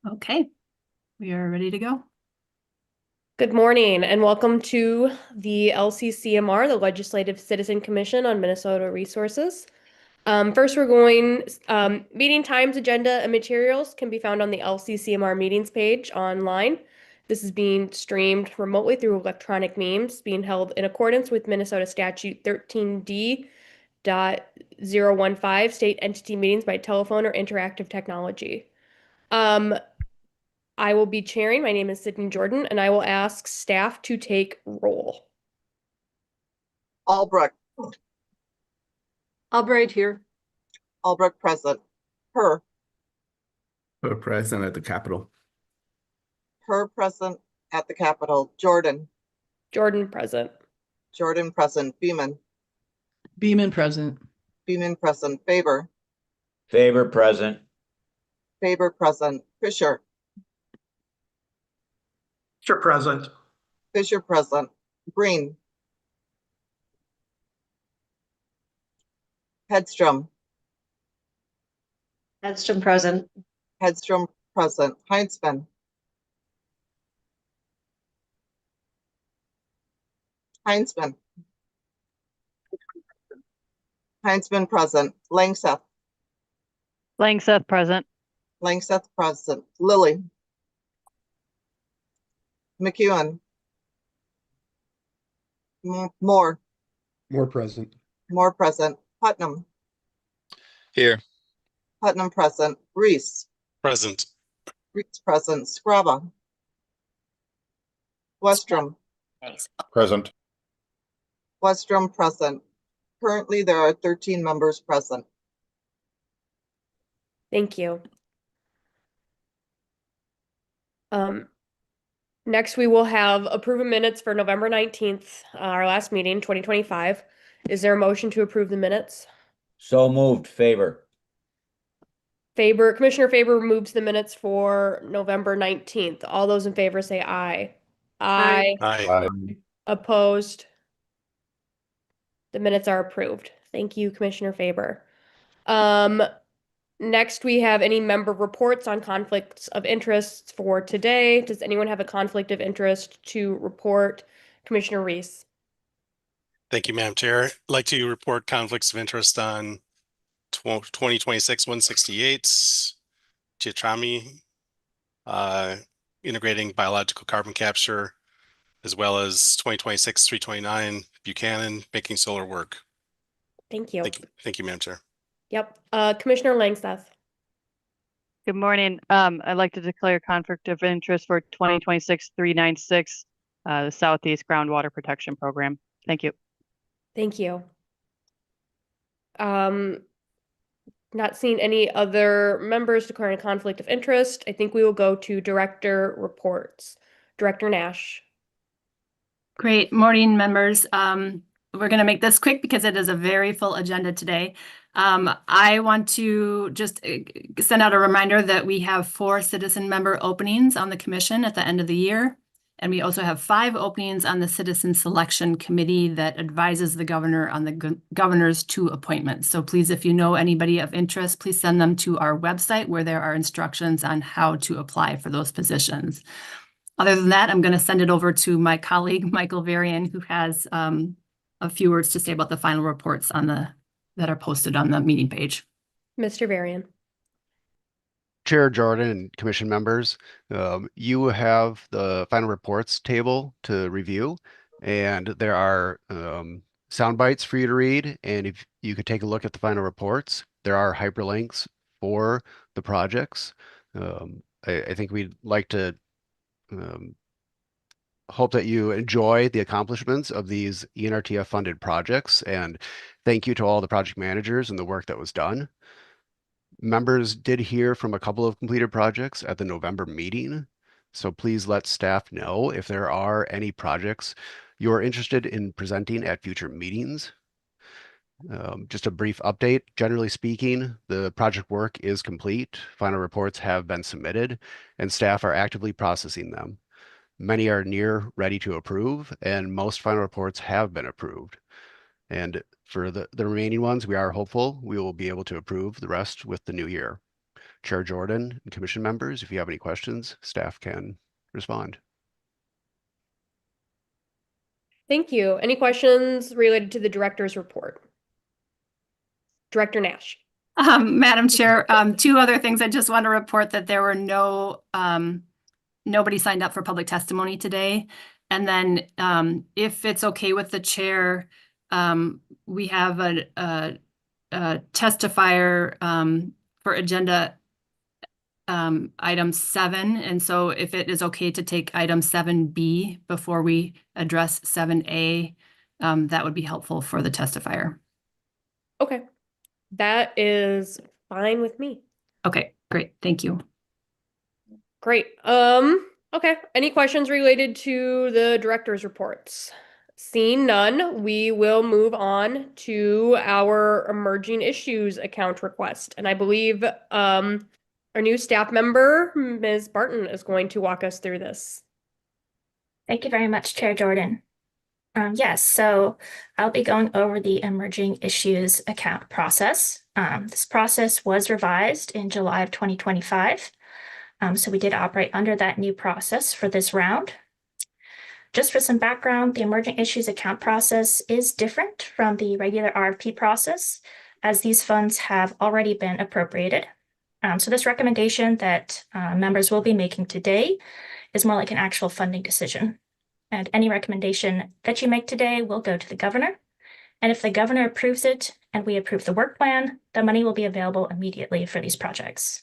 Okay, we are ready to go. Good morning and welcome to the LCCMR, the Legislative Citizen Commission on Minnesota Resources. First, we're going, meeting times, agenda, and materials can be found on the LCCMR meetings page online. This is being streamed remotely through electronic means, being held in accordance with Minnesota Statute 13D.015, state entity meetings by telephone or interactive technology. I will be chairing. My name is Sydney Jordan, and I will ask staff to take roll. Albrecht. Albright here. Albrecht present. Per present at the Capitol. present at the Capitol. Jordan. Jordan present. Jordan present. Beeman. Beeman present. Beeman present. Faber. Faber present. Faber present. Fisher. Fisher present. Fisher present. Green. Hedstrom. Hedstrom present. Hedstrom present. Heinzman. Heinzman. Heinzman present. Langseth. Langseth present. Langseth present. Lilly. McEwen. Moore. More present. Moore present. Putnam. Here. Putnam present. Reese. Present. Reese present. Scraba. Westrom. Present. Westrom present. Currently, there are 13 members present. Thank you. Next, we will have approving minutes for November 19th, our last meeting, 2025. Is there a motion to approve the minutes? So moved. Faber. Commissioner Faber moves the minutes for November 19th. All those in favor say aye. Aye. Aye. Opposed? The minutes are approved. Thank you, Commissioner Faber. Next, we have any member reports on conflicts of interest for today. Does anyone have a conflict of interest to report? Commissioner Reese. Thank you, Madam Chair. I'd like to report conflicts of interest on 2026-168, Chiatrami, integrating biological carbon capture, as well as 2026-329, Buchanan, making solar work. Thank you. Thank you, Madam Chair. Yep. Commissioner Langseth. Good morning. I'd like to declare conflict of interest for 2026-396, the Southeast Groundwater Protection Program. Thank you. Thank you. Not seeing any other members declaring a conflict of interest. I think we will go to director reports. Director Nash. Great morning, members. We're going to make this quick because it is a very full agenda today. I want to just send out a reminder that we have 4 citizen member openings on the commission at the end of the year. And we also have 5 openings on the Citizen Selection Committee that advises the governor on the governor's 2 appointments. So please, if you know anybody of interest, please send them to our website where there are instructions on how to apply for those positions. Other than that, I'm going to send it over to my colleague, Michael Varian, who has a few words to say about the final reports on that are posted on the meeting page. Mr. Varian. Chair Jordan and commission members, you have the final reports table to review, and there are sound bites for you to read. And if you could take a look at the final reports, there are hyperlinks for the projects. I think we'd like to hope that you enjoy the accomplishments of these ENRTF funded projects, and thank you to all the project managers and the work that was done. Members did hear from a couple of completed projects at the November meeting, so please let staff know if there are any projects you're interested in presenting at future meetings. Just a brief update. Generally speaking, the project work is complete. Final reports have been submitted, and staff are actively processing them. Many are near ready to approve, and most final reports have been approved. And for the remaining ones, we are hopeful we will be able to approve the rest with the new year. Chair Jordan and commission members, if you have any questions, staff can respond. Thank you. Any questions related to the director's report? Director Nash. Madam Chair, two other things. I just want to report that there were nobody signed up for public testimony today. And then, if it's okay with the chair, we have a testifier, for agenda, item 7. And so if it is okay to take item 7B before we address 7A, that would be helpful for the testifier. Okay. That is fine with me. Okay, great. Thank you. Great. Okay. Any questions related to the director's reports? Seeing none, we will move on to our emerging issues account request. And I believe our new staff member, Ms. Barton, is going to walk us through this. Thank you very much, Chair Jordan. Yes, so I'll be going over the emerging issues account process. This process was revised in July of 2025. So we did operate under that new process for this round. Just for some background, the emerging issues account process is different from the regular RFP process, as these funds have already been appropriated. So this recommendation that members will be making today is more like an actual funding decision. And any recommendation that you make today will go to the governor. And if the governor approves it and we approve the work plan, the money will be available immediately for these projects.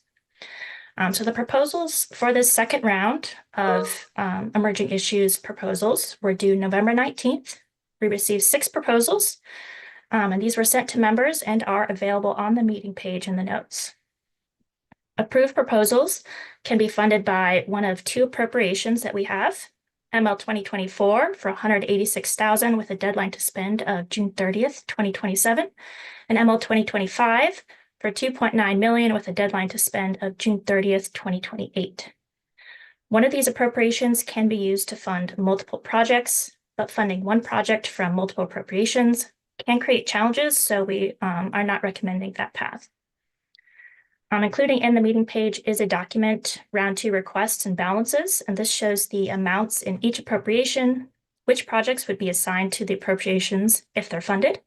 So the proposals for this second round of emerging issues proposals were due November 19th. We received 6 proposals, and these were sent to members and are available on the meeting page in the notes. Approved proposals can be funded by one of 2 appropriations that we have. ML 2024 for $186,000 with a deadline to spend of June 30th, 2027, and ML 2025 for $2.9 million with a deadline to spend of June 30th, 2028. One of these appropriations can be used to fund multiple projects, but funding one project from multiple appropriations can create challenges, so we are not recommending that path. Including in the meeting page is a document, round 2 requests and balances, and this shows the amounts in each appropriation, which projects would be assigned to the appropriations if they're funded,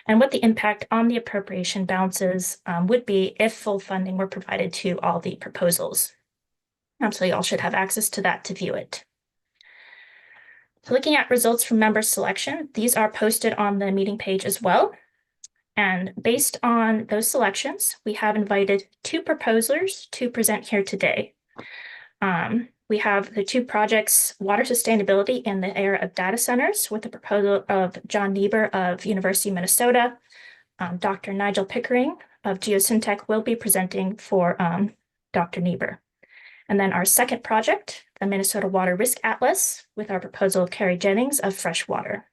and what the impact on the appropriation balances would be if full funding were provided to all the proposals. So you all should have access to that to view it. So looking at results from member selection, these are posted on the meeting page as well. And based on those selections, we have invited 2 proposers to present here today. We have the 2 projects, water sustainability in the area of data centers, with the proposal of John Niebuhr of University of Minnesota. Dr. Nigel Pickering of Geosyntec will be presenting for Dr. Niebuhr. And then our second project, the Minnesota Water Risk Atlas, with our proposal Carrie Jennings of Freshwater.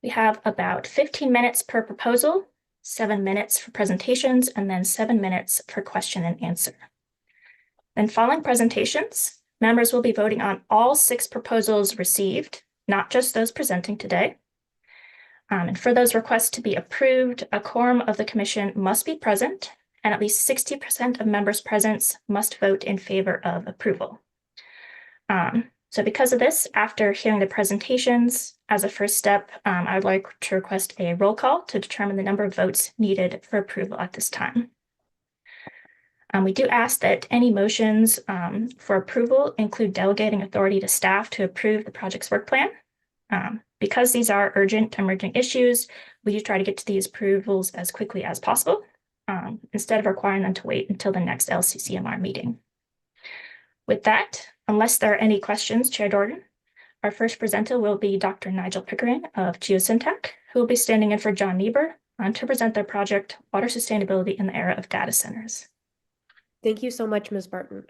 We have about 15 minutes per proposal, 7 minutes for presentations, and then 7 minutes for question and answer. Then following presentations, members will be voting on all 6 proposals received, not just those presenting today. And for those requests to be approved, a quorum of the commission must be present, and at least 60% of members present must vote in favor of approval. So because of this, after hearing the presentations, as a first step, I would like to request a roll call to determine the number of votes needed for approval at this time. We do ask that any motions for approval include delegating authority to staff to approve the project's work plan. Because these are urgent emerging issues, we do try to get to these approvals as quickly as possible, instead of requiring them to wait until the next LCCMR meeting. With that, unless there are any questions, Chair Jordan, our first presenter will be Dr. Nigel Pickering of Geosyntec, who will be standing in for John Niebuhr to present their project, Water Sustainability in the Era of Data Centers. Thank you so much, Ms. Barton.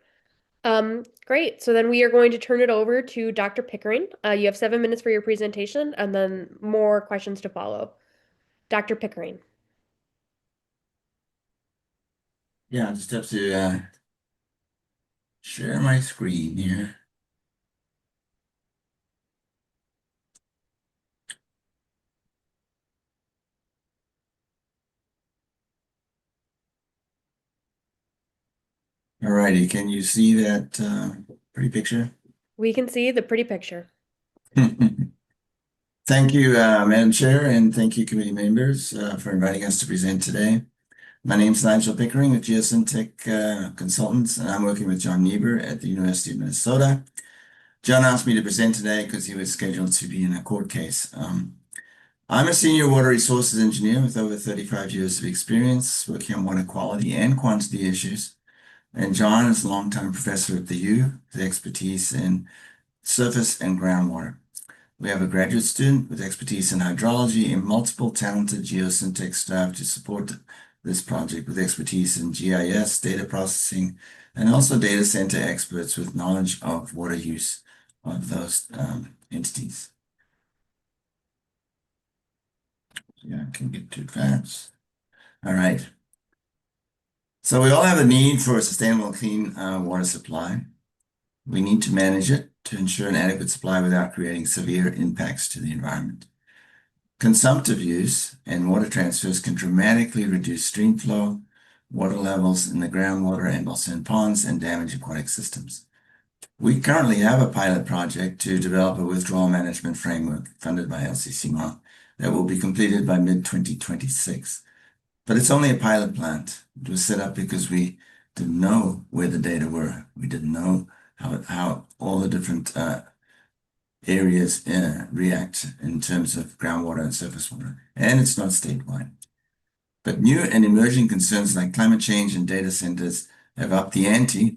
Great. So then we are going to turn it over to Dr. Pickering. You have 7 minutes for your presentation and then more questions to follow. Dr. Pickering. Yeah, I'll just have to share my screen here. All righty, can you see that pretty picture? We can see the pretty picture. Thank you, Madam Chair, and thank you, committee members, for inviting us to present today. My name is Nigel Pickering with Geosyntec Consultants, and I'm working with John Niebuhr at the University of Minnesota. John asked me to present today because he was scheduled to be in a court case. I'm a senior water resources engineer with over 35 years of experience working on water quality and quantity issues. And John is a longtime professor at the U with expertise in surface and groundwater. We have a graduate student with expertise in hydrology and multiple talented Geosyntec staff to support this project with expertise in GIS, data processing, and also data center experts with knowledge of water use of those entities. Yeah, I can get too fast. All right. So we all have a need for a sustainable, clean water supply. We need to manage it to ensure an adequate supply without creating severe impacts to the environment. Consumptive use and water transfers can dramatically reduce stream flow, water levels in the groundwater and also in ponds, and damage aquatic systems. We currently have a pilot project to develop a withdrawal management framework funded by LCCMR that will be completed by mid-2026. But it's only a pilot plant. It was set up because we didn't know where the data were. We didn't know how all the different areas react in terms of groundwater and surface water. And it's not statewide. But new and emerging concerns like climate change and data centers have upped the ante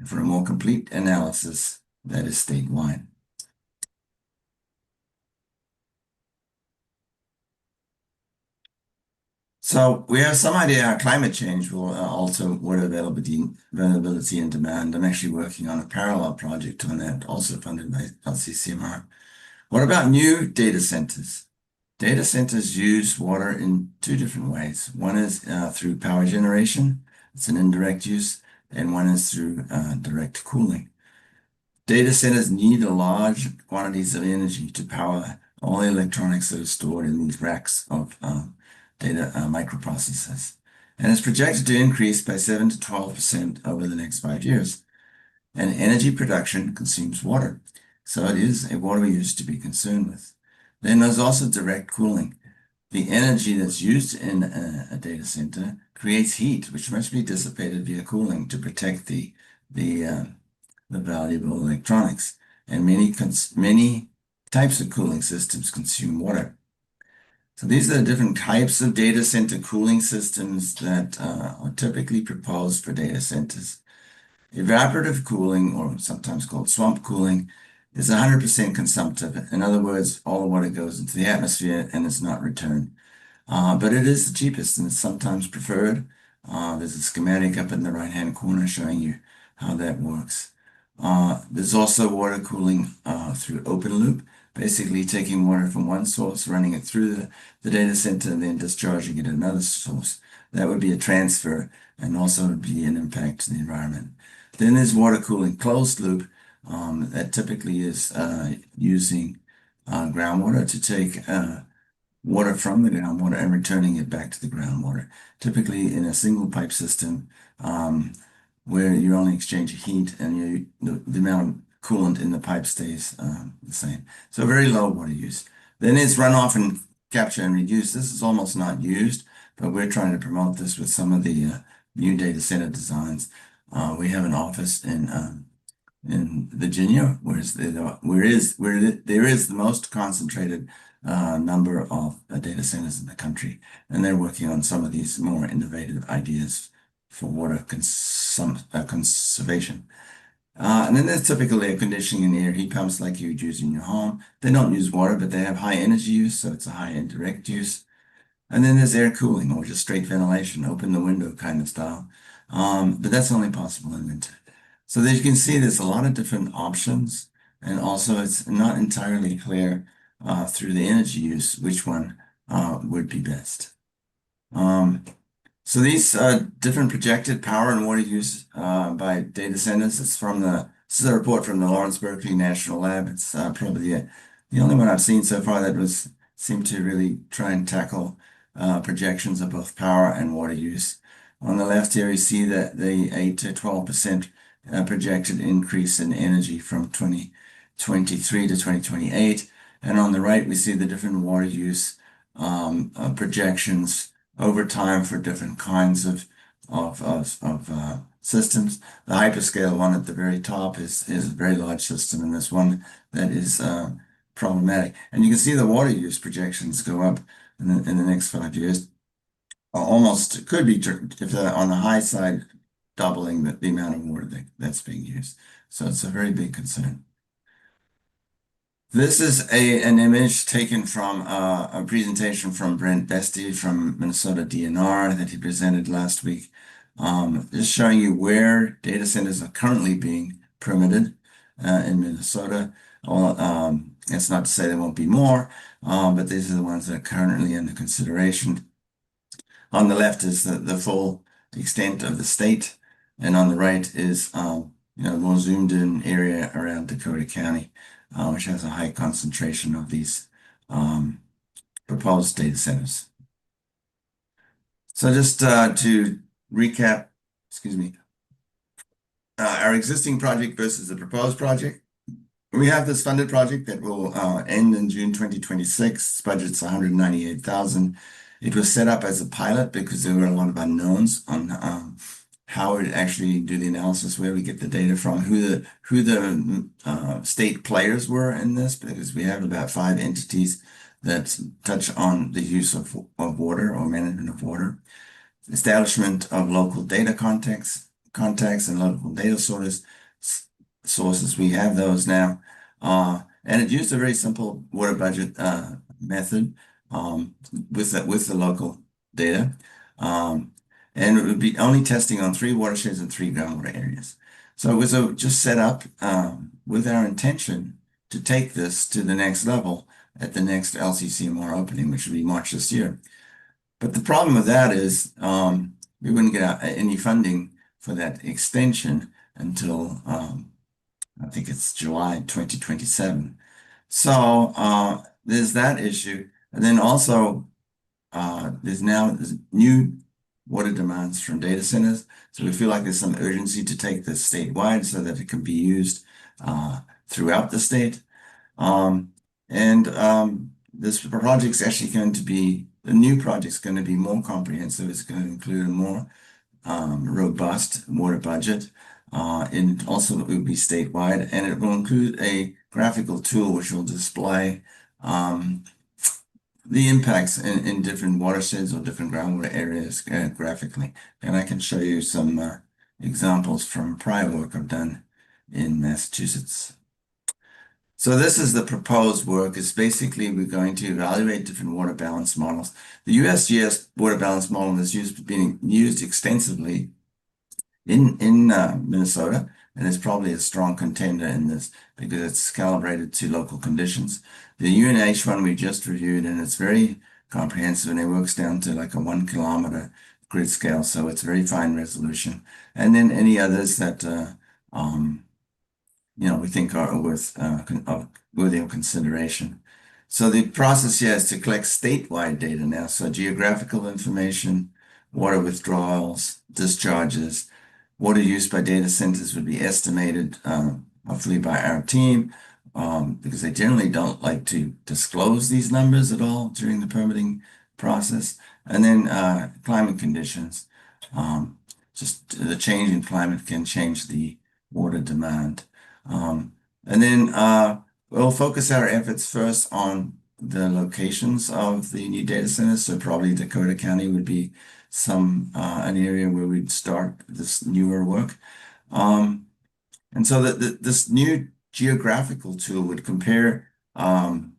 for a more complete analysis that is statewide. So we have some idea how climate change will alter water availability and demand. I'm actually working on a parallel project on that, also funded by LCCMR. What about new data centers? Data centers use water in two different ways. One is through power generation. It's an indirect use, and one is through direct cooling. Data centers need large quantities of energy to power all the electronics that are stored in these racks of data microprocessors. And it's projected to increase by 7 to 12% over the next 5 years. And energy production consumes water. So it is a water use to be concerned with. Then there's also direct cooling. The energy that's used in a data center creates heat, which must be dissipated via cooling to protect the valuable electronics. And many types of cooling systems consume water. So these are the different types of data center cooling systems that are typically proposed for data centers. Evaporative cooling, or sometimes called swamp cooling, is 100% consumptive. In other words, all the water goes into the atmosphere and is not returned. But it is the cheapest and it's sometimes preferred. There's a schematic up in the right-hand corner showing you how that works. There's also water cooling through open loop, basically taking water from one source, running it through the data center, and then discharging it at another source. That would be a transfer and also would be an impact to the environment. Then there's water cooling closed loop that typically is using groundwater to take water from the groundwater and returning it back to the groundwater, typically in a single pipe system where you only exchange heat and the amount of coolant in the pipe stays the same. So very low water use. Then it's runoff and capture and reduce. This is almost not used, but we're trying to promote this with some of the new data center designs. We have an office in Virginia, where there is the most concentrated number of data centers in the country, and they're working on some of these more innovative ideas for water conservation. And then there's typical air conditioning and air heat pumps like you would use in your home. They don't use water, but they have high energy use, so it's a high indirect use. And then there's air cooling, or just straight ventilation, open the window kind of style. But that's only possible in winter. So as you can see, there's a lot of different options, and also it's not entirely clear through the energy use which one would be best. So these different projected power and water use by data centers, this is a report from the Lawrence Berkeley National Lab. It's probably the only one I've seen so far that seemed to really try and tackle projections of both power and water use. On the left here, you see that the 8 to 12% projected increase in energy from 2023 to 2028. And on the right, we see the different water use projections over time for different kinds of systems. The hyperscale one at the very top is a very large system, and there's one that is problematic. And you can see the water use projections go up in the next 5 years. Almost could be, if they're on the high side, doubling the amount of water that's being used. So it's a very big concern. This is an image taken from a presentation from Brent Bestie from Minnesota DNR that he presented last week. Just showing you where data centers are currently being permitted in Minnesota. It's not to say there won't be more, but these are the ones that are currently under consideration. On the left is the full extent of the state, and on the right is more zoomed in area around Dakota County, which has a high concentration of these proposed data centers. So just to recap, our existing project versus the proposed project. We have this funded project that will end in June 2026. Its budget's $198,000. It was set up as a pilot because there were a lot of unknowns on how we actually do the analysis, where we get the data from, who the state players were in this, because we have about 5 entities that touch on the use of water or management of water, establishment of local data contacts and local data sources. We have those now, and it used a very simple water budget method with the local data. And it would be only testing on 3 watersheds and 3 groundwater areas. So it was just set up with our intention to take this to the next level at the next LCCMR opening, which will be March this year. But the problem with that is we wouldn't get any funding for that extension until I think it's July 2027. So there's that issue. And then also there's new water demands from data centers. So we feel like there's some urgency to take this statewide so that it can be used throughout the state. This project's actually going to be, the new project's going to be more comprehensive. It's going to include a more robust water budget. And also it will be statewide, and it will include a graphical tool which will display the impacts in different watersheds or different groundwater areas graphically. And I can show you some examples from prior work I've done in Massachusetts. So this is the proposed work. It's basically we're going to evaluate different water balance models. The USGS water balance model is being used extensively in Minnesota, and it's probably a strong contender in this because it's calibrated to local conditions. The UNH one we just reviewed, and it's very comprehensive, and it works down to like a 1 kilometer grid scale, so it's very fine resolution. And then any others that we think are worthy of consideration. So the process here is to collect statewide data now, so geographical information, water withdrawals, discharges, water use by data centers would be estimated, hopefully by our team, because they generally don't like to disclose these numbers at all during the permitting process. And then climate conditions. Just the change in climate can change the water demand. And then we'll focus our efforts first on the locations of the new data centers. So probably Dakota County would be an area where we'd start this newer work. And so this new geographical tool would compare current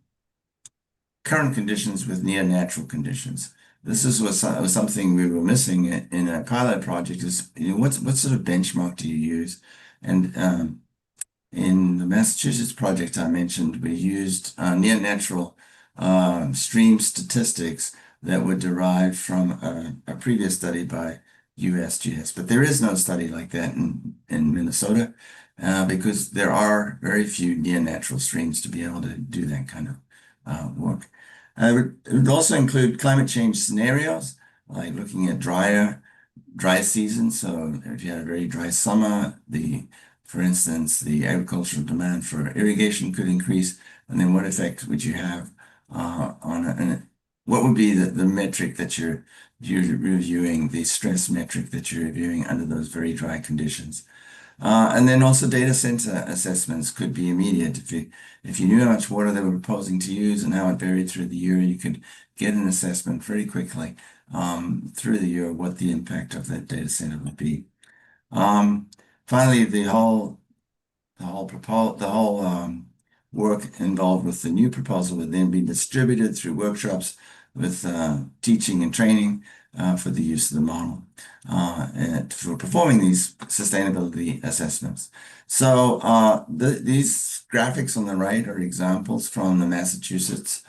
conditions with near natural conditions. This was something we were missing in a pilot project is, what sort of benchmark do you use? And in the Massachusetts project I mentioned, we used near natural stream statistics that were derived from a previous study by USGS. But there is no study like that in Minnesota because there are very few near natural streams to be able to do that kind of work. It would also include climate change scenarios, like looking at drier dry season. So if you had a very dry summer, for instance, the agricultural demand for irrigation could increase. And then what effect would you have what would be the metric that you're reviewing, the stress metric that you're reviewing under those very dry conditions? And then also data center assessments could be immediate. If you knew how much water they were proposing to use and how it varied through the year, you could get an assessment very quickly through the year what the impact of that data center would be. Finally, the whole work involved with the new proposal would then be distributed through workshops with teaching and training for the use of the model and for performing these sustainability assessments. So these graphics on the right are examples from the Massachusetts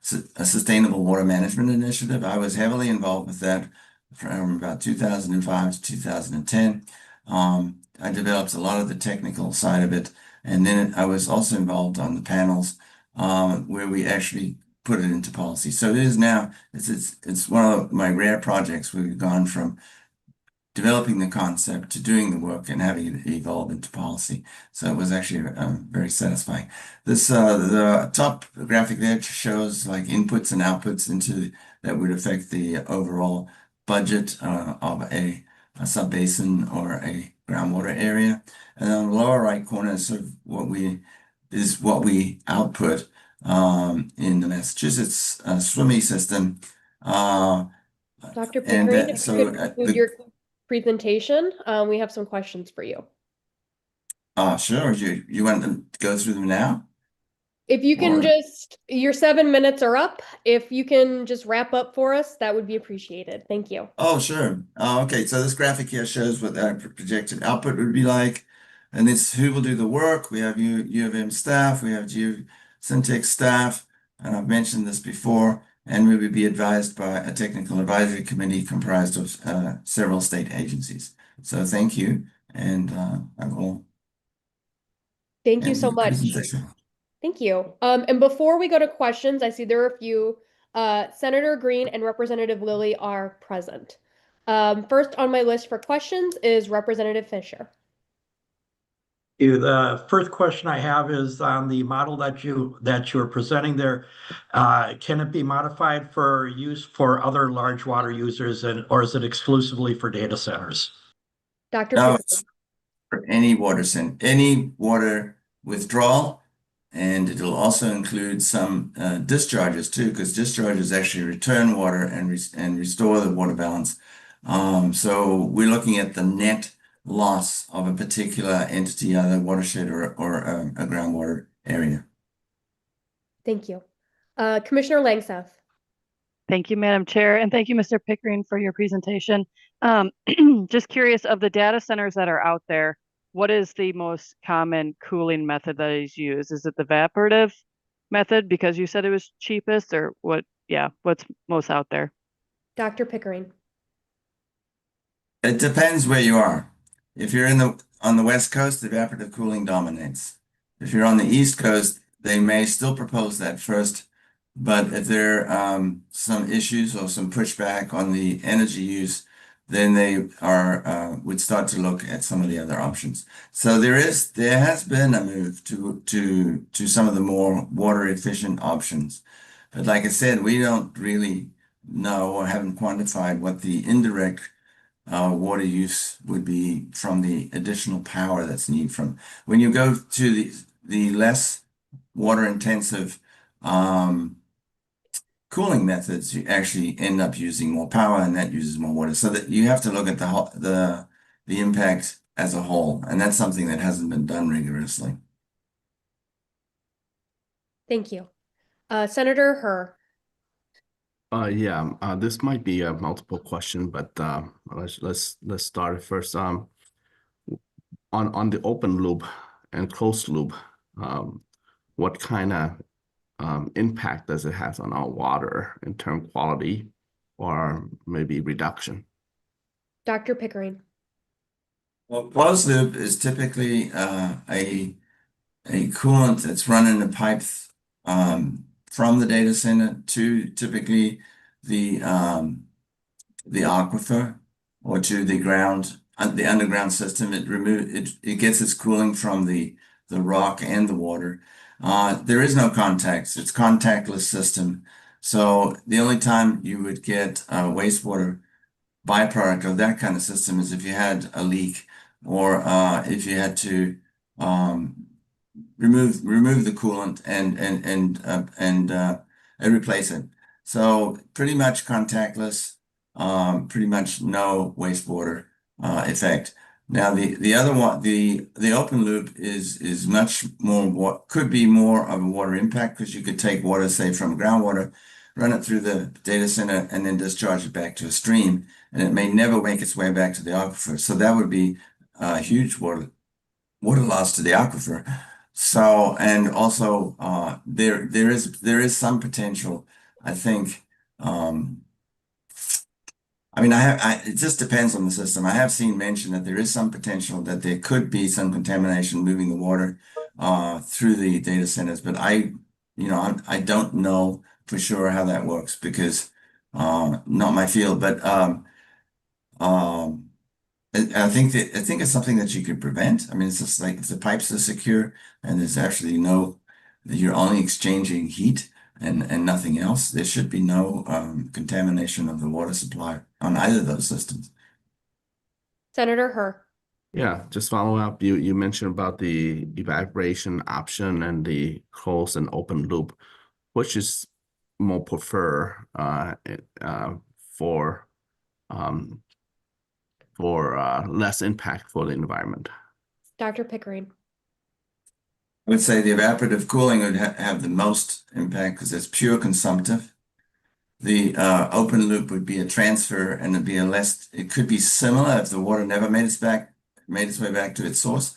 Sustainable Water Management Initiative. I was heavily involved with that from about 2005 to 2010. I developed a lot of the technical side of it, and then I was also involved on the panels where we actually put it into policy. So it is now, it's one of my rare projects where we've gone from developing the concept to doing the work and having it evolve into policy. So it was actually very satisfying. This the top graphic there shows like inputs and outputs into that would affect the overall budget of a sub-basin or a groundwater area. And on the lower right corner is sort of what we output in the Massachusetts swimming system. Dr. Pickering, if you could conclude your presentation, we have some questions for you. Sure. You want them to go through them now? If you can your 7 minutes are up. If you can just wrap up for us, that would be appreciated. Thank you. Oh, sure. Okay, so this graphic here shows what our projected output would be like. And it's who will do the work. We have U of M staff, we have Geosyntex staff, and I've mentioned this before, and we would be advised by a technical advisory committee comprised of several state agencies. So thank you, and I will. Thank you so much. Thank you. And before we go to questions, I see there are a few. Senator Green and Representative Lilly are present. First on my list for questions is Representative Fisher. The first question I have is on the model that you are presenting there. Can it be modified for use for other large water users, or is it exclusively for data centers? Dr. No, it's for any water withdrawal, and it'll also include some discharges too, because discharges actually return water and restore the water balance. So we're looking at the net loss of a particular entity, either watershed or a groundwater area. Thank you. Commissioner Langseth. Thank you, Madam Chair, and thank you, Mr. Pickering, for your presentation. Just curious, of the data centers that are out there, what is the most common cooling method that is used? Is it the evaporative method because you said it was cheapest, or what? Yeah, what's most out there? Dr. Pickering. It depends where you are. If you're on the West Coast, evaporative cooling dominates. If you're on the East Coast, they may still propose that first, but if there are some issues or some pushback on the energy use, then they would start to look at some of the other options. So there has been a move to some of the more water efficient options. But like I said, we don't really know or haven't quantified what the indirect water use would be from the additional power that's needed from when you go to the less water intensive cooling methods, you actually end up using more power, and that uses more water. So that you have to look at the impact as a whole, and that's something that hasn't been done rigorously. Thank you. Senator Herr. This might be a multiple question, but let's start first. On the open loop and closed loop, what kind of impact does it have on our water in terms of quality or maybe reduction? Dr. Pickering. Well, closed loop is typically a coolant that's run in the pipes from the data center to typically the the aquifer or to the ground, the underground system. It gets its cooling from the rock and the water. There is no contacts. It's contactless system. So the only time you would get wastewater byproduct of that kind of system is if you had a leak or if you had to remove the coolant and replace it. So pretty much contactless, pretty much no wastewater effect. Now the other one, the open loop is much more what could be more of a water impact because you could take water, say from groundwater, run it through the data center, and then discharge it back to a stream, and it may never make its way back to the aquifer. So that would be a huge water loss to the aquifer. So, and also there is some potential, I think. I mean, it just depends on the system. I have seen mention that there is some potential that there could be some contamination moving the water through the data centers, but I don't know for sure how that works because not my field. But I think it's something that you could prevent. I mean, it's just like if the pipes are secure and there's actually you're only exchanging heat and nothing else, there should be no contamination of the water supply on either of those systems. Senator Herr. Yeah, just follow up. You mentioned about the evaporation option and the closed and open loop. Which is more prefer for less impact for the environment? Dr. Pickering. I would say the evaporative cooling would have the most impact because it's pure consumptive. The open loop would be a transfer and it'd be it could be similar if the water never made its way back to its source.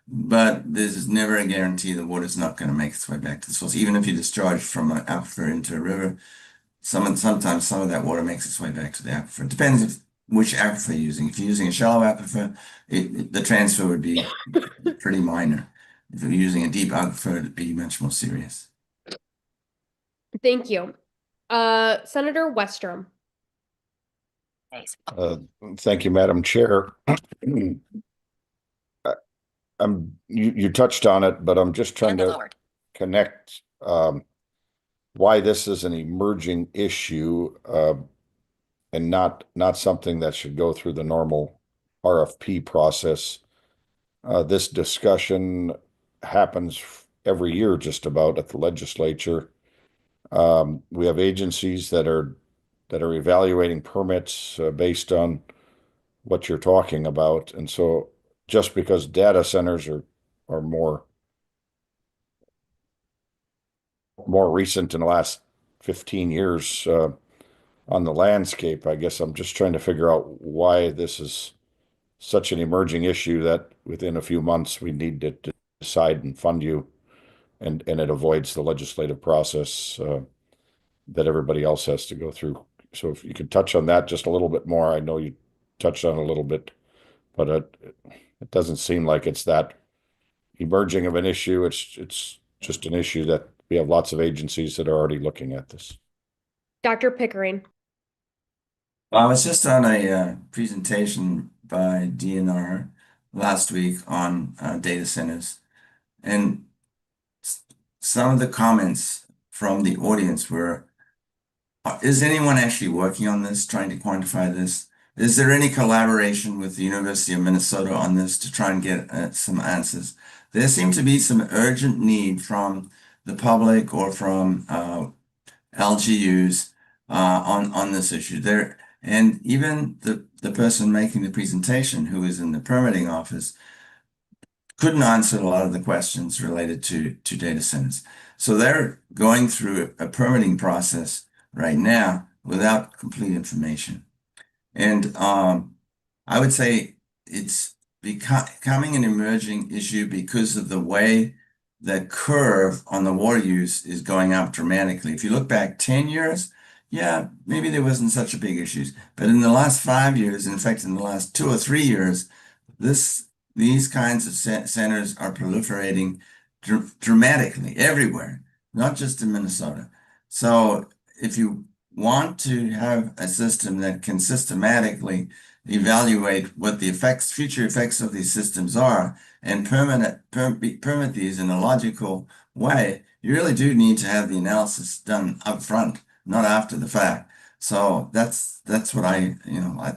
But there's never a guarantee the water's not going to make its way back to the source. Even if you discharge from an aquifer into a river, sometimes some of that water makes its way back to the aquifer. It depends which aquifer you're using. If you're using a shallow aquifer, the transfer would be pretty minor. If you're using a deep aquifer, it'd be much more serious. Thank you. Senator Westrom. Thank you, Madam Chair. You touched on it, but I'm just trying to connect why this is an emerging issue and not something that should go through the normal RFP process. This discussion happens every year just about at the legislature. We have agencies that are evaluating permits based on what you're talking about. And so just because data centers are more recent in the last 15 years on the landscape, I guess I'm just trying to figure out why this is such an emerging issue that within a few months we need to decide and fund you, and it avoids the legislative process that everybody else has to go through. So if you could touch on that just a little bit more. I know you touched on it a little bit, but it doesn't seem like it's that emerging of an issue. It's just an issue that we have lots of agencies that are already looking at this. Dr. Pickering. I was just on a presentation by DNR last week on data centers, and some of the comments from the audience were, is anyone actually working on this, trying to quantify this? Is there any collaboration with the University of Minnesota on this to try and get some answers? There seemed to be some urgent need from the public or from LGUs on this issue there. And even the person making the presentation, who is in the permitting office, couldn't answer a lot of the questions related to data centers. So they're going through a permitting process right now without complete information. And I would say it's becoming an emerging issue because of the way the curve on the water use is going up dramatically. If you look back 10 years, yeah, maybe there wasn't such a big issues. But in the last 5 years, in fact, in the last 2 or 3 years, these kinds of centers are proliferating dramatically everywhere, not just in Minnesota. So if you want to have a system that can systematically evaluate what the future effects of these systems are and permit these in a logical way, you really do need to have the analysis done up front, not after the fact. So that's what I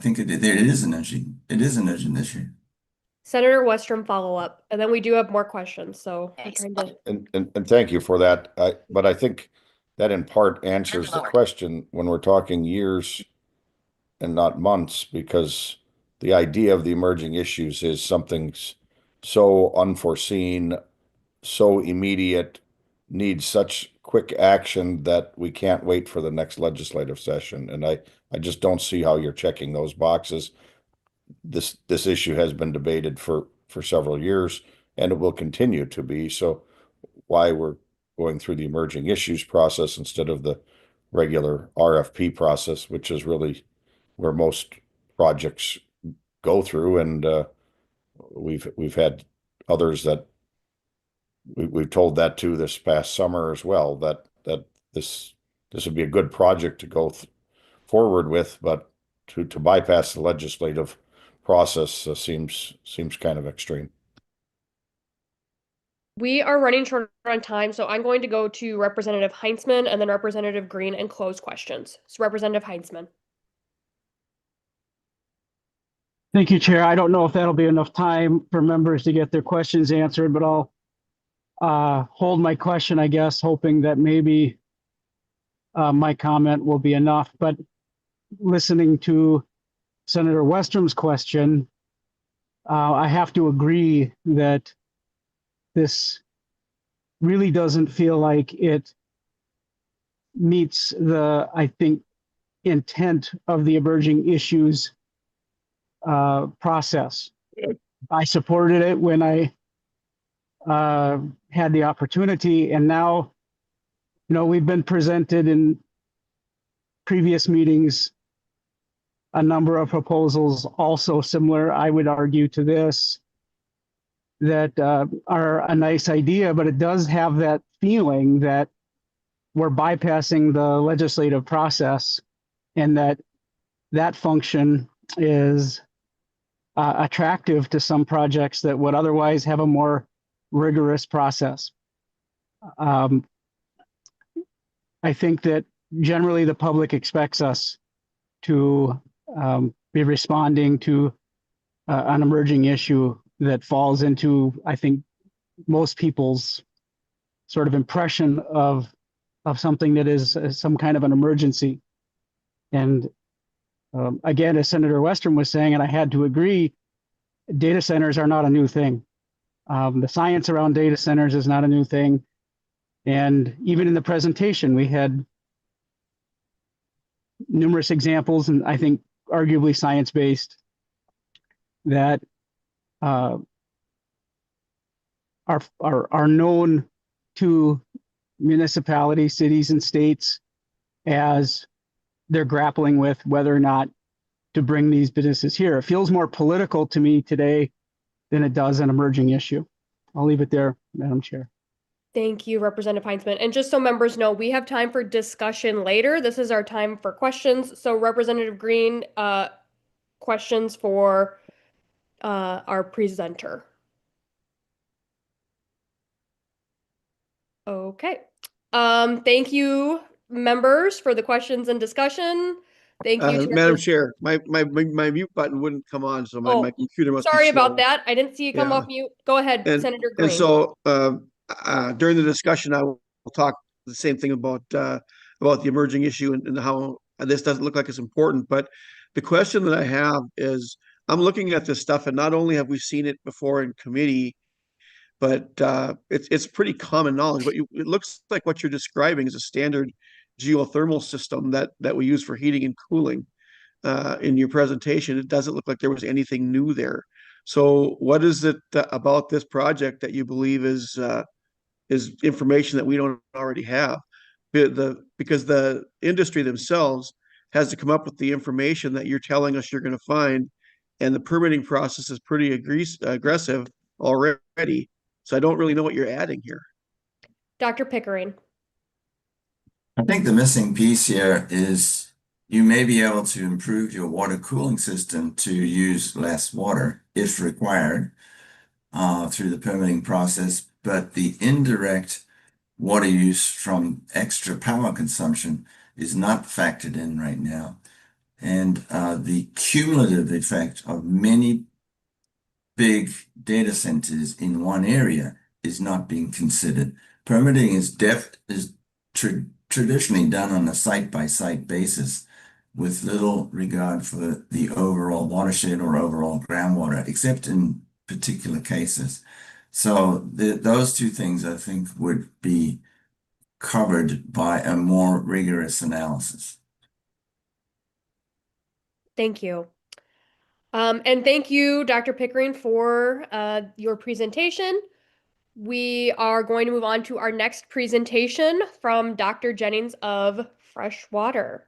think it is an issue. It is an urgent issue. Senator Westrom follow up, and then we do have more questions. So we're trying to. And thank you for that. But I think that in part answers the question when we're talking years and not months, because the idea of the emerging issues is something so unforeseen, so immediate, needs such quick action that we can't wait for the next legislative session. And I just don't see how you're checking those boxes. This issue has been debated for several years, and it will continue to be. So why we're going through the emerging issues process instead of the regular RFP process, which is really where most projects go through. And we've had others that we've told that to this past summer as well, that this would be a good project to go forward with, but to bypass the legislative process seems kind of extreme. We are running short on time, so I'm going to go to Representative Heinzman and then Representative Green and close questions. So Representative Heinzman. Thank you, Chair. I don't know if that'll be enough time for members to get their questions answered, but I'll hold my question, I guess, hoping that maybe my comment will be enough. But listening to Senator Westrom's question, I have to agree that this really doesn't feel like it meets the, I think, intent of the emerging issues process. I supported it when I had the opportunity, and now, we've been presented in previous meetings a number of proposals also similar, I would argue, to this, that are a nice idea, but it does have that feeling that we're bypassing the legislative process, and that function is attractive to some projects that would otherwise have a more rigorous process. I think that generally the public expects us to be responding to an emerging issue that falls into, I think, most people's sort of impression of something that is some kind of an emergency. And again, as Senator Westrom was saying, and I had to agree, data centers are not a new thing. The science around data centers is not a new thing. And even in the presentation, we had numerous examples, and I think arguably science-based, that are known to municipalities, cities, and states as they're grappling with whether or not to bring these businesses here. It feels more political to me today than it does an emerging issue. I'll leave it there, Madam Chair. Thank you, Representative Heinzman. And just so members know, we have time for discussion later. This is our time for questions. So Representative Green, questions for our presenter. Okay. Thank you, members, for the questions and discussion. Thank you, Madam Chair. My mute button wouldn't come on, so my computer must be sorry slow. about that. I didn't see you come off mute. Go ahead, Senator Green. And so during the discussion, I will talk the same thing about the emerging issue and how this doesn't look like it's important. But the question that I have is, I'm looking at this stuff, and not only have we seen it before in committee, but it's pretty common knowledge. But it looks like what you're describing is a standard geothermal system that we use for heating and cooling. In your presentation, it doesn't look like there was anything new there. So what is it about this project that you believe is information that we don't already have? Because the industry themselves has to come up with the information that you're telling us you're going to find, and the permitting process is pretty aggressive already. So I don't really know what you're adding here. Dr. Pickering. I think the missing piece here is you may be able to improve your water cooling system to use less water if required through the permitting process, but the indirect water use from extra power consumption is not factored in right now. And the cumulative effect of many big data centers in one area is not being considered. Permitting is traditionally done on a site-by-site basis with little regard for the overall watershed or overall groundwater, except in particular cases. So those two things, I think, would be covered by a more rigorous analysis. Thank you. And thank you, Dr. Pickering, for your presentation. We are going to move on to our next presentation from Dr. Jennings of Freshwater.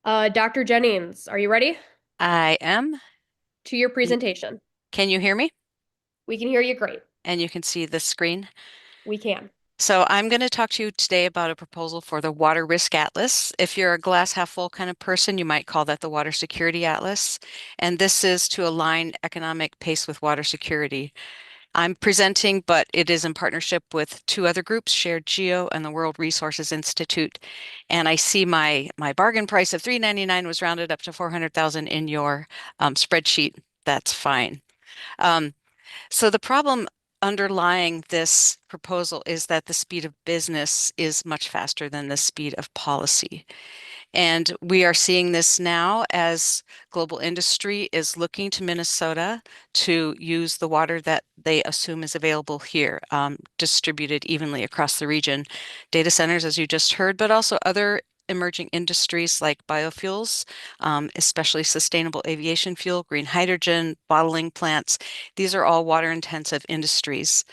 Dr. Jennings, are you ready? I am. To your presentation. Can you hear me? We can hear you great. And you can see the screen? We can. So I'm going to talk to you today about a proposal for the Water Risk Atlas. If you're a glass half full kind of person, you might call that the Water Security Atlas. And this is to align economic pace with water security. I'm presenting, but it is in partnership with two other groups, Shared Geo and the World Resources Institute. And I see my bargain price of $3.99 was rounded up to 400,000 in your spreadsheet. That's fine. So the problem underlying this proposal is that the speed of business is much faster than the speed of policy. And we are seeing this now as global industry is looking to Minnesota to use the water that they assume is available here, distributed evenly across the region. Data centers, as you just heard, but also other emerging industries like biofuels, especially sustainable aviation fuel, green hydrogen, bottling plants. These are all water intensive industries.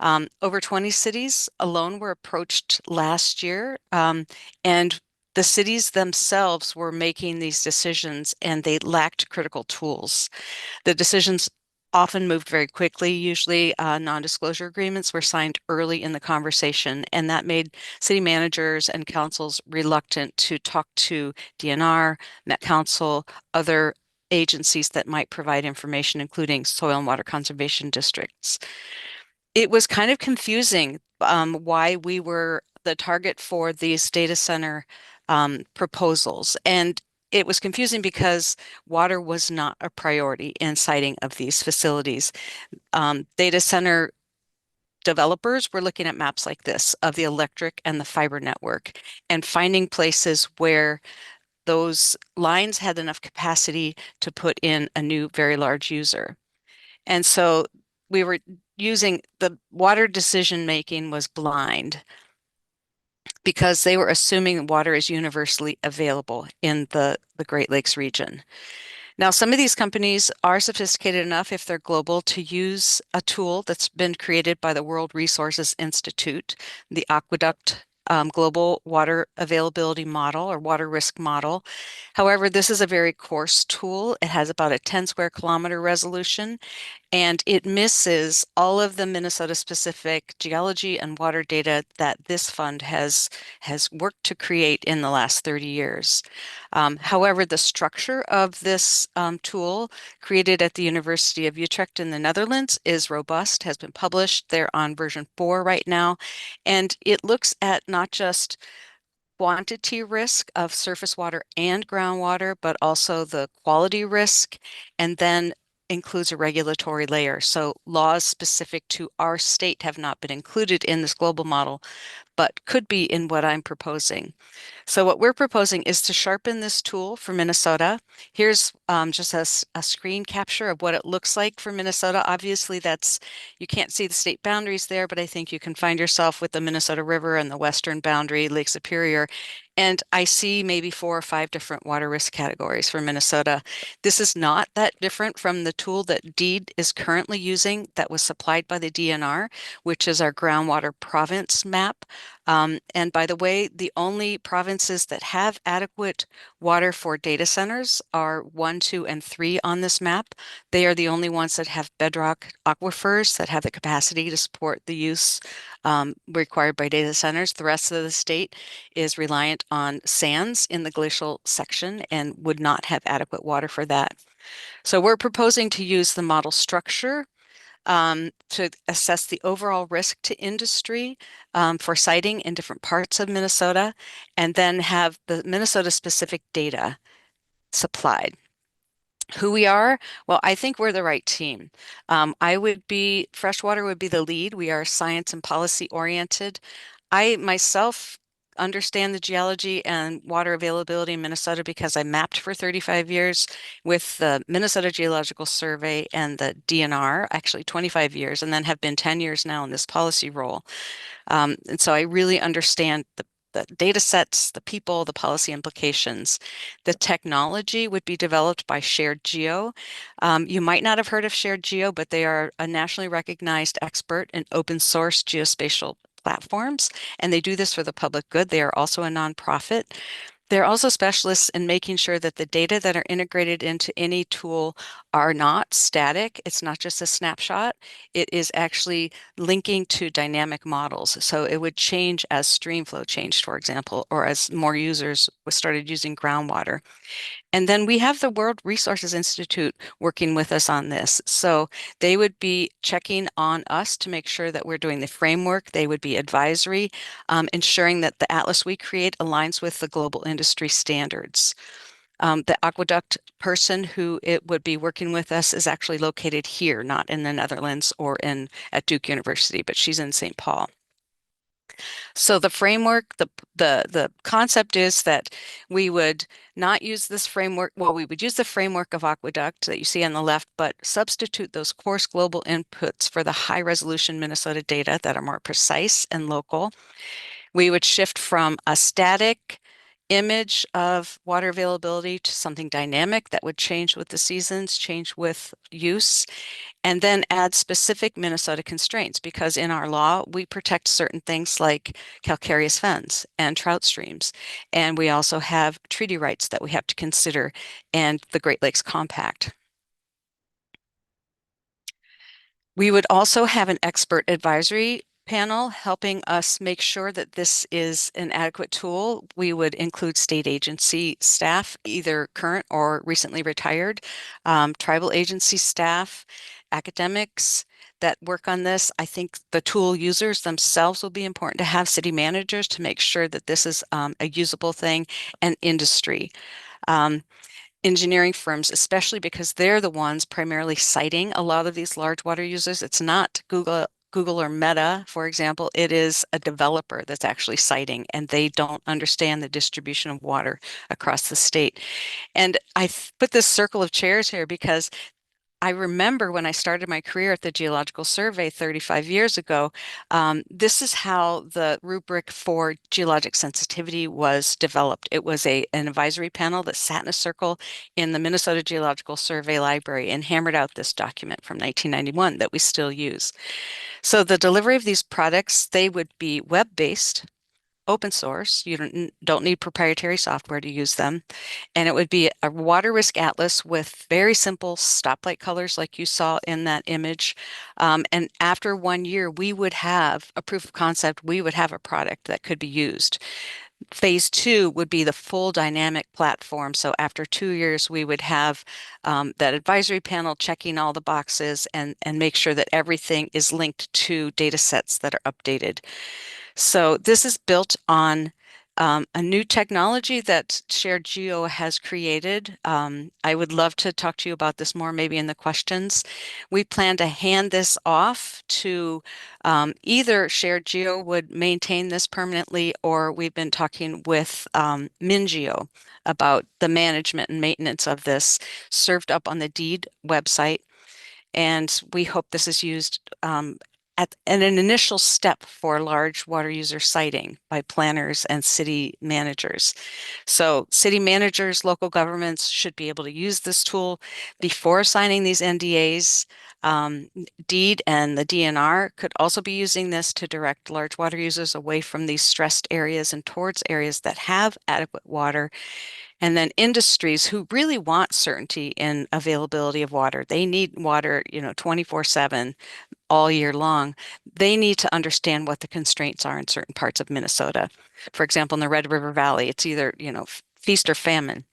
Over 20 cities alone were approached last year, and the cities themselves were making these decisions and they lacked critical tools. The decisions often moved very quickly. Usually, non-disclosure agreements were signed early in the conversation, and that made city managers and councils reluctant to talk to DNR, Met Council, other agencies that might provide information, including soil and water conservation districts. It was kind of confusing why we were the target for these data center proposals. And it was confusing because water was not a priority in siting of these facilities. Data center developers were looking at maps like this of the electric and the fiber network and finding places where those lines had enough capacity to put in a new very large user. And so we were using the water decision making was blind because they were assuming water is universally available in the Great Lakes region. Now, some of these companies are sophisticated enough, if they're global, to use a tool that's been created by the World Resources Institute, the Aqueduct Global Water Availability Model or Water Risk Model. However, this is a very coarse tool. It has about a 10 square kilometer resolution, and it misses all of the Minnesota-specific geology and water data that this fund has worked to create in the last 30 years. However, the structure of this tool created at the University of Utrecht in the Netherlands is robust, has been published. They're on version 4 right now, and it looks at not just quantity risk of surface water and groundwater, but also the quality risk, and then includes a regulatory layer. So laws specific to our state have not been included in this global model, but could be in what I'm proposing. So what we're proposing is to sharpen this tool for Minnesota. Here's just a screen capture of what it looks like for Minnesota. Obviously, you can't see the state boundaries there, but I think you can find yourself with the Minnesota River and the western boundary, Lake Superior. And I see maybe 4 or 5 different water risk categories for Minnesota. This is not that different from the tool that DEED is currently using that was supplied by the DNR, which is our groundwater province map. And by the way, the only provinces that have adequate water for data centers are 1, 2, and 3 on this map. They are the only ones that have bedrock aquifers that have the capacity to support the use required by data centers. The rest of the state is reliant on sands in the glacial section and would not have adequate water for that. So we're proposing to use the model structure to assess the overall risk to industry for siting in different parts of Minnesota, and then have the Minnesota-specific data supplied. Who we are? Well, I think we're the right team. Freshwater would be the lead. We are science and policy oriented. I myself understand the geology and water availability in Minnesota because I mapped for 35 years with the Minnesota Geological Survey and the DNR, actually 25 years, and then have been 10 years now in this policy role. And so I really understand the data sets, the people, the policy implications. The technology would be developed by Shared Geo. You might not have heard of Shared Geo, but they are a nationally recognized expert in open source geospatial platforms, and they do this for the public good. They are also a nonprofit. They're also specialists in making sure that the data that are integrated into any tool are not static. It's not just a snapshot. It is actually linking to dynamic models. So it would change as stream flow changed, for example, or as more users started using groundwater. And then we have the World Resources Institute working with us on this. So they would be checking on us to make sure that we're doing the framework. They would be advisory, ensuring that the atlas we create aligns with the global industry standards. The aqueduct person who it would be working with us is actually located here, not in the Netherlands or at Duke University, but she's in St. Paul. So the framework, the concept is that we would not use this framework. Well, we would use the framework of aqueduct that you see on the left, but substitute those coarse global inputs for the high resolution Minnesota data that are more precise and local. We would shift from a static image of water availability to something dynamic that would change with the seasons, change with use, and then add specific Minnesota constraints, because in our law, we protect certain things like calcareous fens and trout streams. And we also have treaty rights that we have to consider, and the Great Lakes Compact. We would also have an expert advisory panel helping us make sure that this is an adequate tool. We would include state agency staff, either current or recently retired, tribal agency staff, academics that work on this. I think the tool users themselves will be important to have, city managers, to make sure that this is a usable thing, and industry. Engineering firms, especially because they're the ones primarily citing a lot of these large water users. It's not Google or Meta, for example. It is a developer that's actually citing, and they don't understand the distribution of water across the state. And I put this circle of chairs here because I remember when I started my career at the Geological Survey 35 years ago, this is how the rubric for geologic sensitivity was developed. It was an advisory panel that sat in a circle in the Minnesota Geological Survey Library and hammered out this document from 1991 that we still use. So the delivery of these products, they would be web-based, open source. You don't need proprietary software to use them. And it would be a water risk atlas with very simple stoplight colors like you saw in that image. And after 1 year, we would have a proof of concept. We would have a product that could be used. Phase 2 would be the full dynamic platform. So after 2 years, we would have that advisory panel checking all the boxes and make sure that everything is linked to data sets that are updated. So this is built on a new technology that Shared Geo has created. I would love to talk to you about this more, maybe in the questions. We plan to hand this off to either Shared Geo would maintain this permanently, or we've been talking with MinGeo about the management and maintenance of this, served up on the deed website. And we hope this is used at an initial step for large water user siting by planners and city managers. So city managers, local governments should be able to use this tool before signing these NDAs. DEED and the DNR could also be using this to direct large water users away from these stressed areas and towards areas that have adequate water. And then industries who really want certainty in availability of water, they need water, 24/7 all year long. They need to understand what the constraints are in certain parts of Minnesota. For example, in the Red River Valley, it's either, feast or famine.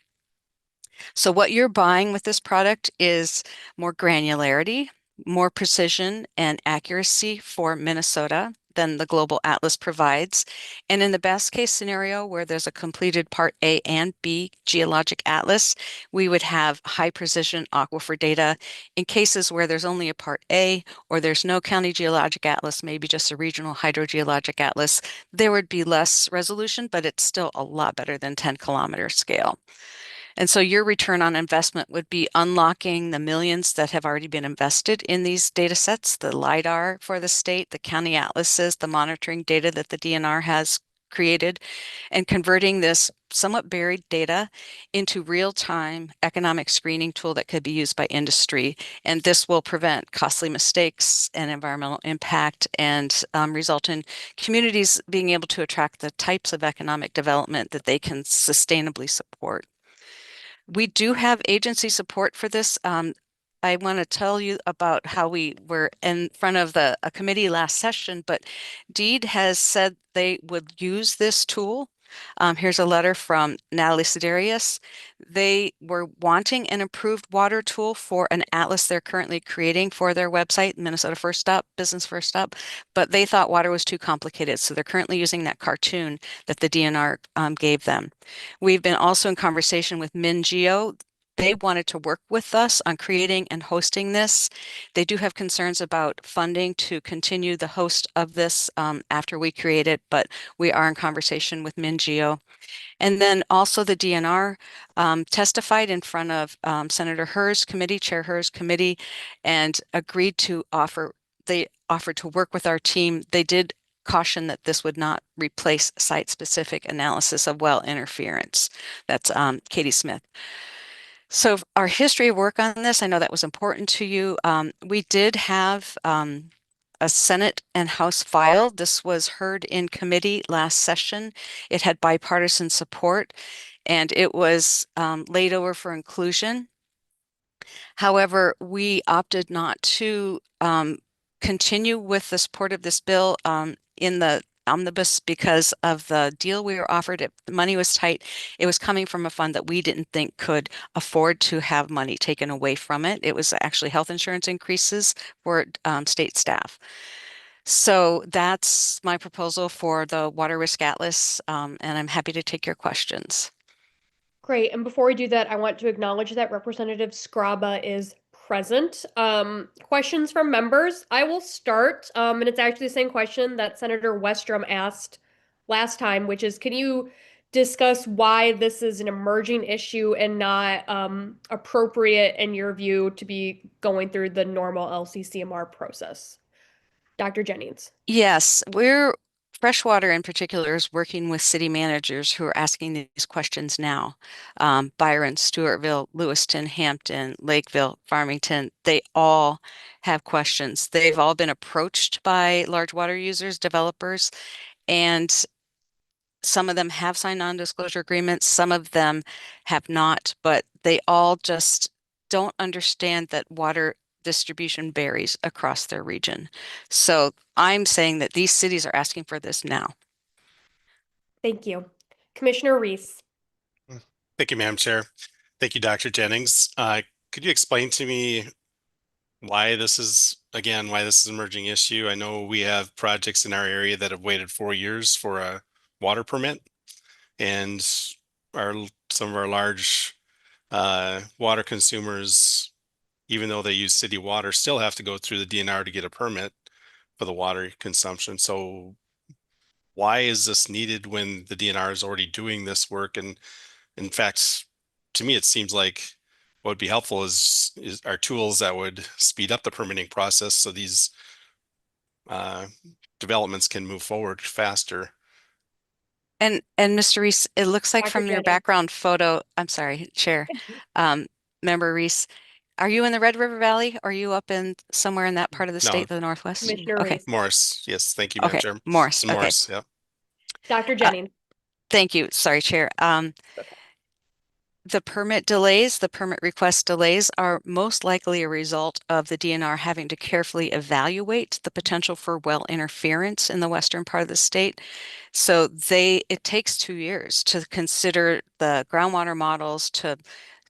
So what you're buying with this product is more granularity, more precision and accuracy for Minnesota than the Global Atlas provides. And in the best case scenario, where there's a completed Part A and B geologic atlas, we would have high precision aquifer data. In cases where there's only a Part A or there's no county geologic atlas, maybe just a regional hydrogeologic atlas, there would be less resolution, but it's still a lot better than 10-kilometer scale. And so your return on investment would be unlocking the millions that have already been invested in these data sets, the LIDAR for the state, the county atlases, the monitoring data that the DNR has created, and converting this somewhat buried data into real-time economic screening tool that could be used by industry. And this will prevent costly mistakes and environmental impact and result in communities being able to attract the types of economic development that they can sustainably support. We do have agency support for this. I want to tell you about how we were in front of a committee last session, but DEED has said they would use this tool. Here's a letter from Natalie Siderius. They were wanting an improved water tool for an atlas they're currently creating for their website, Minnesota First Stop, Business First Stop, but they thought water was too complicated. So they're currently using that cartoon that the DNR gave them. We've been also in conversation with MinGeo. They wanted to work with us on creating and hosting this. They do have concerns about funding to continue the host of this after we create it, but we are in conversation with MinGeo. And then also the DNR testified in front of Senator Hur's committee, Chair Hur's committee, and agreed to they offered to work with our team. They did caution that this would not replace site-specific analysis of well interference. That's Katie Smith. So our history of work on this, I know that was important to you. We did have a Senate and House file. This was heard in committee last session. It had bipartisan support, and it was laid over for inclusion. However, we opted not to continue with the support of this bill in the omnibus because of the deal we were offered. The money was tight. It was coming from a fund that we didn't think could afford to have money taken away from it. It was actually health insurance increases for state staff. So that's my proposal for the Water Risk Atlas, and I'm happy to take your questions. Great. And before we do that, I want to acknowledge that Representative Scraba is present. Questions from members. I will start, and it's actually the same question that Senator Westrom asked last time, which is, can you discuss why this is an emerging issue and not appropriate, in your view, to be going through the normal LCCMR process? Dr. Jennings. Yes, Freshwater in particular is working with city managers who are asking these questions now. Byron, Stewartville, Lewiston, Hampton, Lakeville, Farmington, they all have questions. They've all been approached by large water users, developers, and some of them have signed non-disclosure agreements, some of them have not, but they all just don't understand that water distribution varies across their region. So I'm saying that these cities are asking for this now. Thank you. Commissioner Reese. Thank you, Madam Chair. Thank you, Dr. Jennings. Could you explain to me why this is an emerging issue? I know we have projects in our area that have waited 4 years for a water permit, and some of our large water consumers, even though they use city water, still have to go through the DNR to get a permit for the water consumption. So why is this needed when the DNR is already doing this work? And in fact, to me, it seems like what would be helpful is are tools that would speed up the permitting process so these developments can move forward faster. And Mr. Reese, it looks like Dr. from your Jennings. background photo, I'm sorry, Chair, Member Reese, Are you in the Red River Valley? Are you up in somewhere in that part of the No. state, the Northwest? Commissioner Okay. Reese. Morris. Yes, thank you, Madam Okay, Chair. Morris. Okay. Morris, yeah. Dr. Jennings. Thank you. Sorry, Chair. The permit delays, the permit request delays are most likely a result of the DNR having to carefully evaluate the potential for well interference in the western part of the state. So it takes 2 years to consider the groundwater models to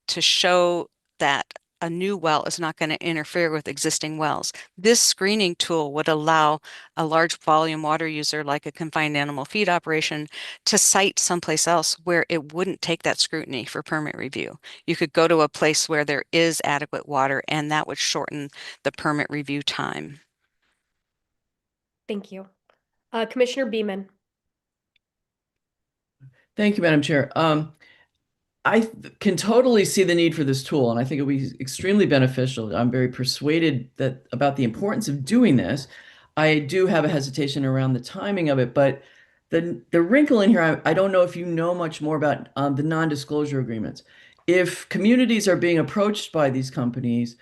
show that a new well is not going to interfere with existing wells. This screening tool would allow a large volume water user like a confined animal feed operation to site someplace else where it wouldn't take that scrutiny for permit review. You could go to a place where there is adequate water, and that would shorten the permit review time. Thank you. Commissioner Beeman. Thank you, Madam Chair. I can totally see the need for this tool, and I think it will be extremely beneficial. I'm very persuaded about the importance of doing this. I do have a hesitation around the timing of it, but the wrinkle in here, I don't know if you know much more about the non-disclosure agreements. If communities are being approached by these companies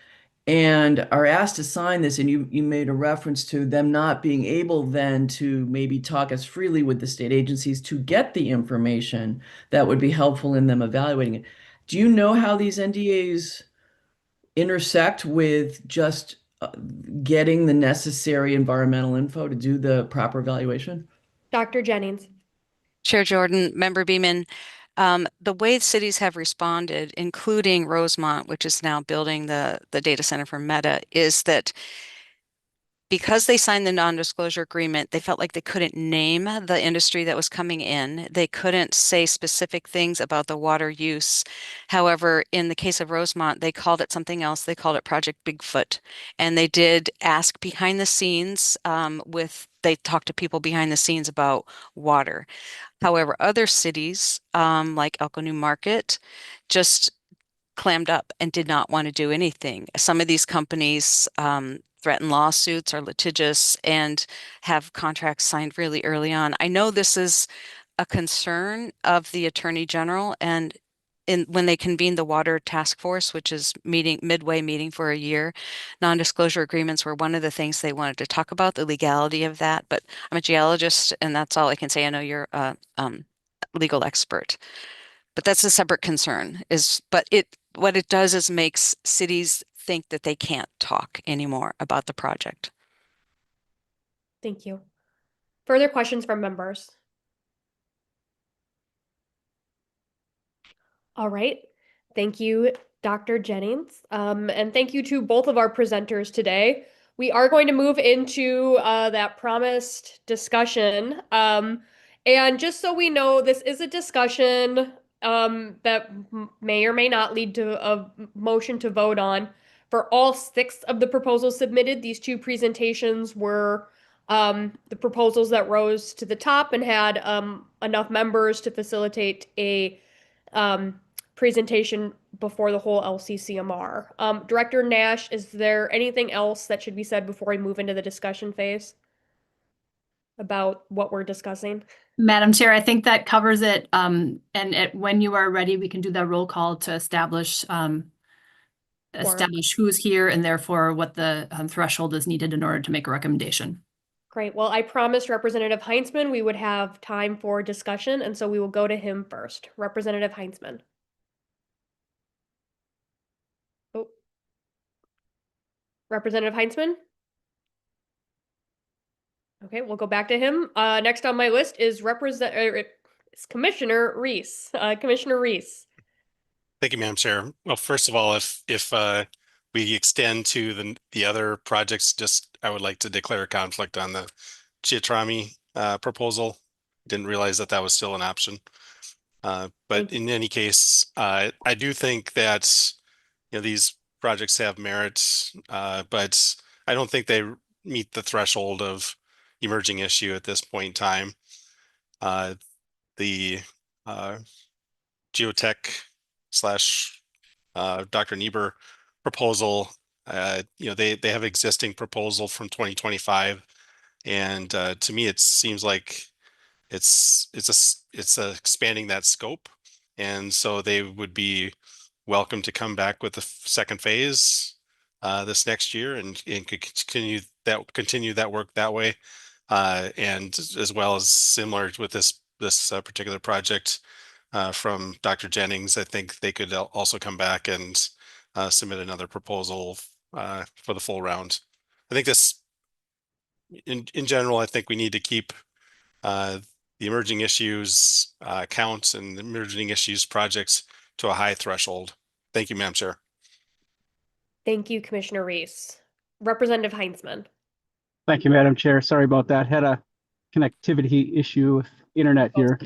and are asked to sign this, and you made a reference to them not being able then to maybe talk as freely with the state agencies to get the information that would be helpful in them evaluating it. Do you know how these NDAs intersect with just getting the necessary environmental info to do the proper evaluation? Dr. Jennings. Chair Jordan, Member Beeman, the way cities have responded, including Rosemont, which is now building the data center for Meta, is that because they signed the non-disclosure agreement, they felt like they couldn't name the industry that was coming in. They couldn't say specific things about the water use. However, in the case of Rosemont, they called it something else. They called it Project Bigfoot. And they did ask behind the scenes they talked to people behind the scenes about water. However, other cities, like Elko New Market, just clammed up and did not want to do anything. Some of these companies threaten lawsuits, are litigious, and have contracts signed really early on. I know this is a concern of the Attorney General, and when they convened the Water Task Force, which is midway meeting for a year, non-disclosure agreements were one of the things they wanted to talk about, the legality of that. But I'm a geologist, and that's all I can say. I know you're a legal expert. But that's a separate concern what it does is makes cities think that they can't talk anymore about the project. Thank you. Further questions from members? All right. Thank you, Dr. Jennings. And thank you to both of our presenters today. We are going to move into that promised discussion. And just so we know, this is a discussion that may or may not lead to a motion to vote on. For all 6 of the proposals submitted, these 2 presentations were the proposals that rose to the top and had enough members to facilitate a presentation before the whole LCCMR. Director Nash, is there anything else that should be said before we move into the discussion phase about what we're discussing? Madam Chair, I think that covers it. When you are ready, we can do that roll call to establish who's here and therefore what the threshold is needed in order to make a recommendation. Great. Well, I promised Representative Heinzman we would have time for discussion, and so we will go to him first. Representative Heinzman. Oh. Representative Heinzman? Okay, we'll go back to him. Next on my list is Commissioner Reese. Commissioner Reese. Thank you, Madam Chair. Well, first of all, if we extend to the other projects, I would like to declare a conflict on the Chiatrami proposal. Didn't realize that was still an option. But in any case, I do think that these projects have merit, but I don't think they meet the threshold of emerging issue at this point in time. The geotech / Dr. Niebuhr proposal, they have existing proposal from 2025, and to me it seems like it's expanding that scope, and so they would be welcome to come back with the second phase this next year and could continue that work that way. And as well as similar with this particular project from Dr. Jennings, I think they could also come back and submit another proposal for the full round. I think this, in general, I think we need to keep the emerging issues counts and the emerging issues projects to a high threshold. Thank you, Madam Chair. Thank you, Commissioner Reese. Representative Heinzman. Thank you, Madam Chair. Sorry about that. Had a connectivity issue with internet here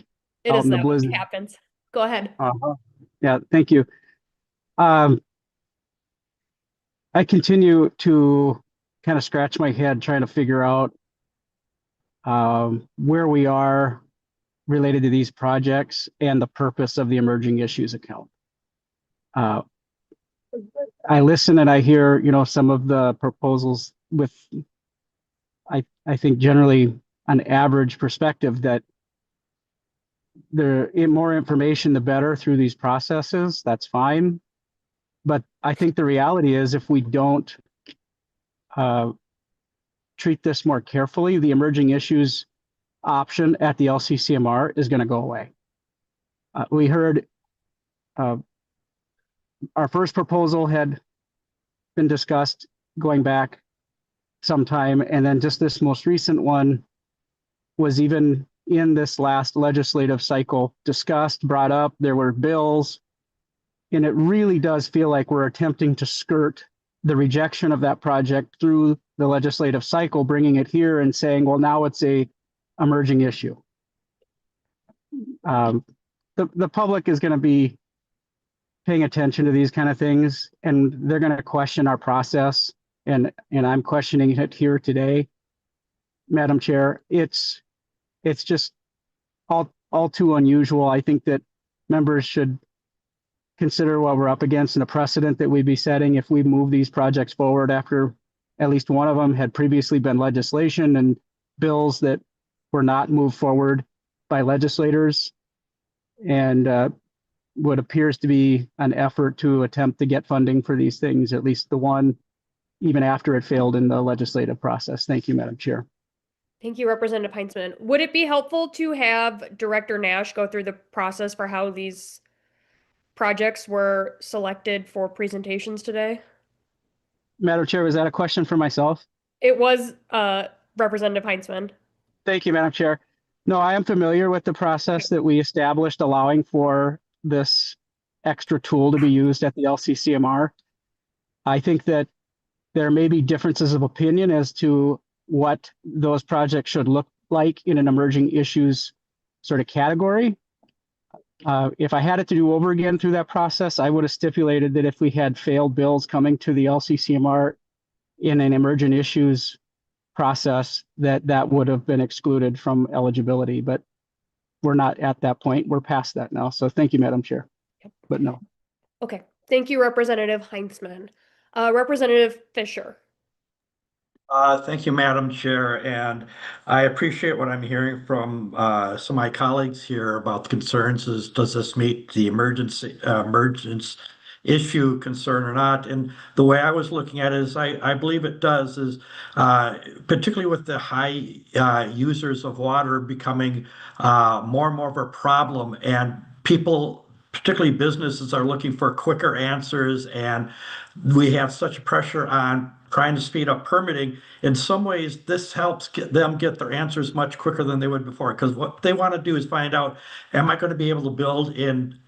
It out is in the that way. blizzard. It happens. Go ahead. Yeah, thank you. I continue to kind of scratch my head trying to figure out where we are related to these projects and the purpose of the emerging issues account. I listen and I hear, some of the proposals with, I think generally an average perspective that the more information, the better through these processes. That's fine. But I think the reality is if we don't treat this more carefully, the emerging issues option at the LCCMR is going to go away. We heard our first proposal had been discussed going back some time, and then just this most recent one was even in this last legislative cycle discussed, brought up. There were bills, and it really does feel like we're attempting to skirt the rejection of that project through the legislative cycle, bringing it here and saying, well, now it's a emerging issue. The public is going to be paying attention to these kind of things, and they're going to question our process. And I'm questioning it here today, Madam Chair. It's just all too unusual. I think that members should consider what we're up against and a precedent that we'd be setting if we move these projects forward after at least one of them had previously been legislation and bills that were not moved forward by legislators, and what appears to be an effort to attempt to get funding for these things, at least the one, even after it failed in the legislative process. Thank you, Madam Chair. Thank you, Representative Heinzman. Would it be helpful to have Director Nash go through the process for how these projects were selected for presentations today? Madam Chair, was that a question for myself? It was Representative Heinzman. Thank you, Madam Chair. No, I am familiar with the process that we established allowing for this extra tool to be used at the LCCMR. I think that there may be differences of opinion as to what those projects should look like in an emerging issues sort of category. If I had it to do over again through that process, I would have stipulated that if we had failed bills coming to the LCCMR in an emergent issues process, that would have been excluded from eligibility. But we're not at that point. We're past that now. So thank you, Madam Chair. But no. Okay. Thank you, Representative Heinzman. Representative Fisher. Thank you, Madam Chair, and I appreciate what I'm hearing from some of my colleagues here about the concerns. Does this meet the emergence issue concern or not? And the way I was looking at it is I believe it does, is particularly with the high users of water becoming more and more of a problem, and people, particularly businesses, are looking for quicker answers, and we have such pressure on trying to speed up permitting. In some ways, this helps them get their answers much quicker than they would before, because what they want to do is find out, am I going to be able to build in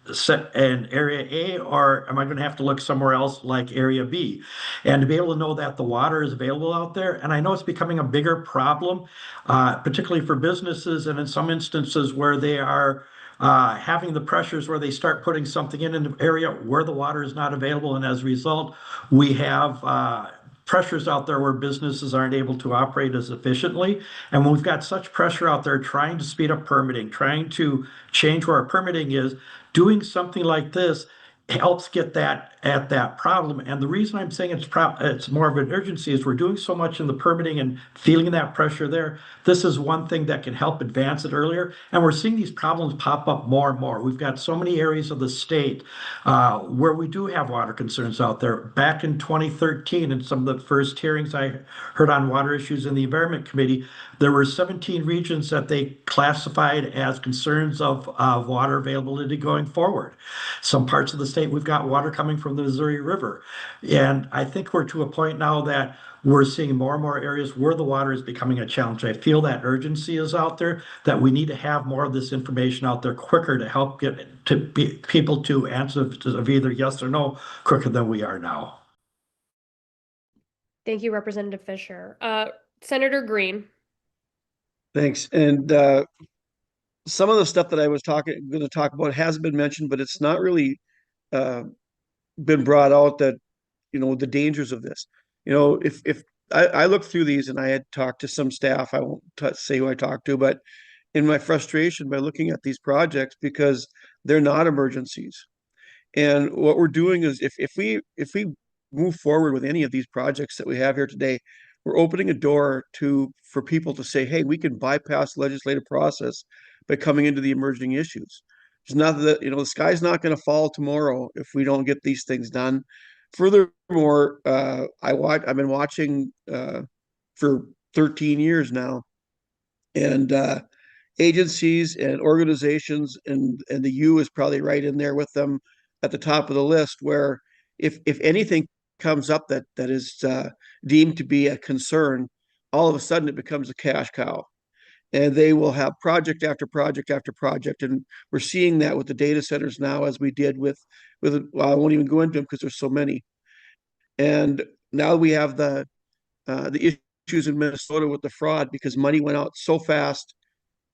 area A, or am I going to have to look somewhere else like area B? And to be able to know that the water is available out there. And I know it's becoming a bigger problem, particularly for businesses, and in some instances where they are having the pressures where they start putting something in an area where the water is not available. And as a result, we have pressures out there where businesses aren't able to operate as efficiently. And when we've got such pressure out there trying to speed up permitting, trying to change where our permitting is, doing something like this helps get that at that problem. And the reason I'm saying it's more of an urgency is we're doing so much in the permitting and feeling that pressure there. This is one thing that can help advance it earlier. And we're seeing these problems pop up more and more. We've got so many areas of the state where we do have water concerns out there. Back in 2013, in some of the first hearings I heard on water issues in the Environment Committee, there were 17 regions that they classified as concerns of water availability going forward. Some parts of the state, we've got water coming from the Missouri River. And I think we're to a point now that we're seeing more and more areas where the water is becoming a challenge. I feel that urgency is out there, that we need to have more of this information out there quicker to help get people to answer of either yes or no quicker than we are now. Thank you, Representative Fisher. Senator Green. Thanks. And some of the stuff that I was going to talk about has been mentioned, but it's not really been brought out that, the dangers of this. If I looked through these and I had talked to some staff, I won't say who I talked to, but in my frustration by looking at these projects, because they're not emergencies. And what we're doing is if we move forward with any of these projects that we have here today, we're opening a door for people to say, hey, we can bypass the legislative process by coming into the emerging issues. It's not that, the sky's not going to fall tomorrow if we don't get these things done. Furthermore, I've been watching for 13 years now, and agencies and organizations, and the U is probably right in there with them at the top of the list, where if anything comes up that is deemed to be a concern, all of a sudden it becomes a cash cow. And they will have project after project after project. And we're seeing that with the data centers now, as we did with well, I won't even go into them because there's so many. And now we have the issues in Minnesota with the fraud, because money went out so fast,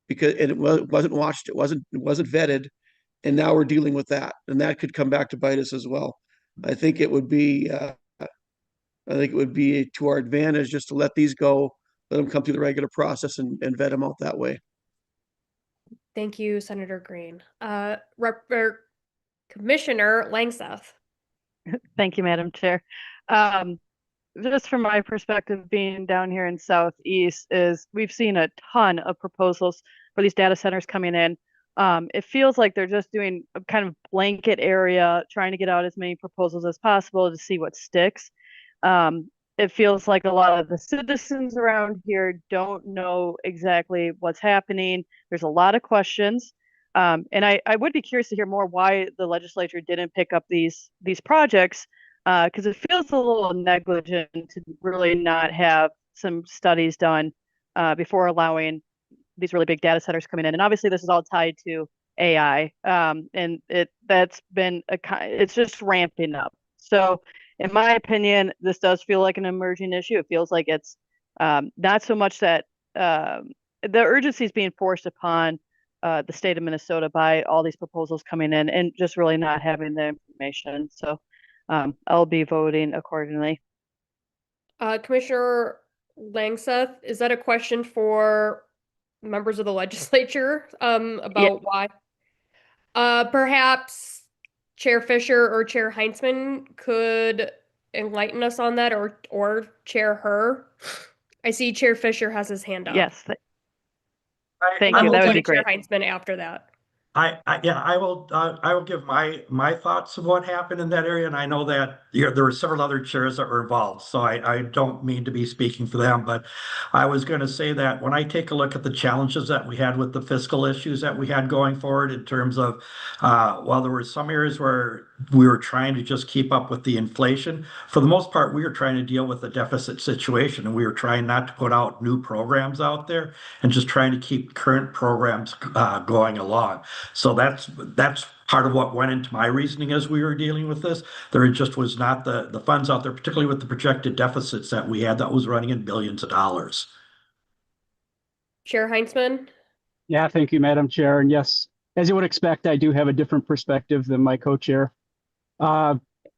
and it wasn't watched, it wasn't vetted, and now we're dealing with that, and that could come back to bite us as well. I think it would be to our advantage just to let these go, let them come through the regular process and vet them out that way. Thank you, Senator Green. Commissioner Langseth. Thank you, Madam Chair. Just from my perspective, being down here in Southeast, is we've seen a ton of proposals for these data centers coming in. It feels like they're just doing a kind of blanket area, trying to get out as many proposals as possible to see what sticks. It feels like a lot of the citizens around here don't know exactly what's happening. There's a lot of questions. And I would be curious to hear more why the legislature didn't pick up these projects, because it feels a little negligent to really not have some studies done before allowing these really big data centers coming in. And obviously this is all tied to AI, and it's just ramping up. So in my opinion, this does feel like an emerging issue. It feels like it's not so much that the urgency is being forced upon the state of Minnesota by all these proposals coming in and just really not having the information. So I'll be voting accordingly. Commissioner Langseth, is that a question for members of the legislature about why? Perhaps Chair Fisher or Chair Heinzman could enlighten us on that, or Chair Herr. I see Chair Fisher has his hand up. Yes. Thank you. That would be great. Chair Heinzman after that. I will give my thoughts of what happened in that area, and I know that there were several other chairs that were involved, so I don't mean to be speaking for them, but I was going to say that when I take a look at the challenges that we had with the fiscal issues that we had going forward, in terms of while there were some areas where we were trying to just keep up with the inflation, for the most part we were trying to deal with the deficit situation, and we were trying not to put out new programs out there and just trying to keep current programs going along. So that's part of what went into my reasoning as we were dealing with this. There just was not the funds out there, particularly with the projected deficits that we had that was running in billions of dollars. Chair Heinzman? Yeah, thank you, Madam Chair. And yes, as you would expect, I do have a different perspective than my co-chair. Commissioner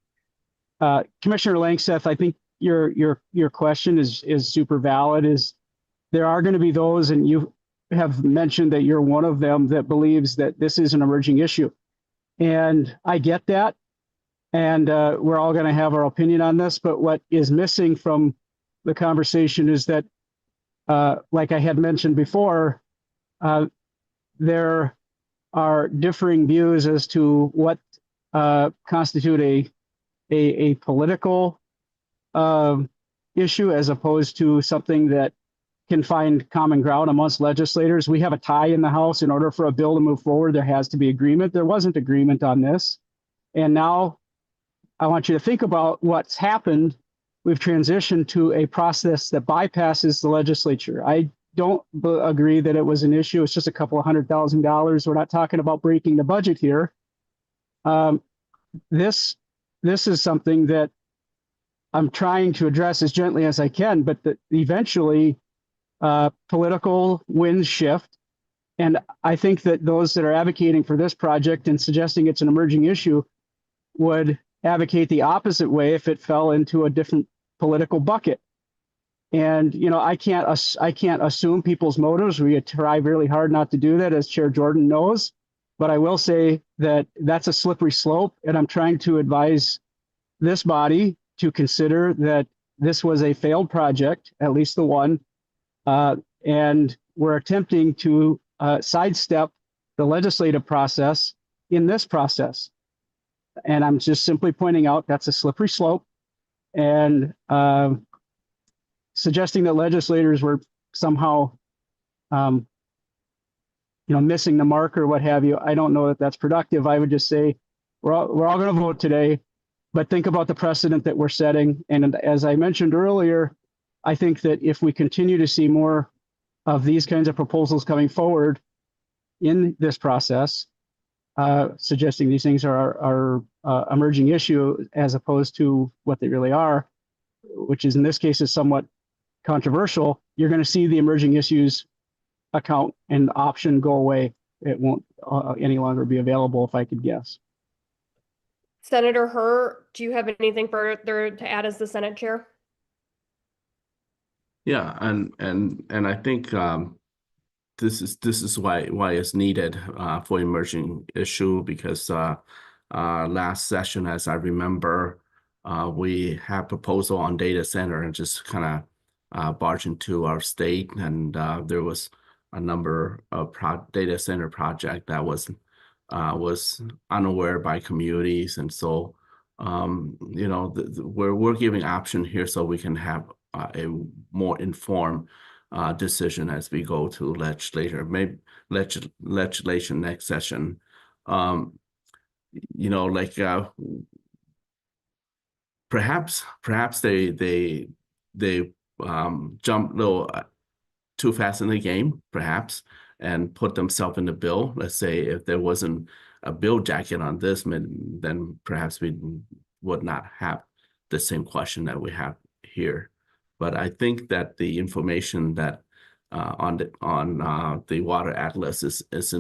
Langseth, I think your question is super valid. Is there are going to be those, and you have mentioned that you're one of them, that believes that this is an emerging issue. And I get that. and we're all going to have our opinion on this. But what is missing from the conversation is that, like I had mentioned before, there are differing views as to what constitute a political issue as opposed to something that can find common ground amongst legislators. We have a tie in the House. In order for a bill to move forward, there has to be agreement. There wasn't agreement on this. And now I want you to think about what's happened. We've transitioned to a process that bypasses the legislature. I don't agree that it was an issue. It's just a couple of $100,000. We're not talking about breaking the budget here. This is something that I'm trying to address as gently as I can, but that eventually political winds shift. And I think that those that are advocating for this project and suggesting it's an emerging issue would advocate the opposite way if it fell into a different political bucket. And, you know, I can't assume people's motives. We try really hard not to do that, as Chair Jordan knows. But I will say that that's a slippery slope. And I'm trying to advise this body to consider that this was a failed project, at least the one. And we're attempting to sidestep the legislative process in this process. And I'm just simply pointing out that's a slippery slope. And suggesting that legislators were somehow, missing the mark or what have you, I don't know that that's productive. I would just say we're all going to vote today, but think about the precedent that we're setting. And as I mentioned earlier, I think that if we continue to see more of these kinds of proposals coming forward in this process, suggesting these things are emerging issue as opposed to what they really are, which is in this case is somewhat controversial, you're going to see the emerging issues account and option go away. It won't any longer be available, if I could guess. Senator Herr, do you have anything further to add as the Senate chair? Yeah, and I think this is why it's needed for emerging issue, because last session, as I remember, we had proposal on data center and just kind of barge into our state, and there was a number of data center project that was unaware by communities, and so we're giving option here so we can have a more informed decision as we go to legislature, maybe legislation next session. Perhaps they jump a little too fast in the game, perhaps, and put themselves in the bill. Let's say if there wasn't a bill jacket on this, then perhaps we would not have the same question that we have here. But I think that the information that on the water atlas is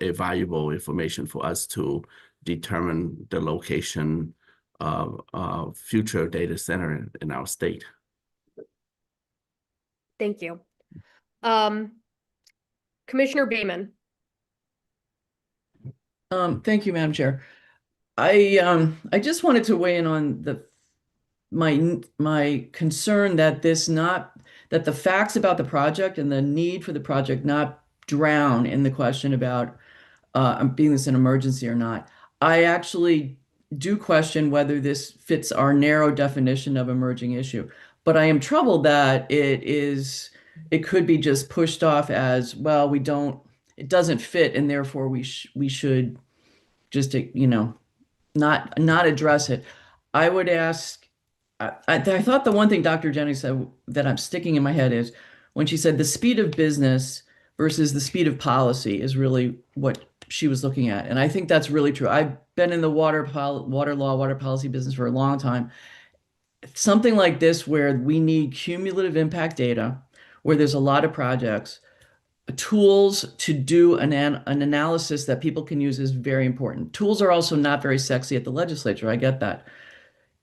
a valuable information for us to determine the location of future data center in our state. Thank you. Commissioner Beaman. Thank you, Madam Chair. I just wanted to weigh in on my concern that that the facts about the project and the need for the project not drown in the question about being this an emergency or not. I actually do question whether this fits our narrow definition of emerging issue, but I am troubled that it could be just pushed off as, well, it doesn't fit, and therefore we should just, not address it. I would ask, I thought the one thing Dr. Jennings said that I'm sticking in my head is when she said the speed of business versus the speed of policy is really what she was looking at. And I think that's really true. I've been in the water law, water policy business for a long time. Something like this where we need cumulative impact data, where there's a lot of projects, tools to do an analysis that people can use is very important. Tools are also not very sexy at the legislature. I get that.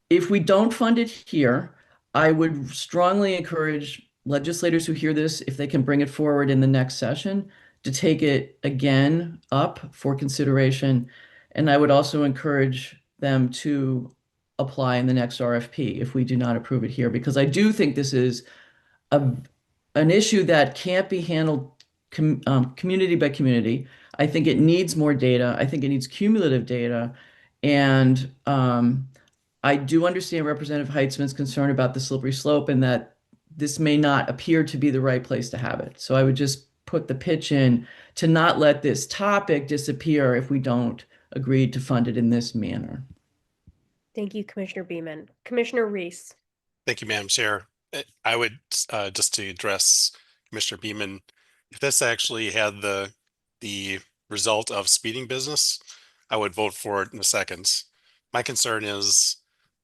If we don't fund it here, I would strongly encourage legislators who hear this, if they can bring it forward in the next session, to take it again up for consideration. And I would also encourage them to apply in the next RFP if we do not approve it here, because I do think this is an issue that can't be handled community by community. I think it needs more data. I think it needs cumulative data. And I do understand Representative Heitzman's concern about the slippery slope and that this may not appear to be the right place to have it. So I would just put the pitch in to not let this topic disappear if we don't agree to fund it in this manner. Thank you, Commissioner Beaman. Commissioner Reese. Thank you, Madam Chair. I would just to address Commissioner Beaman, if this actually had the result of speeding business, I would vote for it in a second. My concern is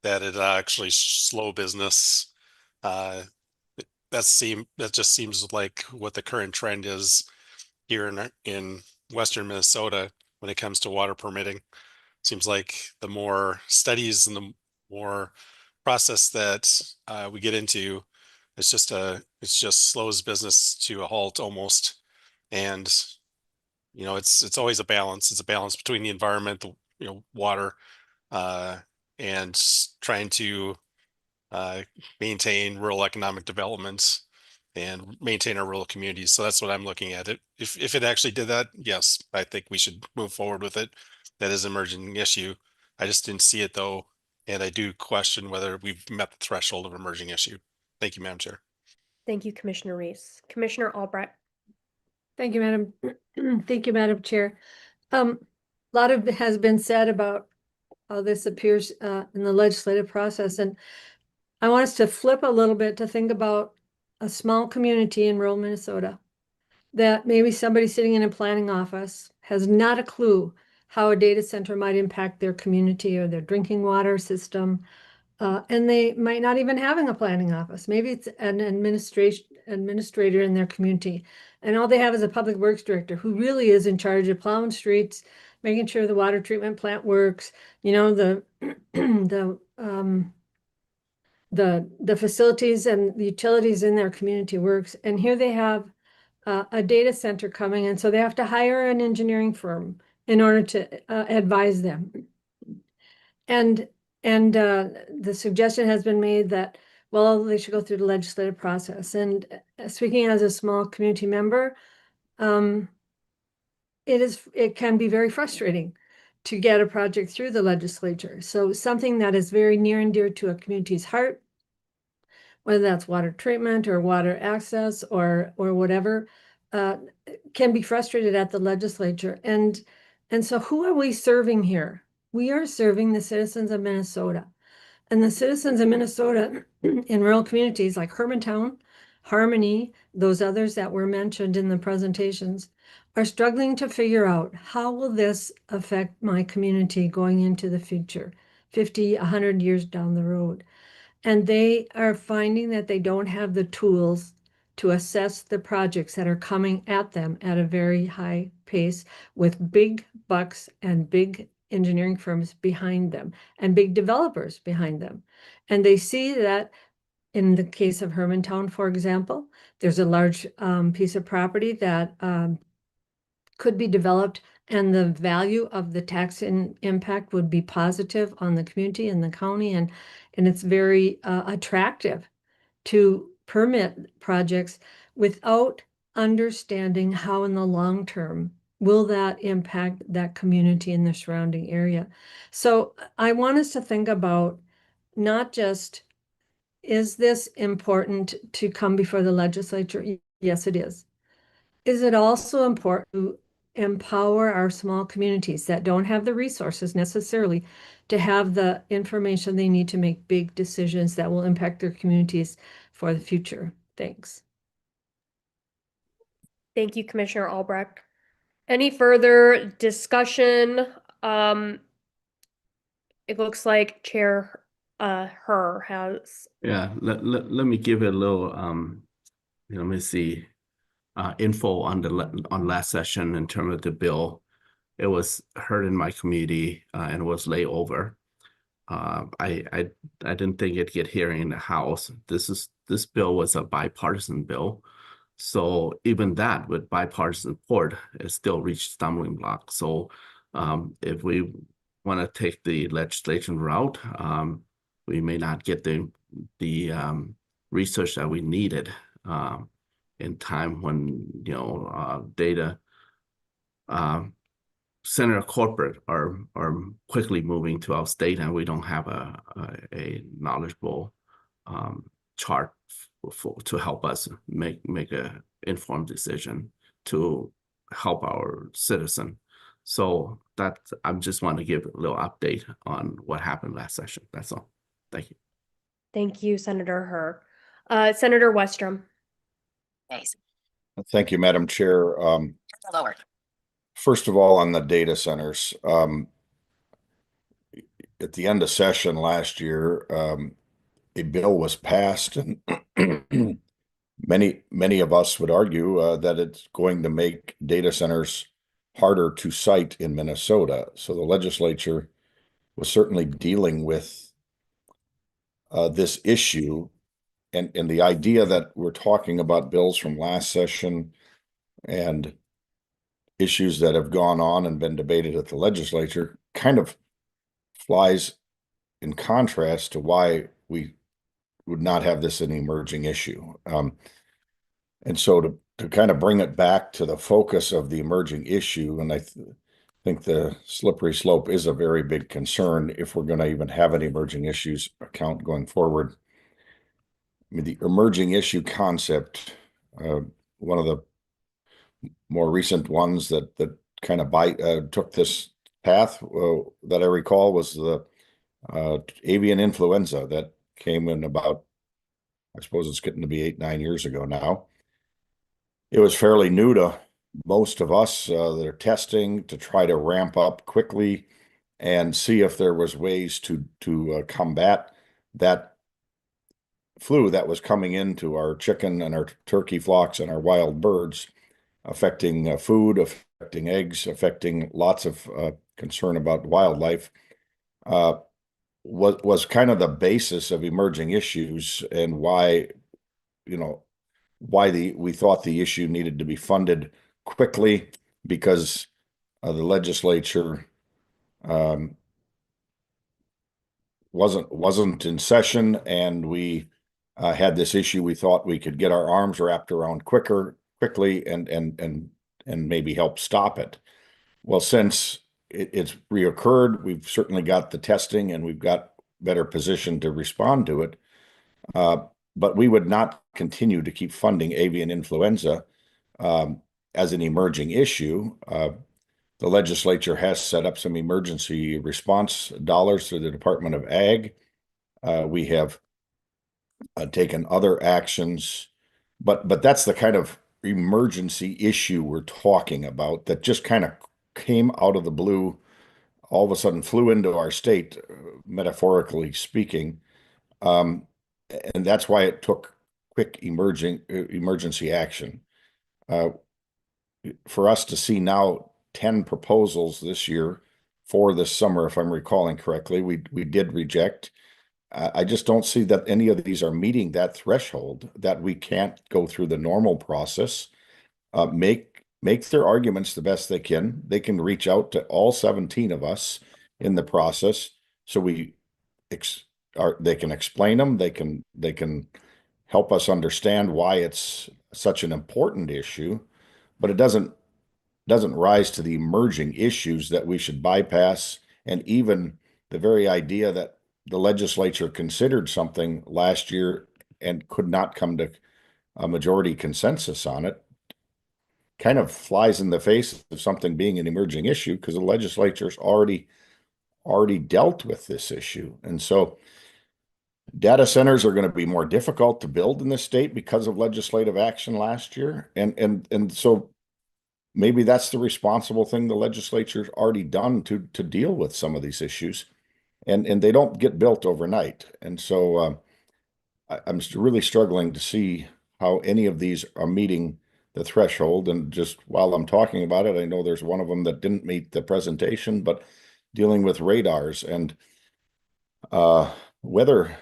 that it actually slow business. That just seems like what the current trend is here in Western Minnesota when it comes to water permitting. Seems like the more studies and the more process that we get into, it's just slows business to a halt almost. And it's always a balance. It's a balance between the environment, water, and trying to maintain rural economic development and maintain our rural communities. So that's what I'm looking at. If it actually did that, yes, I think we should move forward with it. That is an emerging issue. I just didn't see it though, and I do question whether we've met the threshold of emerging issue. Thank you, Madam Chair. Thank you, Commissioner Reese. Commissioner Albrecht. Thank you, Madam. Thank you, Madam Chair. A lot of has been said about how this appears in the legislative process, and I want us to flip a little bit to think about a small community in rural Minnesota that maybe somebody sitting in a planning office has not a clue how a data center might impact their community or their drinking water system. And they might not even having a planning office. Maybe it's an administrator in their community. And all they have is a public works director who really is in charge of plowing streets, making sure the water treatment plant works, the the facilities and the utilities in their community works. And here they have a data center coming, and so they have to hire an engineering firm in order to advise them. And the suggestion has been made that, well, they should go through the legislative process. And speaking as a small community member, it can be very frustrating to get a project through the legislature. So something that is very near and dear to a community's heart, whether that's water treatment or water access or whatever, can be frustrated at the legislature. And so who are we serving here? We are serving the citizens of Minnesota. And the citizens of Minnesota in rural communities like Hermantown, Harmony, those others that were mentioned in the presentations, are struggling to figure out how will this affect my community going into the future, 50, 100 years down the road. And they are finding that they don't have the tools to assess the projects that are coming at them at a very high pace with big bucks and big engineering firms behind them and big developers behind them. And they see that in the case of Hermantown, for example, there's a large piece of property that could be developed, and the value of the tax impact would be positive on the community and the county, and it's very attractive to permit projects without understanding how in the long term will that impact that community in the surrounding area. So I want us to think about not just, is this important to come before the legislature? Yes, it is. Is it also important to empower our small communities that don't have the resources necessarily to have the information they need to make big decisions that will impact their communities for the future? Thanks. Thank you, Commissioner Albrecht. Any further discussion? It looks like Chair Herr has. Yeah, let me give it a little let me see info on on last session in terms of the bill. It was heard in my committee and was laid over. I didn't think it'd get hearing in the House. This bill was a bipartisan bill. So even that with bipartisan support, it still reached stumbling block. So if we want to take the legislation route, we may not get the research that we needed in time when data center corporate are quickly moving to our state, and we don't have a knowledgeable chart to help us make a informed decision to help our citizen. So that I just want to give a little update on what happened last session. That's all. Thank you. Thank you, Senator Herr. Senator Westrom. Thank you, Madam Chair. First of all, on the data centers, at the end of session last year, a bill was passed, and many of us would argue that it's going to make data centers harder to site in Minnesota. So the legislature was certainly dealing with this issue, and the idea that we're talking about bills from last session and issues that have gone on and been debated at the legislature kind of flies in contrast to why we would not have this an emerging issue. And so to kind of bring it back to the focus of the emerging issue, and I think the slippery slope is a very big concern if we're going to even have an emerging issues account going forward. I mean, the emerging issue concept, one of the more recent ones that kind of took this path that I recall was the avian influenza that came in about, I suppose it's getting to be 8-9 years ago now. It was fairly new to most of us that are testing to try to ramp up quickly and see if there was ways to combat that flu that was coming into our chicken and our turkey flocks and our wild birds, affecting food, affecting eggs, affecting lots of concern about wildlife. Was kind of the basis of emerging issues and why we thought the issue needed to be funded quickly, because the legislature wasn't in session, and we had this issue we thought we could get our arms wrapped around quickly and maybe help stop it. Well, since it's reoccurred, we've certainly got the testing and we've got better position to respond to it. But we would not continue to keep funding avian influenza as an emerging issue. The legislature has set up some emergency response dollars through the Department of Ag. We have taken other actions, but that's the kind of emergency issue we're talking about that just kind of came out of the blue, all of a sudden flew into our state, metaphorically speaking. And that's why it took quick emergency action. For us to see now 10 proposals this year for this summer, if I'm recalling correctly, we did reject. I just don't see that any of these are meeting that threshold, that we can't go through the normal process, make their arguments the best they can. They can reach out to all 17 of us in the process, so they can explain them. They can help us understand why it's such an important issue, but it doesn't rise to the emerging issues that we should bypass. And even the very idea that the legislature considered something last year and could not come to a majority consensus on it kind of flies in the face of something being an emerging issue, because the legislature's already dealt with this issue. And so data centers are going to be more difficult to build in this state because of legislative action last year. And so maybe that's the responsible thing the legislature's already done to deal with some of these issues. And they don't get built overnight. And so I'm really struggling to see how any of these are meeting the threshold. And just while I'm talking about it, I know there's one of them that didn't meet the presentation, but dealing with radars and weather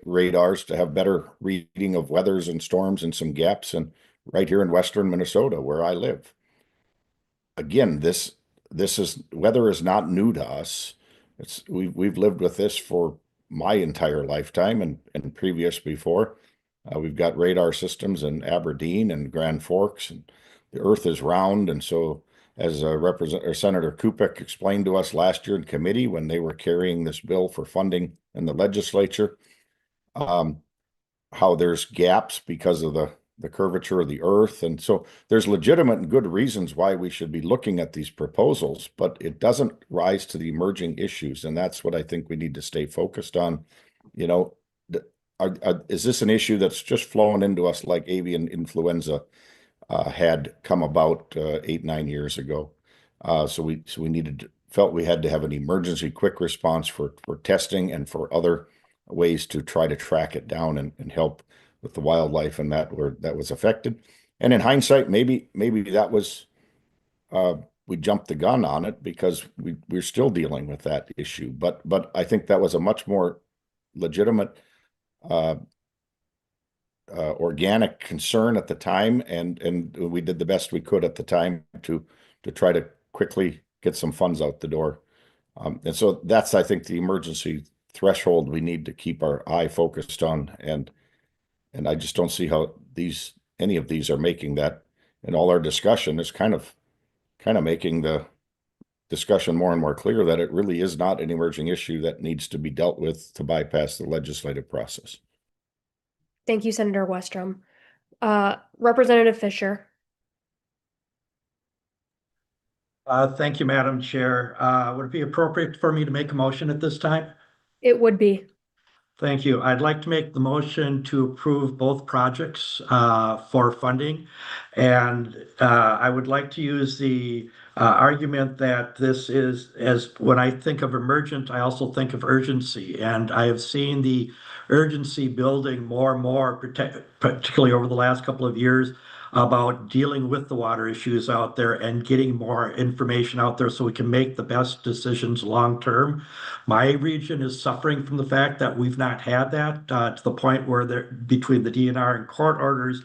radars to have better reading of weathers and storms and some gaps, and right here in western Minnesota where I live. Again, this weather is not new to us. We've lived with this for my entire lifetime and previous before. We've got radar systems in Aberdeen and Grand Forks, and the Earth is round. And so, as Senator Kupik explained to us last year in committee when they were carrying this bill for funding in the legislature, how there's gaps because of the curvature of the Earth. And so there's legitimate and good reasons why we should be looking at these proposals, but it doesn't rise to the emerging issues. And that's what I think we need to stay focused on. You know, is this an issue that's just flowing into us like avian influenza had come about 8-9 years ago? So we felt we had to have an emergency quick response for testing and for other ways to try to track it down and help with the wildlife and that was affected. And in hindsight, maybe that was we jumped the gun on it because we're still dealing with that issue. But I think that was a much more legitimate organic concern at the time, and we did the best we could at the time to try to quickly get some funds out the door. And so that's, I think, the emergency threshold we need to keep our eye focused on. And I just don't see how any of these are making that. And all our discussion is kind of making the discussion more and more clear that it really is not an emerging issue that needs to be dealt with to bypass the legislative process. Thank you, Senator Westrom. Representative Fisher. Thank you, Madam Chair. Would it be appropriate for me to make a motion at this time? It would be. Thank you. I'd like to make the motion to approve both projects for funding. And I would like to use the argument that this is, as when I think of emergent, I also think of urgency. And I have seen the urgency building more and more, particularly over the last couple of years, about dealing with the water issues out there and getting more information out there so we can make the best decisions long term. My region is suffering from the fact that we've not had that to the point where between the DNR and court orders,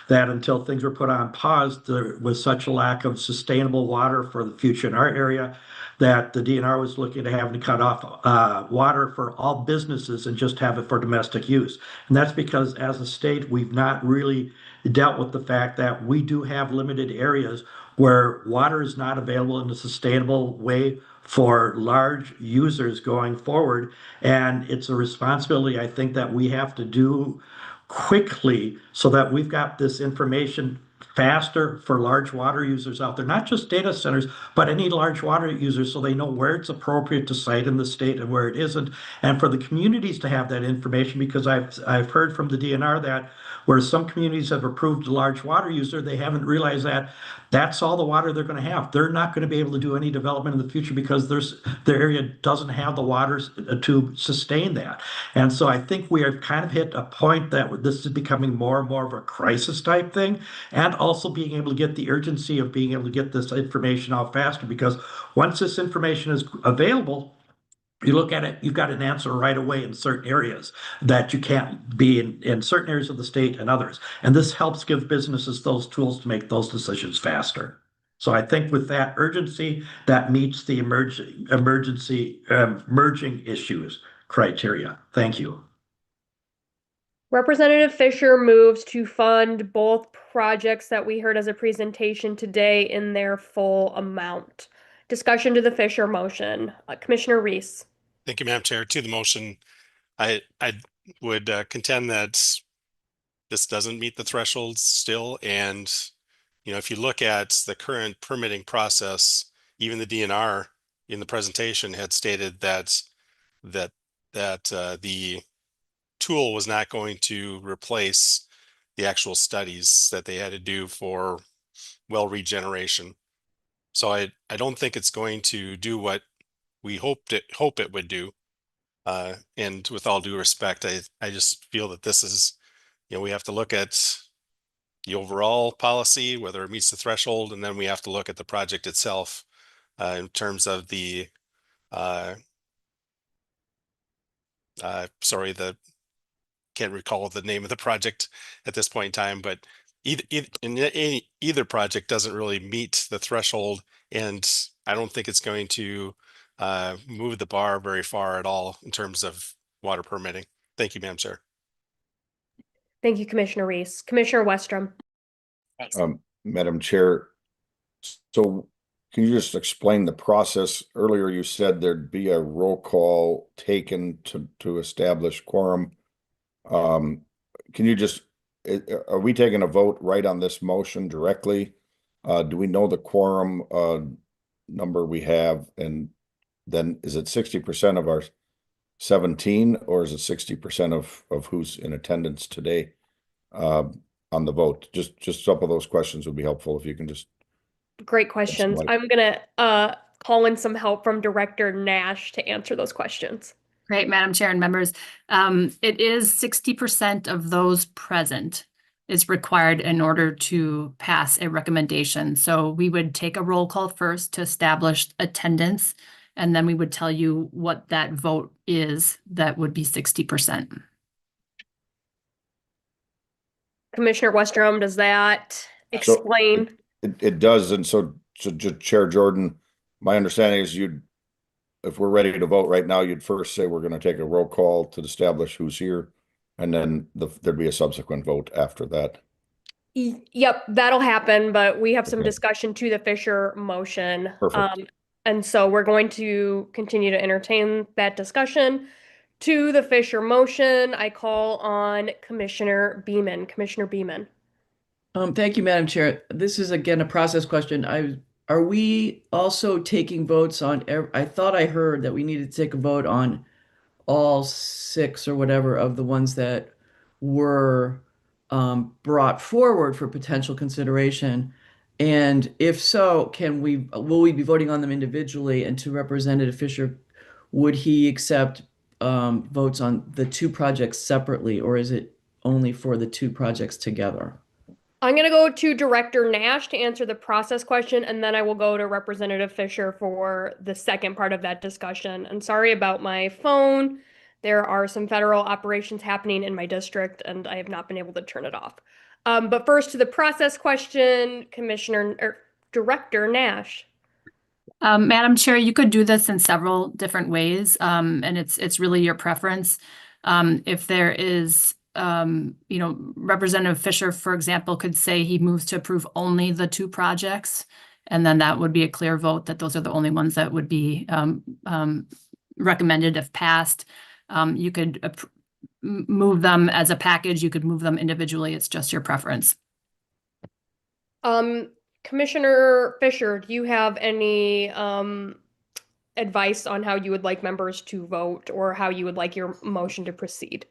that until things were put on pause, there was such a lack of sustainable water for the future in our area that the DNR was looking to having to cut off water for all businesses and just have it for domestic use. And that's because as a state, we've not really dealt with the fact that we do have limited areas where water is not available in a sustainable way for large users going forward. And it's a responsibility, I think, that we have to do quickly so that we've got this information faster for large water users out there, not just data centers, but any large water users, so they know where it's appropriate to site in the state and where it isn't, and for the communities to have that information, because I've heard from the DNR that where some communities have approved a large water user, they haven't realized that that's all the water they're going to have. They're not going to be able to do any development in the future because their area doesn't have the waters to sustain that. And so I think we have kind of hit a point that this is becoming more and more of a crisis type thing, and also being able to get the urgency of being able to get this information out faster, because once this information is available, you look at it, you've got an answer right away in certain areas that you can't be in certain areas of the state and others. And this helps give businesses those tools to make those decisions faster. So I think with that urgency, that meets the emerging issues criteria. Thank you. Representative Fisher moves to fund both projects that we heard as a presentation today in their full amount. Discussion to the Fisher motion. Commissioner Reese. Thank you, Madam Chair. To the motion, I would contend that this doesn't meet the thresholds still. And, you know, if you look at the current permitting process, even the DNR in the presentation had stated that the tool was not going to replace the actual studies that they had to do for well regeneration. So I don't think it's going to do what we hope it would do. And with all due respect, I just feel that this is, you know, we have to look at the overall policy, whether it meets the threshold, and then we have to look at the project itself in terms of the can't recall the name of the project at this point in time, but either project doesn't really meet the threshold, and I don't think it's going to move the bar very far at all in terms of water permitting. Thank you, Madam Chair. Thank you, Commissioner Reese. Commissioner Westrom. Madam Chair, so can you just explain the process? Earlier you said there'd be a roll call taken to establish quorum. Can you just, are we taking a vote right on this motion directly? Do we know the quorum number we have? And then is it 60% of our 17, or is it 60% of who's in attendance today on the vote? Just some of those questions would be helpful if you can just. Great questions. I'm gonna call in some help from Director Nash to answer those questions. Great, Madam Chair and members. It is 60% of those present is required in order to pass a recommendation. So we would take a roll call first to establish attendance, and then we would tell you what that vote is that would be 60%. Commissioner Westrom, does that explain? It does, and so Chair Jordan, my understanding is if we're ready to vote right now, you'd first say we're going to take a roll call to establish who's here, and then there'd be a subsequent vote after that. Yep, that'll happen, but we have some discussion to the Fisher motion. Perfect. And so we're going to continue to entertain that discussion. To the Fisher motion, I call on Commissioner Beaman. Commissioner Beaman. Thank you, Madam Chair. This is again a process question. Are we also taking votes on, I thought I heard that we needed to take a vote on all 6 or whatever of the ones that were brought forward for potential consideration. And if so, will we be voting on them individually? And to Representative Fisher, would he accept votes on the 2 projects separately, or is it only for the 2 projects together? I'm going to go to Director Nash to answer the process question, and then I will go to Representative Fisher for the second part of that discussion. And sorry about my phone. There are some federal operations happening in my district, and I have not been able to turn it off. But first to the process question, Director Nash. Madam Chair, you could do this in several different ways, and it's really your preference. If there is, Representative Fisher, for example, could say he moves to approve only the 2 projects, and then that would be a clear vote that those are the only ones that would be recommended if passed. You could move them as a package. You could move them individually. It's just your preference. Commissioner Fisher, do you have any advice on how you would like members to vote or how you would like your motion to proceed?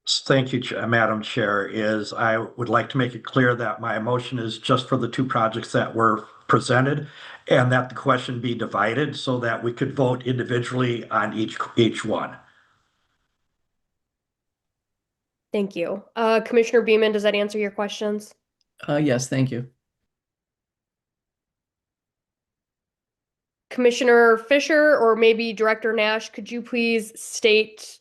Thank you, Madam Chair. I would like to make it clear that my motion is just for the 2 projects that were presented, and that the question be divided so that we could vote individually on each one. Thank you. Commissioner Beaman, does that answer your questions? Yes, thank you. Commissioner Fisher, or maybe Director Nash, could you please state,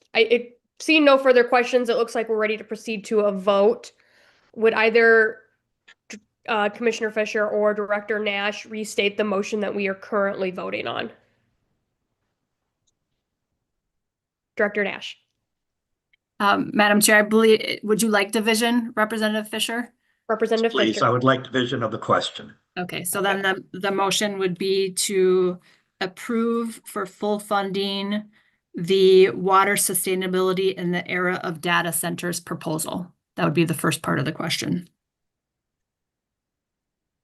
seeing no further questions, it looks like we're ready to proceed to a vote. Would either Commissioner Fisher or Director Nash restate the motion that we are currently voting on? Director Nash. Madam Chair, I believe, would you like division, Representative Fisher? Representative Please, Fisher. I would like division of the question. Okay, so then the motion would be to approve for full funding the water sustainability in the era of data centers proposal. That would be the first part of the question.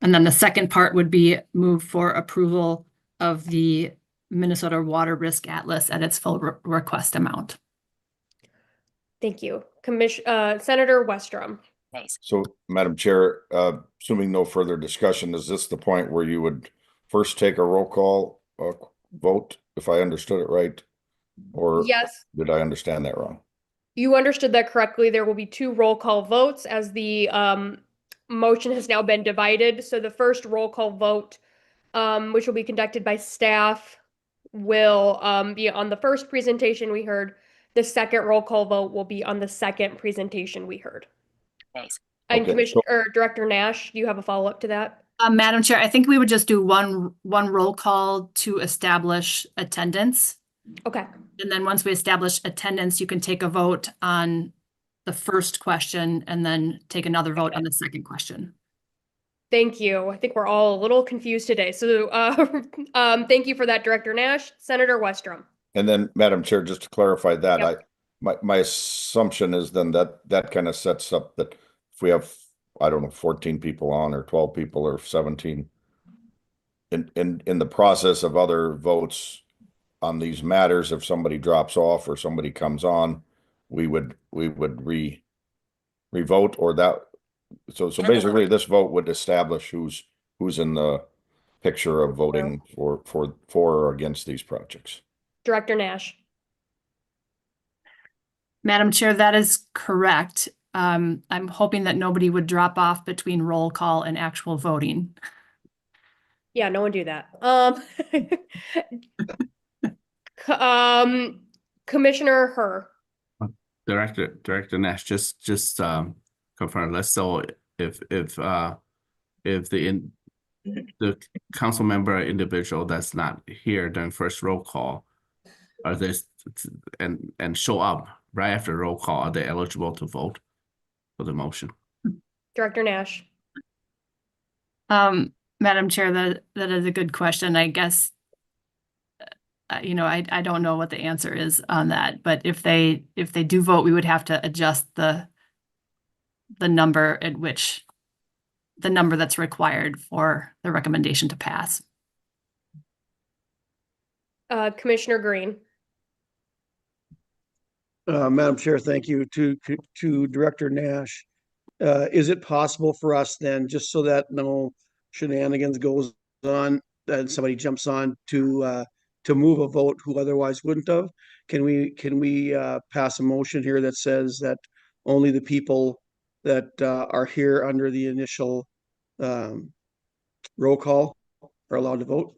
And then the second part would be move for approval of the Minnesota Water Risk Atlas at its full request amount. Thank you. Senator Westrom. So, Madam Chair, assuming no further discussion, is this the point where you would first take a roll call vote, if I understood it right? Or yes, did I understand that wrong? You understood that correctly. There will be 2 roll call votes as the motion has now been divided. So the first roll call vote, which will be conducted by staff, will be on the first presentation we heard. The second roll call vote will be on the second presentation we heard. And Okay, Director Nash, do you have a follow-up to that? Madam Chair, I think we would just do one roll call to establish attendance. Okay. And then once we establish attendance, you can take a vote on the first question and then take another vote on the second question. Thank you. I think we're all a little confused today. So, thank you for that, Director Nash. Senator Westrom. And then, Madam Chair, just to clarify that, Yep. my assumption is then that kind of sets up that if we have, I don't know, 14 people on or 12 people or 17 in the process of other votes on these matters, if somebody drops off or somebody comes on, we would re-vote or that. So basically this vote would establish who's in the picture of voting for or against these projects. Director Nash. Madam Chair, that is correct. I'm hoping that nobody would drop off between roll call and actual voting. Yeah, no one do that. Commissioner Herr. Director Nash, just confirm. Let's so if the council member individual that's not here during first roll call, are this and show up right after roll call, are they eligible to vote for the motion? Director Nash. Madam Chair, that is a good question. I guess, I don't know what the answer is on that, but if they do vote, we would have to adjust the number at which the number that's required for the recommendation to pass. Commissioner Green. Madam Chair, thank you to Director Nash. Is it possible for us then, just so that no shenanigans goes on, that somebody jumps on to move a vote who otherwise wouldn't have? Can we pass a motion here that says that only the people that are here under the initial roll call are allowed to vote?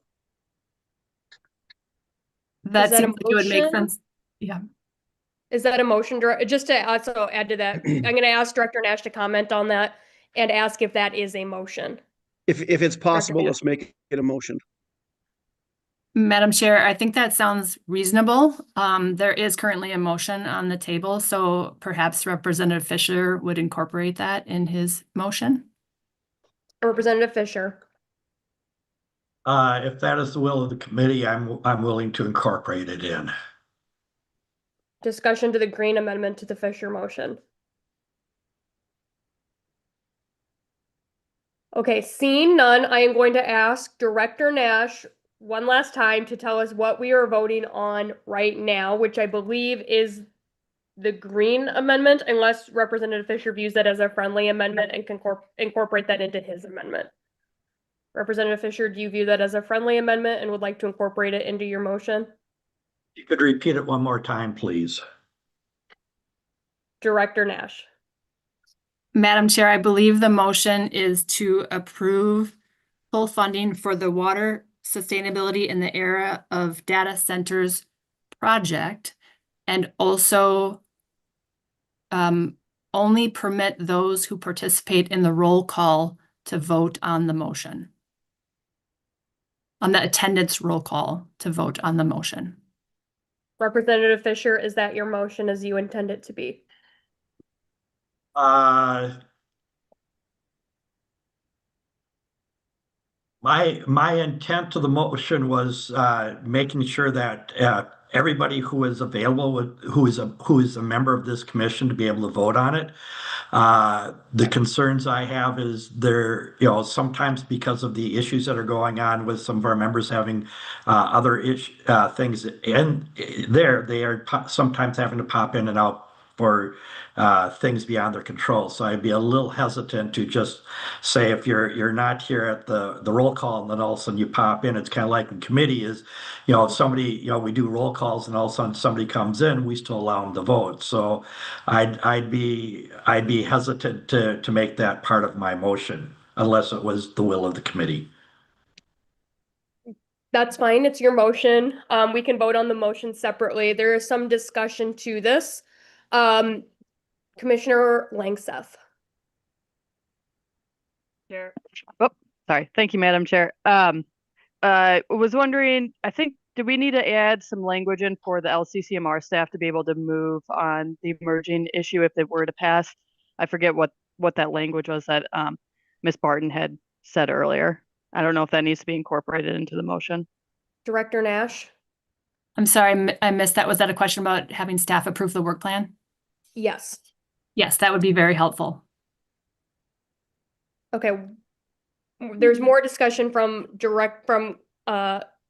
That that a seems like it would make motion? sense. Yeah. Is that a motion? Just to also add to that, I'm going to ask Director Nash to comment on that and ask if that is a motion. If it's possible, Nash. let's make it a motion. Madam Chair, I think that sounds reasonable. There is currently a motion on the table, so perhaps Representative Fisher would incorporate that in his motion. Representative Fisher. If that is the will of the committee, I'm willing to incorporate it in. Discussion to the Green amendment to the Fisher motion. Okay, seeing none, I am going to ask Director Nash one last time to tell us what we are voting on right now, which I believe is the Green amendment, unless Representative Fisher views that as a friendly amendment and can incorporate that into his amendment. Representative Fisher, do you view that as a friendly amendment and would like to incorporate it into your motion? You could repeat it one more time, please. Director Nash. Madam Chair, I believe the motion is to approve full funding for the water sustainability in the era of data centers project, and also only permit those who participate in the roll call to vote on the motion. On the attendance roll call to vote on the motion. Representative Fisher, is that your motion as you intend it to be? My intent to the motion was making sure that everybody who is available, who is a member of this commission, to be able to vote on it. The concerns I have is sometimes because of the issues that are going on with some of our members having other things in there, they are sometimes having to pop in and out for things beyond their control. So I'd be a little hesitant to just say if you're not here at the roll call and then all of a sudden you pop in. It's kind of like in committee is, if somebody, we do roll calls and all of a sudden somebody comes in, we still allow them to vote. So I'd be hesitant to make that part of my motion unless it was the will of the committee. That's fine. It's your motion. We can vote on the motion separately. There is some discussion to this. Commissioner Langseth. Chair. Sorry. Thank you, Madam Chair. Was wondering, I think, do we need to add some language in for the LCCMR staff to be able to move on the emerging issue if it were to pass? I forget what that language was that Ms. Barton had said earlier. I don't know if that needs to be incorporated into the motion. Director Nash? I'm sorry, I missed that. Was that a question about having staff approve the work plan? Yes. Yes, that would be very helpful. Okay. There's more discussion from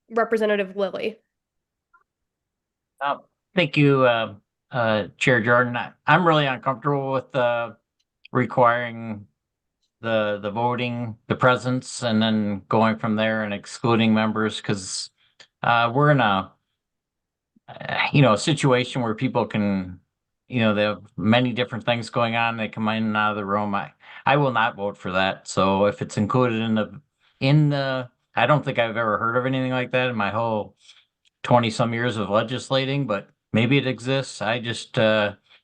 Representative Lilly. Thank you, Chair Jordan. I'm really uncomfortable with requiring the voting, the presence, and then going from there and excluding members because we're in a situation where people can, they have many different things going on. They come in and out of the room. I will not vote for that. So if it's included in the, I don't think I've ever heard of anything like that in my whole 20 some years of legislating, but maybe it exists. I just,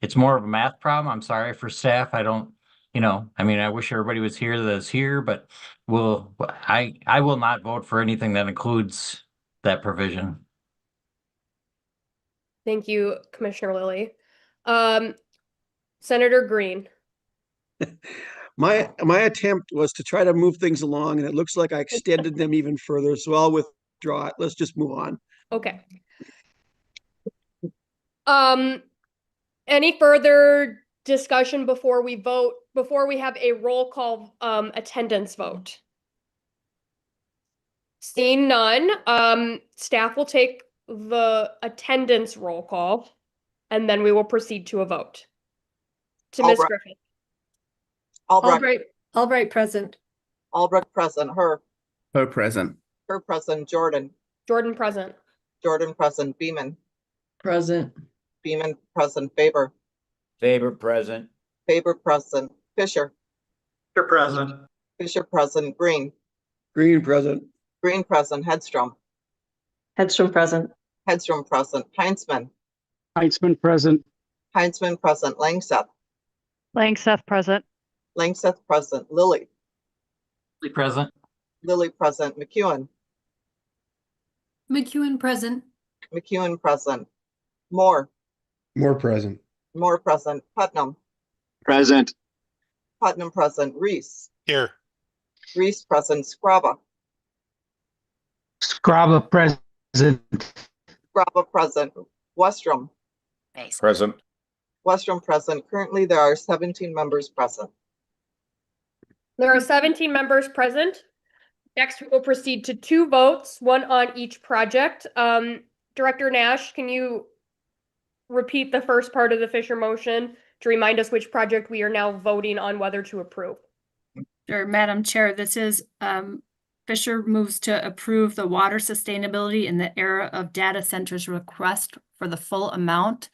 it's more of a math problem. I'm sorry for staff. I don't, I wish everybody was here that's here, but I will not vote for anything that includes that provision. Thank you, Commissioner Lilly. Senator Green. My attempt was to try to move things along, and it looks like I extended them even further, so I'll withdraw it. Let's just move on. Okay. Any further discussion before we vote, before we have a roll call attendance vote? Seeing none, staff will take the attendance roll call, and then we will proceed to a vote. To Ms. Griffin. Albright present. Albrecht present. Her present. Her present. Jordan. Jordan present. Jordan present. Beeman. Present. Beeman present. Faber. Faber present. Faber present. Fisher. Fisher present. Fisher present. Green. Green present. Green present. Hedstrom. Hedstrom present. Hedstrom present. Heinzman. Heinzman present. Heinzman present. Langseth. Langseth present. Langseth present. Lilly. Lilly present. Lilly present. McEwen. McEwen present. McEwen present. Moore. More present. Moore present. Putnam. Present. Putnam present. Reese. Here. Reese present. Scraba. Scraba present. Scraba present. Westrom. Present. Westrom present. Currently, there are 17 members present. There are 17 members present. Next, we will proceed to 2 votes, 1 on each project. Director Nash, can you repeat the first part of the Fisher motion to remind us which project we are now voting on whether to approve? Sure, Madam Chair, this is Fisher moves to approve the water sustainability in the era of data centers request for the full amount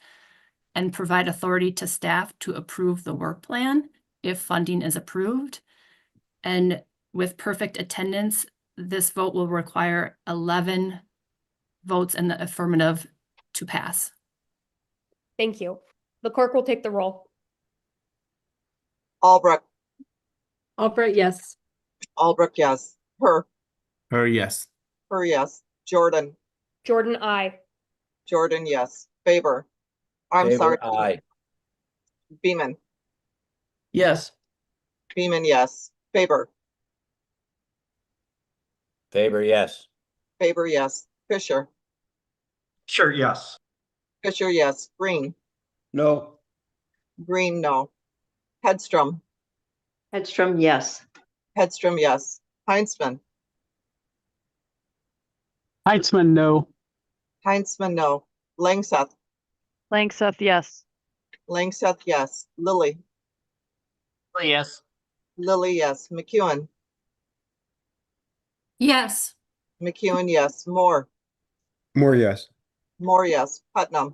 and provide authority to staff to approve the work plan if funding is approved. And with perfect attendance, this vote will require 11 votes in the affirmative to pass. Thank you. The clerk will take the roll. Albrecht. Albright, yes. Albrecht, yes. Her. Her, yes. Her, yes. Jordan. Jordan, aye. Jordan, yes. Faber. I'm Faber, sorry. aye. Beeman. Yes. Beeman, yes. Faber. Faber, yes. Faber, yes. Fisher. Sure, yes. Fisher, yes. Green. No. Green, no. Hedstrom. Hedstrom, yes. Hedstrom, yes. Heinzman. Heinzman, no. Heinzman, no. Langseth. Langseth, yes. Langseth, yes. Lilly. Lilly, yes. Lilly, yes. McEwen. Yes. McEwen, yes. Moore. More yes. Moore, yes. Putnam.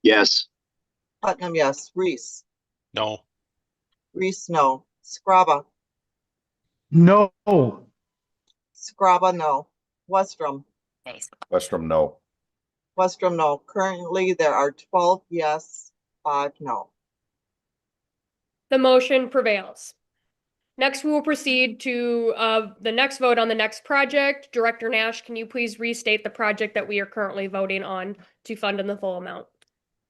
Yes. Putnam, yes. Reese. No. Reese, no. Scraba. No. Scraba, no. Westrom. Westrom, no. Westrom, no. Currently, there are 12 yes, 5 no. The motion prevails. Next, we will proceed to the next vote on the next project. Director Nash, can you please restate the project that we are currently voting on to fund in the full amount?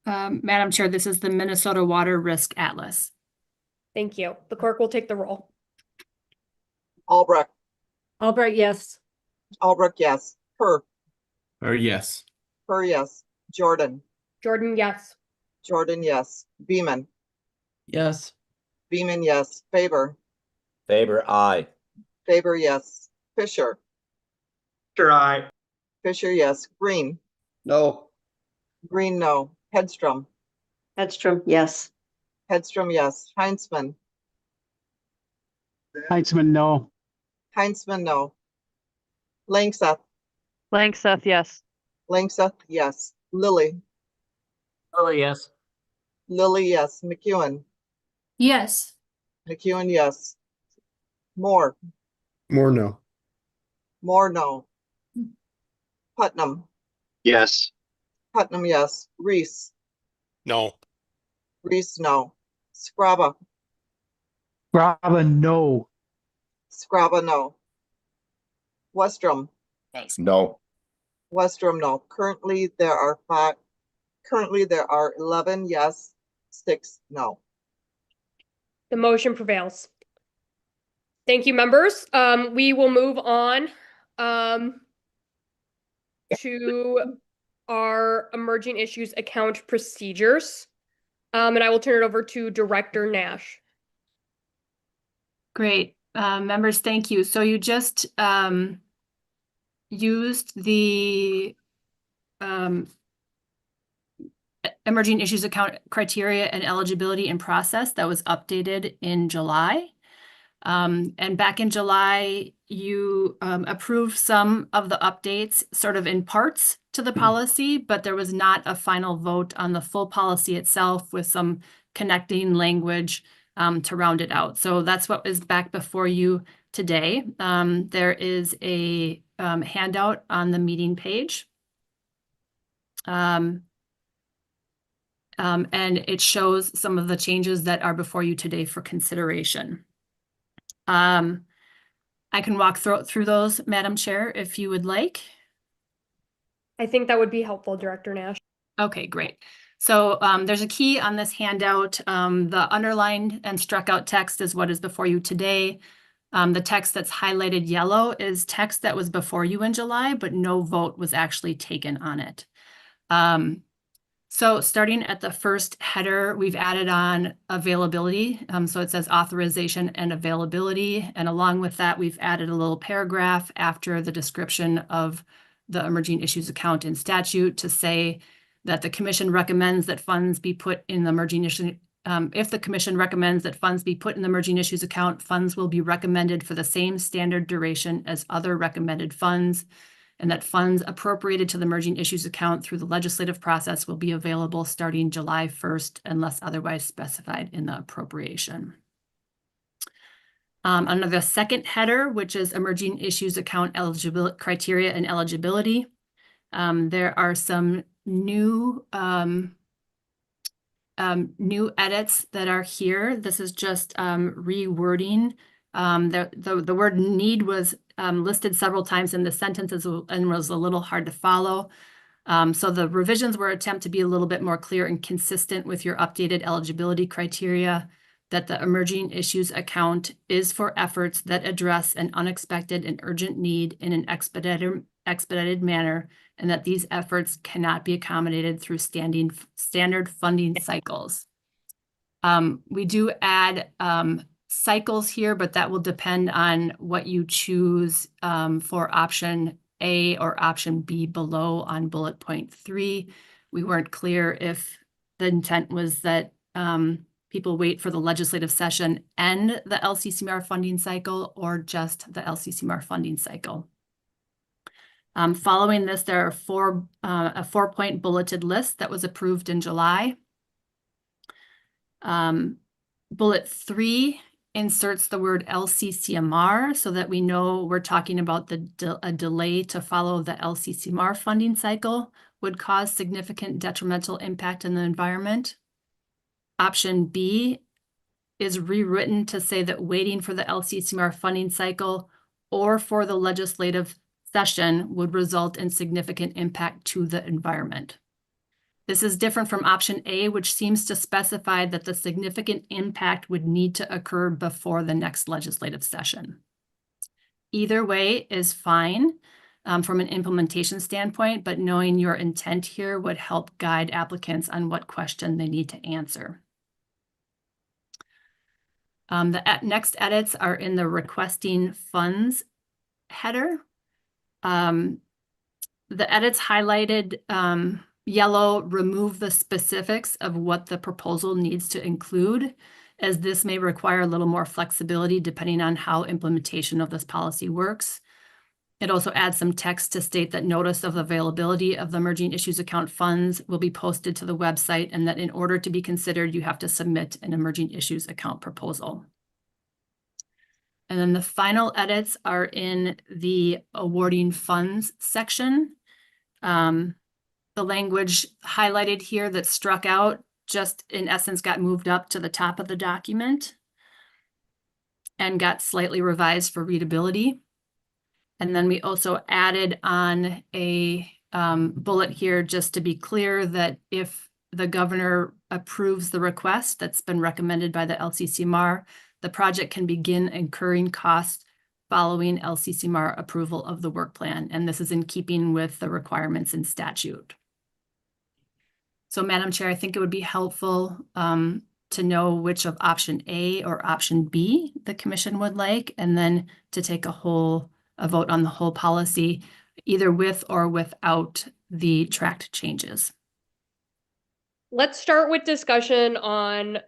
Madam Chair, this is the Minnesota Water Risk Atlas. Thank you. The clerk will take the roll. Albrecht, Albright, yes. Albrecht, yes. Per, Yes. Per, yes. Jordan, Jordan, yes. Jordan, yes. Beeman, Yes. Beeman, yes. Faber, Faber, aye. Faber, yes. Fisher, Fisher, aye. Fisher, yes. Green, No. Green, no. Hedstrom, Hedstrom, yes. Hedstrom, yes. Heinzman, Heinzman, no. Heinzman, no. Langseth, Langseth, yes. Langseth, yes. Lilly, Lily, yes. Lilly, yes. McEwen, Yes. McEwen, yes. Moore, More no. Moore, no. Putnam, Yes. Putnam, yes. Reese, No. Reese, no. Scraba, Graba, no. Scraba, no. Westrom, No. Westrom, no. Currently, there are 11 yes, 6 no. The motion prevails. Thank you, members. We will move on to our emerging issues account procedures. And I will turn it over to Director Nash. Great. Members, thank you. So you just used the emerging issues account criteria and eligibility and process that was updated in July. And back in July, you approved some of the updates sort of in parts to the policy, but there was not a final vote on the full policy itself with some connecting language to round it out. So that's what is back before you today. There is a handout on the meeting page. And it shows some of the changes that are before you today for consideration. I can walk through those, Madam Chair, if you would like. I think that would be helpful, Director Nash. Okay, great. So there's a key on this handout. The underlined and struck out text is what is before you today. The text that's highlighted yellow is text that was before you in July, but no vote was actually taken on it. So starting at the first header, we've added on availability. So it says authorization and availability. And along with that, we've added a little paragraph after the description of the emerging issues account in statute to say that the commission recommends that funds be put in the emerging issue. If the commission recommends that funds be put in the emerging issues account, funds will be recommended for the same standard duration as other recommended funds, and that funds appropriated to the emerging issues account through the legislative process will be available starting July 1st unless otherwise specified in the appropriation. Under the second header, which is emerging issues account eligibility criteria and eligibility, there are some new edits that are here. This is just rewording. The word need was listed several times in the sentences and was a little hard to follow. So the revisions were an attempt to be a little bit more clear and consistent with your updated eligibility criteria, that the emerging issues account is for efforts that address an unexpected and urgent need in an expedited manner, and that these efforts cannot be accommodated through standard funding cycles. We do add cycles here, but that will depend on what you choose for option A or option B below on bullet point 3. We weren't clear if the intent was that people wait for the legislative session and the LCCMR funding cycle or just the LCCMR funding cycle. Following this, there are a 4-point bulleted list that was approved in July. Bullet 3 inserts the word LCCMR so that we know we're talking about a delay to follow the LCCMR funding cycle would cause significant detrimental impact in the environment. Option B is rewritten to say that waiting for the LCCMR funding cycle or for the legislative session would result in significant impact to the environment. This is different from option A, which seems to specify that the significant impact would need to occur before the next legislative session. Either way is fine from an implementation standpoint, but knowing your intent here would help guide applicants on what question they need to answer. The next edits are in the requesting funds header. The edits highlighted yellow remove the specifics of what the proposal needs to include, as this may require a little more flexibility depending on how implementation of this policy works. It also adds some text to state that notice of availability of the emerging issues account funds will be posted to the website, and that in order to be considered, you have to submit an emerging issues account proposal. And then the final edits are in the awarding funds section. The language highlighted here that struck out just in essence got moved up to the top of the document and got slightly revised for readability. And then we also added on a bullet here just to be clear that if the governor approves the request that's been recommended by the LCCMR, the project can begin incurring costs following LCCMR approval of the work plan. And this is in keeping with the requirements in statute. So Madam Chair, I think it would be helpful to know which of option A or option B the commission would like, and then to take a vote on the whole policy, either with or without the tracked changes. Let's start with discussion on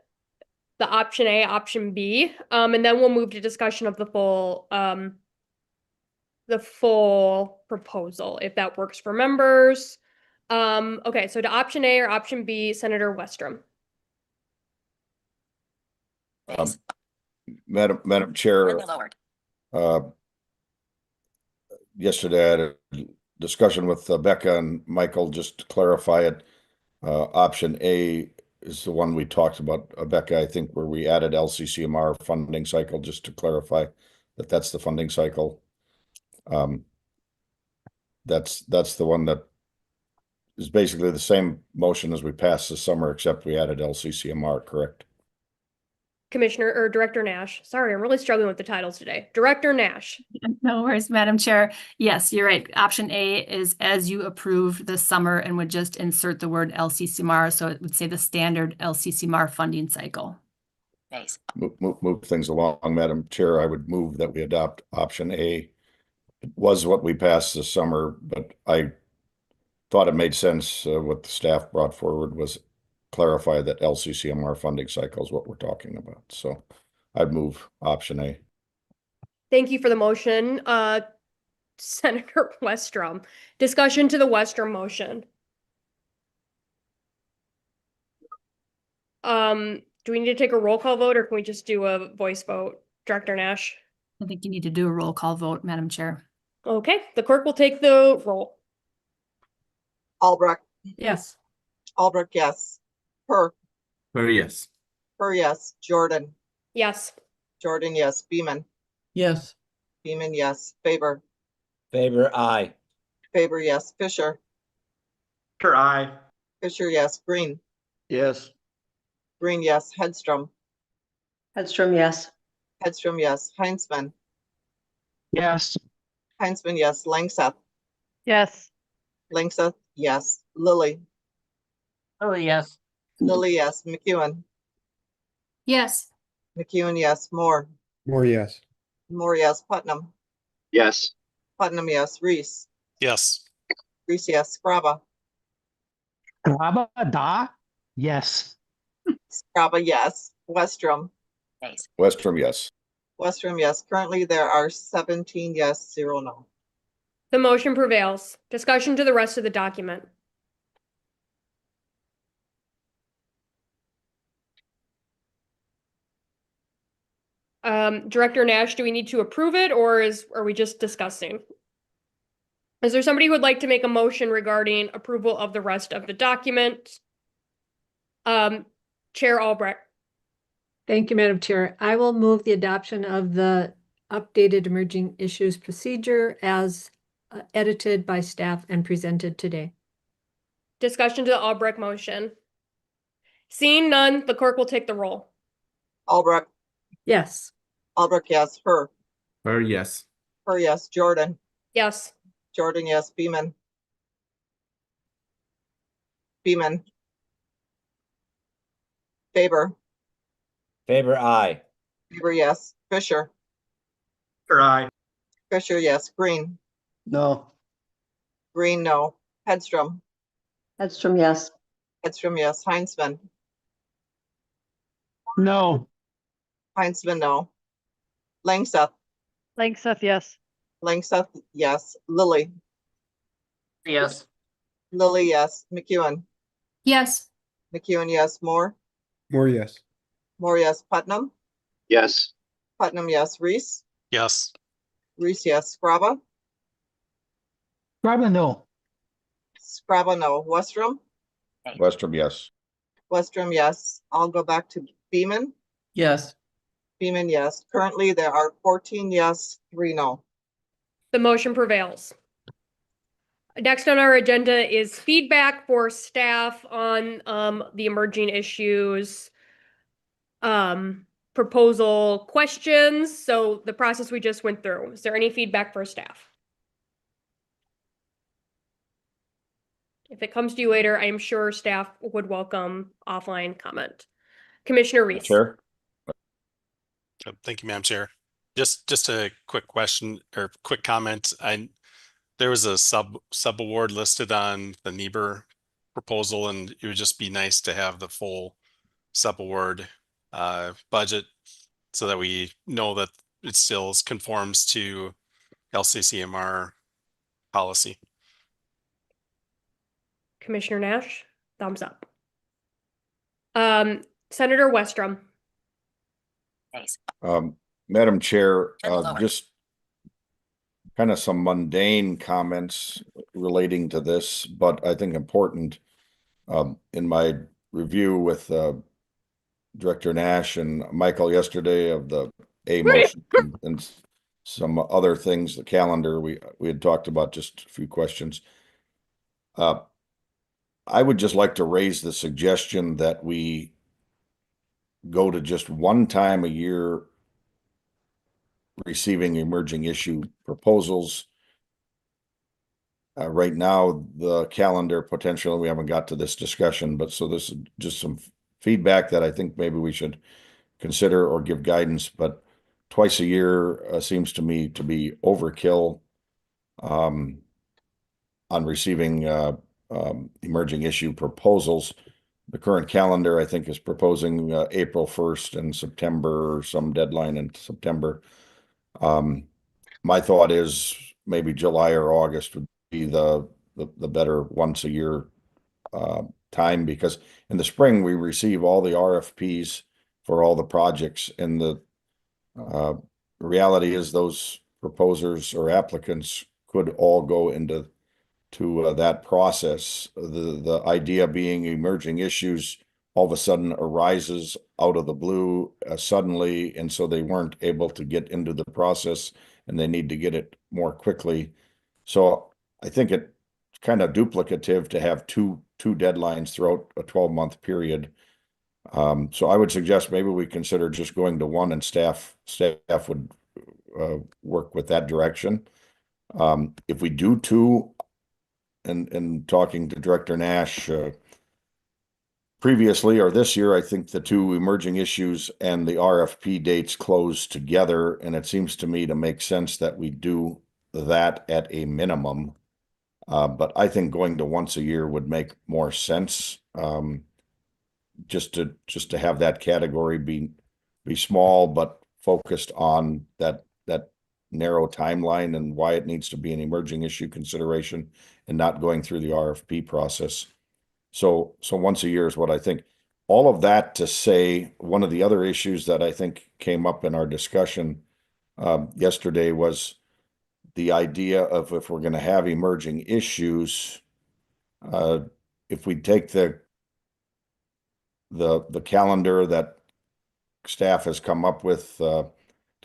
the option A, option B, and then we'll move to discussion of the full proposal, if that works for members. Okay, so to option A or option B, Senator Westrom. Madam Chair, yesterday I had a discussion with Becca and Michael just to clarify it. Option A is the one we talked about, Becca, I think, where we added LCCMR funding cycle, just to clarify that that's the funding cycle. That's the one that is basically the same motion as we passed this summer, except we added LCCMR, correct? Commissioner or Director Nash. Sorry, I'm really struggling with the titles today. Director Nash. No worries, Madam Chair. Yes, you're right. Option A is as you approved this summer and would just insert the word LCCMR. So it would say the standard LCCMR funding cycle. Thanks. Move things along, Madam Chair. I would move that we adopt option A. It was what we passed this summer, but I thought it made sense. What the staff brought forward was clarify that LCCMR funding cycle is what we're talking about. So I'd move option A. Thank you for the motion, Senator Westrom. Discussion to the Westrom motion. Do we need to take a roll call vote, or can we just do a voice vote? Director Nash? I think you need to do a roll call vote, Madam Chair. Okay, the clerk will take the roll. Albrecht. Yes. Albrecht, yes. Per. Yes. Per, yes. Jordan. Yes. Jordan, yes. Beeman. Yes. Beeman, yes. Faber. Faber, aye. Faber, yes. Fisher. Fisher, aye. Fisher, yes. Green. Yes. Green, yes. Hedstrom. Hedstrom, yes. Hedstrom, yes. Heinzman. Yes. Heinzman, yes. Langseth. Yes. Langseth, yes. Lilly. Oh, yes. Lilly, yes. McEwen. Yes. McEwen, yes. Moore. Moore, yes. Moore, yes. Putnam. Yes. Putnam, yes. Reese. Yes. Reese, yes. Scraba. Graba da? Yes. Scraba, yes. Westrom. Westrom, yes. Westrom, yes. Currently, there are 17 yes, 0 no. The motion prevails. Discussion to the rest of the document. Director Nash, do we need to approve it, or are we just discussing? Is there somebody who would like to make a motion regarding approval of the rest of the document? Chair Albrecht. Thank you, Madam Chair. I will move the adoption of the updated emerging issues procedure as edited by staff and presented today. Discussion to the Albrecht motion. Seeing none, the clerk will take the roll. Albrecht, Yes. Albrecht, yes. Yes. Yes. Jordan, Yes. Jordan, yes. Beeman, Faber, Faber, aye. yes. Fisher, Aye. yes. Green, No. Green, no. Hedstrom, yes. yes. Heinzman, No. no. Langseth, Yes. yes. Lilly, Yes. yes. McEwen, Yes. yes. Moore, Yes. yes. Putnam, Yes. yes. Reese, Yes. yes. Scraba, No. no. Westrom, Western, yes. yes. I'll go back to Beeman, Yes. yes. Currently, there are 14 yes, 3 no. The motion prevails. Next on our agenda is feedback for staff on the emerging issues proposal questions. So the process we just went through. Is there any feedback for staff? If it comes to you later, I am sure staff would welcome offline comment. Commissioner Reese. Chair? Thank you, Madam Chair. Just a quick question or quick comment. There was a sub award listed on the Niebuhr proposal, and it would just be nice to have the full sub award budget so that we know that it still conforms to LCCMR policy. Commissioner Nash, thumbs up. Senator Westrom. Madam Chair, just kind of some mundane comments relating to this, but I think important. In my review with Director Nash and Michael yesterday of the A motion and some other things, the calendar, we had talked about just a few questions. I would just like to raise the suggestion that we go to just one time a year receiving emerging issue proposals. Right now, the calendar potentially, we haven't got to this discussion, but so this is just some feedback that I think maybe we should consider or give guidance, but twice a year seems to me to be overkill on receiving emerging issue proposals. The current calendar, I think, is proposing April 1st and September, or some deadline in September. My thought is maybe July or August would be the better once a year time, because in the spring we receive all the RFPs for all the projects, and the reality is those proposers or applicants could all go into that process. The idea being emerging issues all of a sudden arises out of the blue suddenly, and so they weren't able to get into the process, and they need to get it more quickly. So I think it's kind of duplicative to have two deadlines throughout a 12-month period. So I would suggest maybe we consider just going to one, and staff would work with that direction. If we do two, and talking to Director Nash previously or this year, I think the two emerging issues and the RFP dates close together, and it seems to me to make sense that we do that at a minimum. But I think going to once a year would make more sense. Just to have that category be small but focused on that narrow timeline and why it needs to be an emerging issue consideration and not going through the RFP process. So once a year is what I think. All of that to say, one of the other issues that I think came up in our discussion yesterday was the idea of, if we're going to have emerging issues, if we take the calendar that staff has come up with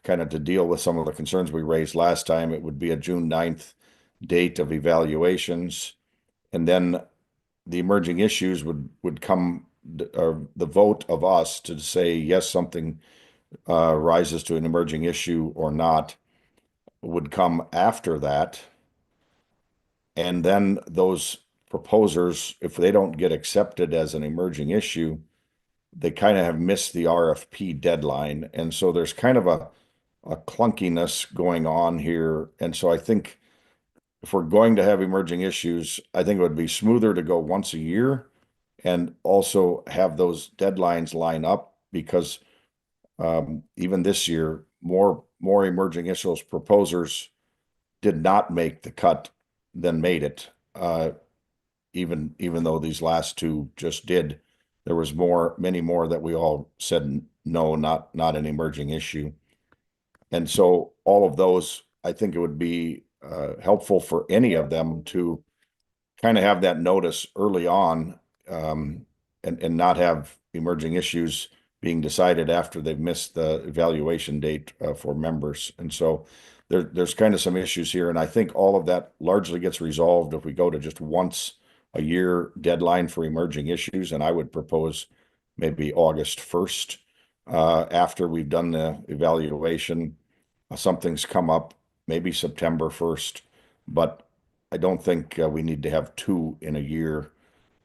kind of to deal with some of the concerns we raised last time. It would be a June 9th date of evaluations. And then the emerging issues would come, the vote of us to say, yes, something rises to an emerging issue or not, would come after that. And then those proposers, if they don't get accepted as an emerging issue, they kind of have missed the RFP deadline. And so there's kind of a clunkiness going on here. And so I think if we're going to have emerging issues, I think it would be smoother to go once a year and also have those deadlines line up, because even this year, more emerging issues proposers did not make the cut than made it. Even though these last two just did, there was many more that we all said no, not an emerging issue. And so all of those, I think it would be helpful for any of them to kind of have that notice early on, and not have emerging issues being decided after they've missed the evaluation date for members. And so there's kind of some issues here. And I think all of that largely gets resolved if we go to just once a year deadline for emerging issues. And I would propose maybe August 1st, after we've done the evaluation. Something's come up, maybe September 1st, but I don't think we need to have two in a year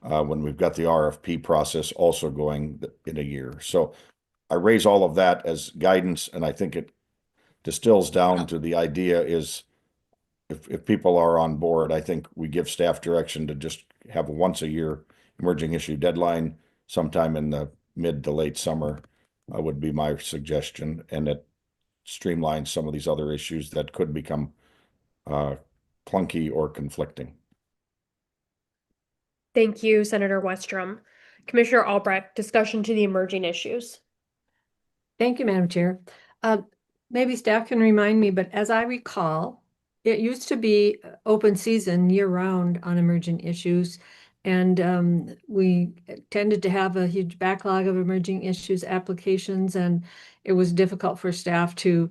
when we've got the RFP process also going in a year. So I raise all of that as guidance, and I think it distills down to the idea is if people are on board, I think we give staff direction to just have a once a year emerging issue deadline sometime in the mid to late summer would be my suggestion, and it streamlines some of these other issues that could become clunky or conflicting. Thank you, Senator Westrom. Commissioner Albrecht, discussion to the emerging issues. Thank you, Madam Chair. Maybe staff can remind me, but as I recall, it used to be open season year-round on emerging issues. And we tended to have a huge backlog of emerging issues applications, and it was difficult for staff to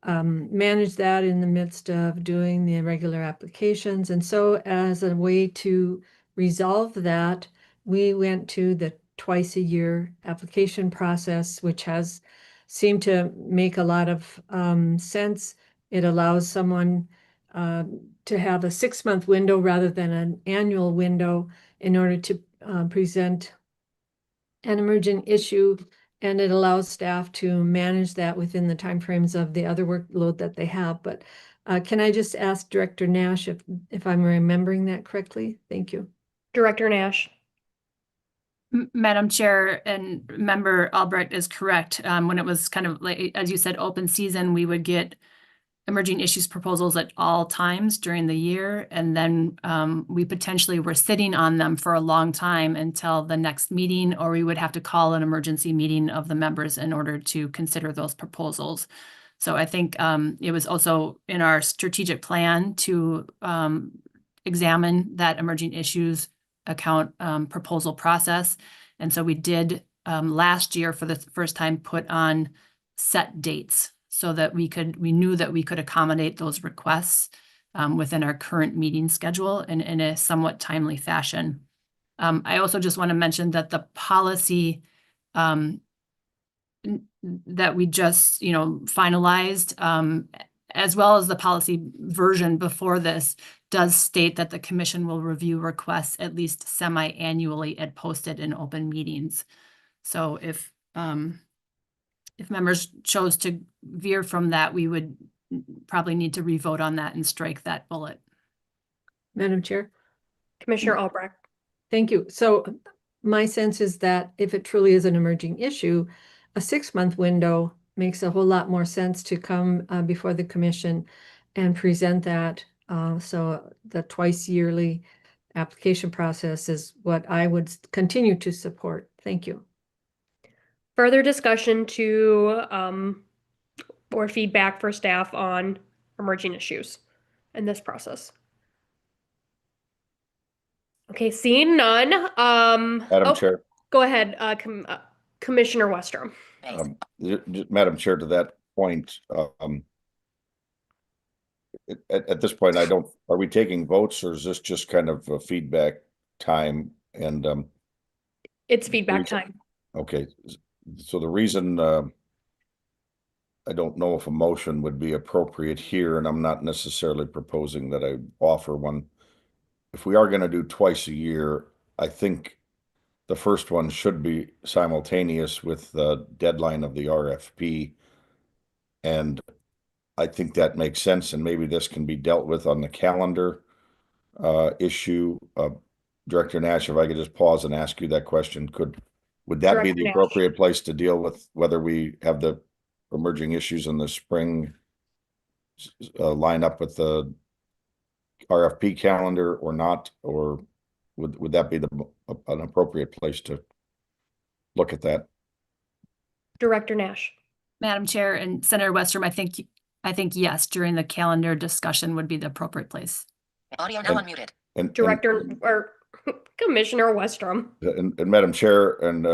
manage that in the midst of doing the regular applications. And so as a way to resolve that, we went to the twice a year application process, which has seemed to make a lot of sense. It allows someone to have a 6-month window rather than an annual window in order to present an emergent issue, and it allows staff to manage that within the timeframes of the other workload that they have. But can I just ask Director Nash if I'm remembering that correctly? Thank you. Director Nash. Madam Chair and Member Albrecht is correct. When it was kind of like, as you said, open season, we would get emerging issues proposals at all times during the year. And then we potentially were sitting on them for a long time until the next meeting, or we would have to call an emergency meeting of the members in order to consider those proposals. So I think it was also in our strategic plan to examine that emerging issues account proposal process. And so we did last year for the first time put on set dates so that we knew that we could accommodate those requests within our current meeting schedule and in a somewhat timely fashion. I also just want to mention that the policy that we just finalized, as well as the policy version before this, does state that the commission will review requests at least semi-annually and posted in open meetings. So if members chose to veer from that, we would probably need to revote on that and strike that bullet. Madam Chair. Commissioner Albrecht. Thank you. So my sense is that if it truly is an emerging issue, a 6-month window makes a whole lot more sense to come before the commission and present that. So the twice yearly application process is what I would continue to support. Thank you. Further discussion to or feedback for staff on emerging issues in this process. Okay, seeing none. Madam Chair. Go ahead, Commissioner Westrom. Madam Chair, to that point, at this point, are we taking votes, or is this just kind of a feedback time? And It's feedback time. okay, so the reason I don't know if a motion would be appropriate here, and I'm not necessarily proposing that I offer one. If we are going to do twice a year, I think the first one should be simultaneous with the deadline of the RFP. And I think that makes sense, and maybe this can be dealt with on the calendar issue. Director Nash, if I could just pause and ask you that question, would that be Director the Nash. appropriate place to deal with whether we have the emerging issues in the spring line up with the RFP calendar or not? Or would that be an appropriate place to look at that? Director Nash. Madam Chair and Senator Westrom, I think yes, during the calendar discussion would be the appropriate place. Audio now unmuted. Director or Commissioner Westrom. And Madam Chair, and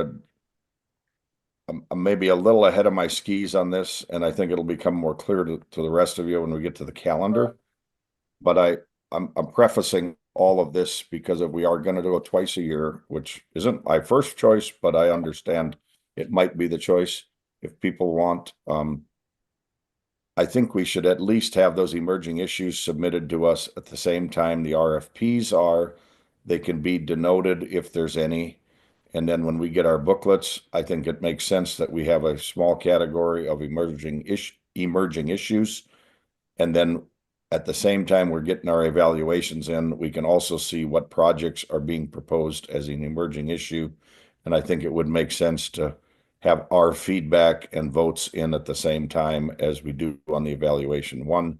I'm maybe a little ahead of my skis on this, and I think it'll become more clear to the rest of you when we get to the calendar. But I'm prefacing all of this because if we are going to do it twice a year, which isn't my first choice, but I understand it might be the choice if people want. I think we should at least have those emerging issues submitted to us at the same time the RFPs are. They can be denoted if there's any. And then when we get our booklets, I think it makes sense that we have a small category of emerging issues. And then at the same time we're getting our evaluations in, we can also see what projects are being proposed as an emerging issue. And I think it would make sense to have our feedback and votes in at the same time as we do on the evaluation one.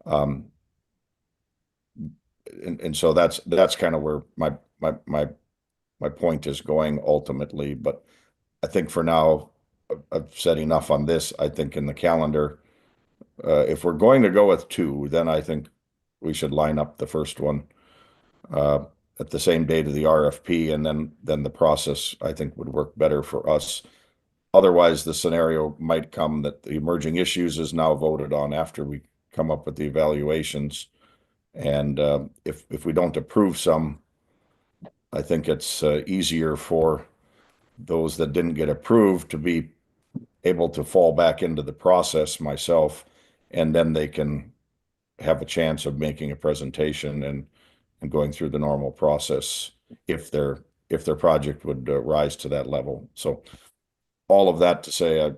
And so that's kind of where my point is going ultimately. But I think for now, I've said enough on this. I think in the calendar, if we're going to go with two, then I think we should line up the first one at the same date of the RFP, and then the process I think would work better for us. Otherwise, the scenario might come that the emerging issues is now voted on after we come up with the evaluations. And if we don't approve some, I think it's easier for those that didn't get approved to be able to fall back into the process myself, and then they can have a chance of making a presentation and going through the normal process if their project would rise to that level. So all of that to say,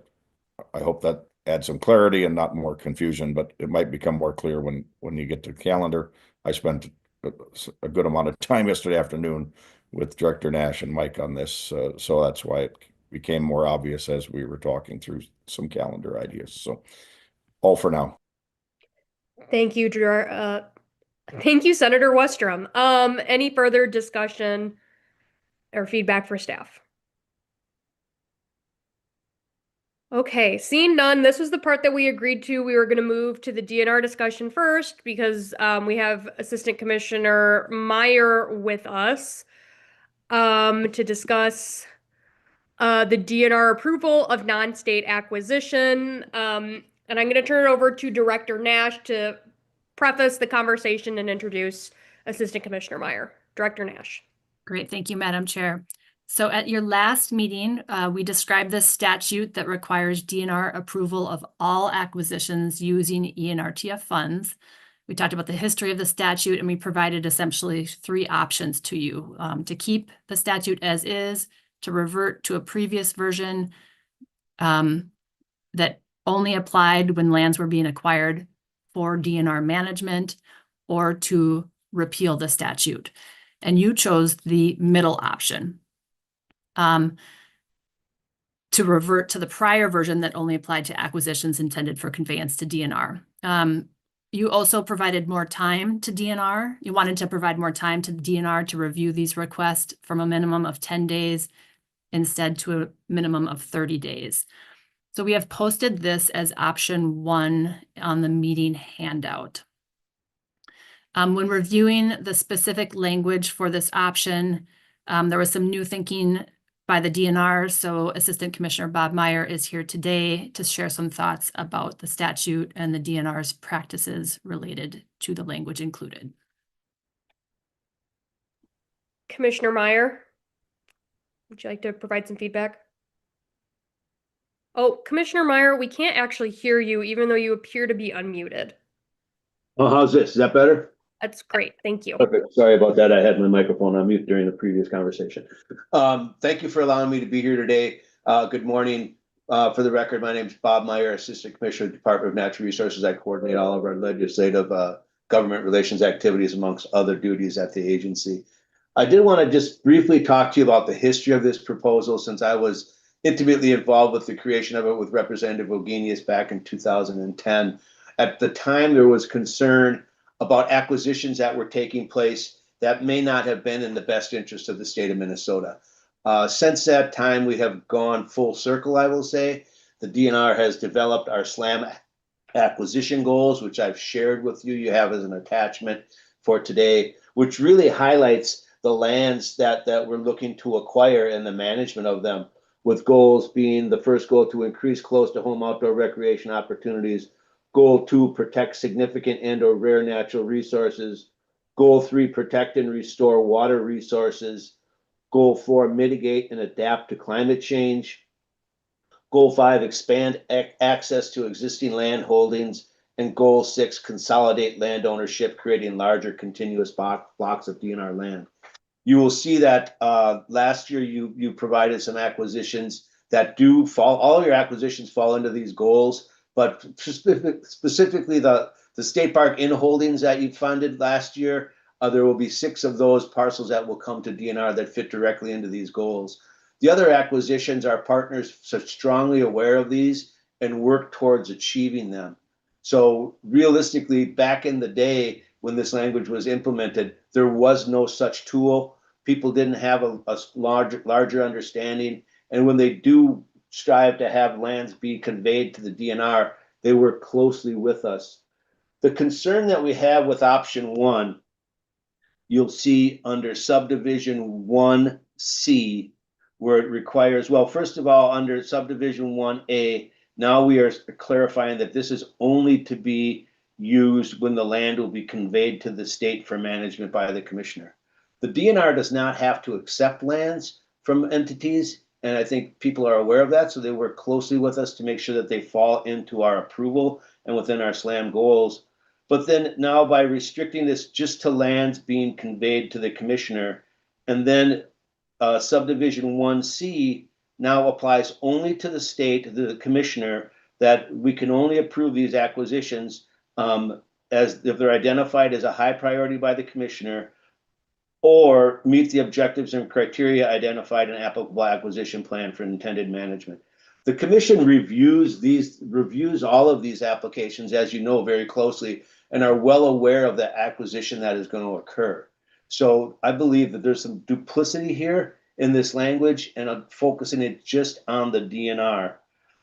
I hope that adds some clarity and not more confusion, but it might become more clear when you get to the calendar. I spent a good amount of time yesterday afternoon with Director Nash and Mike on this, so that's why it became more obvious as we were talking through some calendar ideas. So all for now. Thank you, thank you, Senator Westrom. Any further discussion or feedback for staff? Okay, seeing none, this was the part that we agreed to. We were going to move to the DNR discussion first because we have Assistant Commissioner Meyer with us to discuss the DNR approval of non-state acquisition. And I'm going to turn it over to Director Nash to preface the conversation and introduce Assistant Commissioner Meyer. Director Nash. Great, thank you, Madam Chair. So at your last meeting, we described the statute that requires DNR approval of all acquisitions using ENRTF funds. We talked about the history of the statute, and we provided essentially three options to you: to keep the statute as is, to revert to a previous version that only applied when lands were being acquired for DNR management, or to repeal the statute. And you chose the middle option, to revert to the prior version that only applied to acquisitions intended for conveyance to DNR. You also provided more time to DNR. You wanted to provide more time to the DNR to review these requests from a minimum of 10 days instead to a minimum of 30 days. So we have posted this as option 1 on the meeting handout. When reviewing the specific language for this option, there was some new thinking by the DNR. So Assistant Commissioner Bob Meyer is here today to share some thoughts about the statute and the DNR's practices related to the language included. Commissioner Meyer, would you like to provide some feedback? Oh, Commissioner Meyer, we can't actually hear you even though you appear to be unmuted. Oh, how's this? Is that better? That's great. Thank you. Okay, sorry about that. I had my microphone on mute during the previous conversation. Thank you for allowing me to be here today. Good morning. For the record, my name is Bob Meyer, Assistant Commissioner, Department of Natural Resources. I coordinate all of our legislative government relations activities amongst other duties at the agency. I did want to just briefly talk to you about the history of this proposal, since I was intimately involved with the creation of it with Representative Ogenius back in 2010. At the time, there was concern about acquisitions that were taking place that may not have been in the best interest of the state of Minnesota. Since that time, we have gone full circle, I will say. The DNR has developed our SLAM acquisition goals, which I've shared with you. You have as an attachment for today, which really highlights the lands that we're looking to acquire and the management of them, with goals being the first goal to increase close to home outdoor recreation opportunities. Goal 2, protect significant and or rare natural resources. Goal 3, protect and restore water resources. Goal 4, mitigate and adapt to climate change. Goal 5, expand access to existing land holdings. And Goal 6, consolidate land ownership, creating larger continuous blocks of DNR land. You will see that last year you provided some acquisitions that do fall, all of your acquisitions fall into these goals, but specifically the state park in holdings that you funded last year, there will be 6 of those parcels that will come to DNR that fit directly into these goals. The other acquisitions, our partners are strongly aware of these and work towards achieving them. So realistically, back in the day when this language was implemented, there was no such tool. People didn't have a larger understanding. And when they do strive to have lands be conveyed to the DNR, they work closely with us. The concern that we have with option 1, you'll see under subdivision 1C, where it requires, well, first of all, under subdivision 1A, now we are clarifying that this is only to be used when the land will be conveyed to the state for management by the commissioner. The DNR does not have to accept lands from entities, and I think people are aware of that, so they work closely with us to make sure that they fall into our approval and within our SLAM goals. But then now by restricting this just to lands being conveyed to the commissioner, and then subdivision 1C now applies only to the state, the commissioner, that we can only approve these acquisitions as if they're identified as a high priority by the commissioner, or meet the objectives and criteria identified in applicable acquisition plan for intended management. The commission reviews all of these applications, as you know, very closely, and are well aware of the acquisition that is going to occur. So I believe that there's some duplicity here in this language, and I'm focusing it just on the DNR.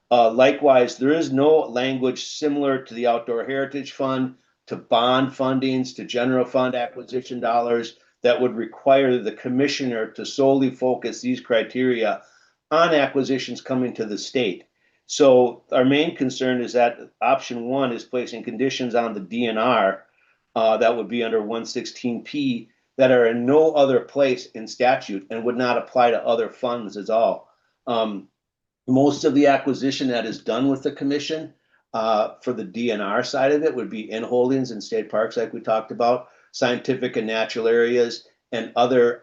Likewise, there is no language similar to the Outdoor Heritage Fund, to bond fundings, to general fund acquisition dollars that would require the commissioner to solely focus these criteria on acquisitions coming to the state. So our main concern is that option 1 is placing conditions on the DNR that would be under 116P that are in no other place in statute and would not apply to other funds at all. Most of the acquisition that is done with the commission for the DNR side of it would be in holdings and state parks, like we talked about, scientific and natural areas, and other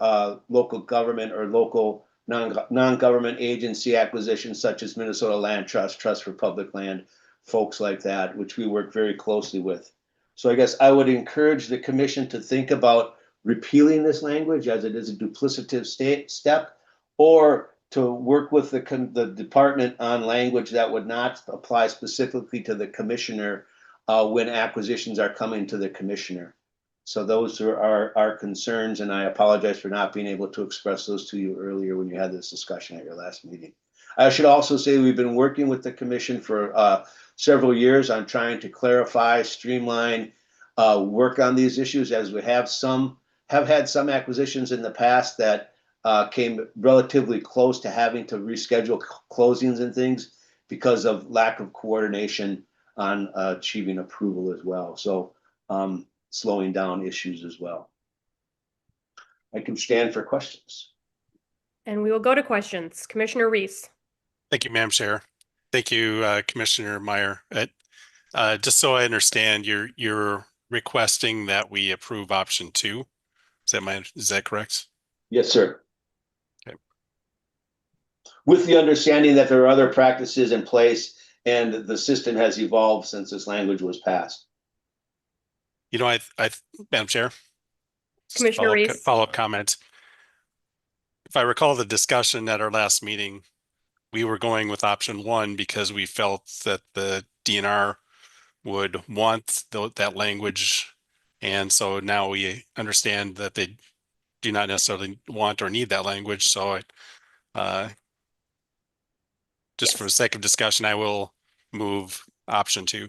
local government or local non-government agency acquisitions, such as Minnesota Land Trust, Trust for Public Land, folks like that, which we work very closely with. So I guess I would encourage the commission to think about repealing this language, as it is a duplicative step, or to work with the department on language that would not apply specifically to the commissioner when acquisitions are coming to the commissioner. So those are our concerns, and I apologize for not being able to express those to you earlier when you had this discussion at your last meeting. I should also say we've been working with the commission for several years on trying to clarify, streamline, work on these issues, as we have had some acquisitions in the past that came relatively close to having to reschedule closings and things because of lack of coordination on achieving approval as well. So slowing down issues as well. I can stand for questions. And we will go to questions. Commissioner Reese. Thank you, Madam Chair. Thank you, Commissioner Meyer. Just so I understand, you're requesting that we approve option 2. Is that correct? Yes, sir. Okay. With the understanding that there are other practices in place and the system has evolved since this language was passed. You know, Madam Chair, Commissioner Reese. follow-up comment. If I recall the discussion at our last meeting, we were going with option 1 because we felt that the DNR would want that language. And so now we understand that they do not necessarily want or need that language. So just for the sake of discussion, I will move option 2.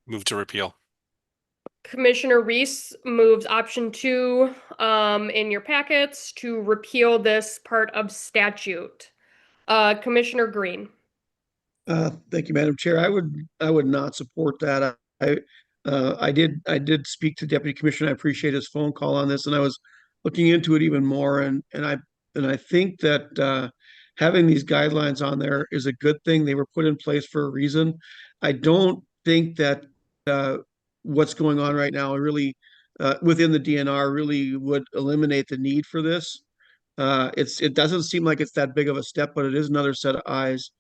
Move to repeal. Commissioner Reese moves option 2 in your packets to repeal this part of statute. Commissioner Green. Thank you, Madam Chair. I would not support that. I did speak to Deputy Commissioner. I appreciate his phone call on this, and I was looking into it even more. And I think that having these guidelines on there is a good thing. They were put in place for a reason. I don't think that what's going on right now really within the DNR really would eliminate the need for this. It doesn't seem like it's that big of a step, but it is another set of eyes.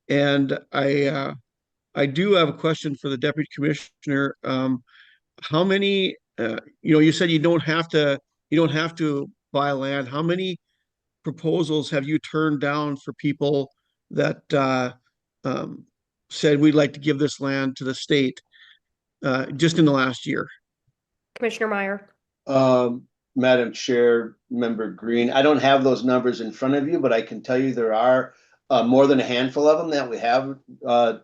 And I do have a question for the Deputy Commissioner. How many, you said you don't have to buy land. How many proposals have you turned down for people that said we'd like to give this land to the state just in the last year? Commissioner Meyer. Madam Chair, Member Green, I don't have those numbers in front of you, but I can tell you there are more than a handful of them that we have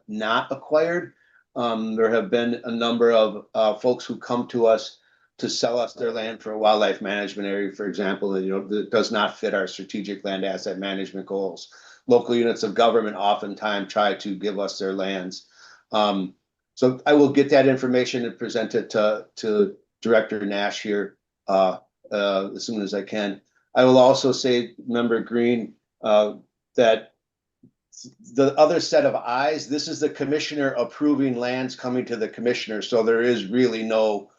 not acquired. There have been a number of folks who come to us to sell us their land for a wildlife management area, for example, that does not fit our strategic land asset management goals. Local units of government oftentimes try to give us their lands. So I will get that information and present it to Director Nash here as soon as I can. I will also say, Member Green, that the other set of eyes, this is the commissioner approving lands coming to the commissioner. So there is really no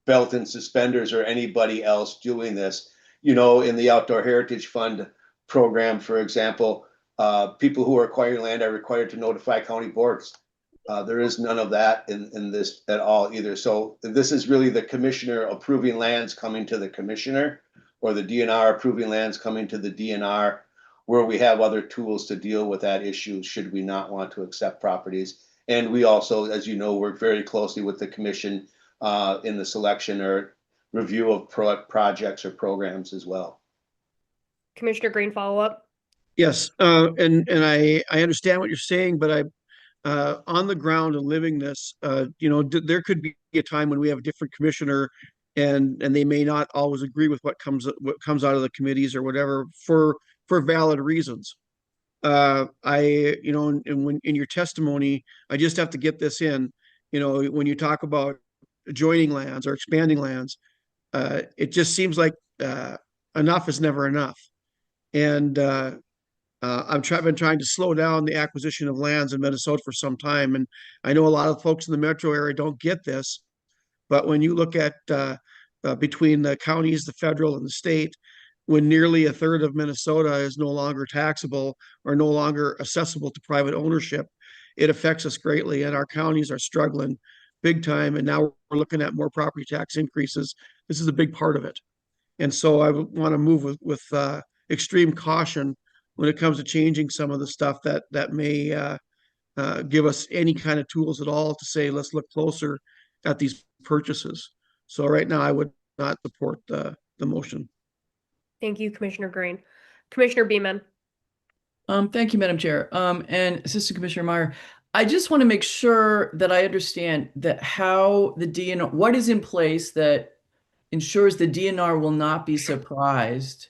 belt and suspenders or anybody else doing this. In the Outdoor Heritage Fund program, for example, people who are acquiring land are required to notify county boards. There is none of that in this at all either. So this is really the commissioner approving lands coming to the commissioner, or the DNR approving lands coming to the DNR, where we have other tools to deal with that issue should we not want to accept properties. And we also, as you know, work very closely with the commission in the selection or review of projects or programs as well. Commissioner Green, follow up. Yes, and I understand what you're saying, but on the ground and living this, there could be a time when we have a different commissioner, and they may not always agree with what comes out of the committees or whatever for valid reasons. And when in your testimony, I just have to get this in. When you talk about joining lands or expanding lands, it just seems like enough is never enough. And I've been trying to slow down the acquisition of lands in Minnesota for some time, and I know a lot of folks in the metro area don't get this, but when you look at between the counties, the federal, and the state, when nearly a third of Minnesota is no longer taxable or no longer accessible to private ownership, it affects us greatly, and our counties are struggling big time. And now we're looking at more property tax increases. This is a big part of it, and so I want to move with extreme caution when it comes to changing some of the stuff that may give us any kind of tools at all to say, let's look closer at these purchases. So right now, I would not support the motion. Thank you, Commissioner Green. Commissioner Beeman. Thank you, Madam Chair. And Assistant Commissioner Meyer, I just want to make sure that I understand that how the DNR, what is in place that ensures the DNR will not be surprised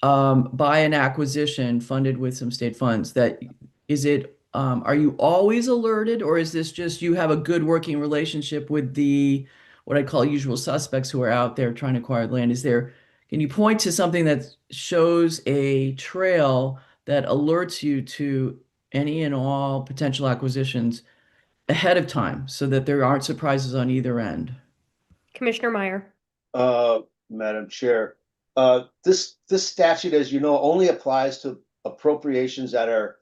by an acquisition funded with some state funds? Are you always alerted, or is this just you have a good working relationship with the what I call usual suspects who are out there trying to acquire land? Can you point to something that shows a trail that alerts you to any and all potential acquisitions ahead of time so that there aren't surprises on either end? Commissioner Meyer. Madam Chair, this statute, as you know, only applies to appropriations that are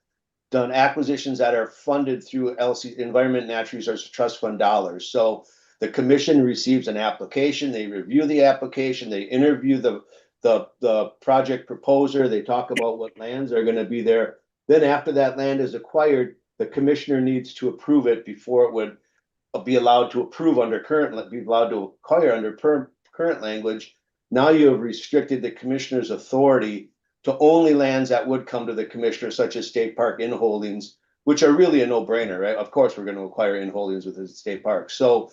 done, acquisitions that are funded through Environment and Natural Resources Trust Fund dollars. So the commission receives an application, they review the application, they interview the project proposer, they talk about what lands are going to be there. Then after that land is acquired, the commissioner needs to approve it before it would be allowed to approve under be allowed to acquire under current language. Now you have restricted the commissioner's authority to only lands that would come to the commissioner, such as state park inholdings, which are really a no-brainer, right? Of course, we're going to acquire inholdings within the state park. So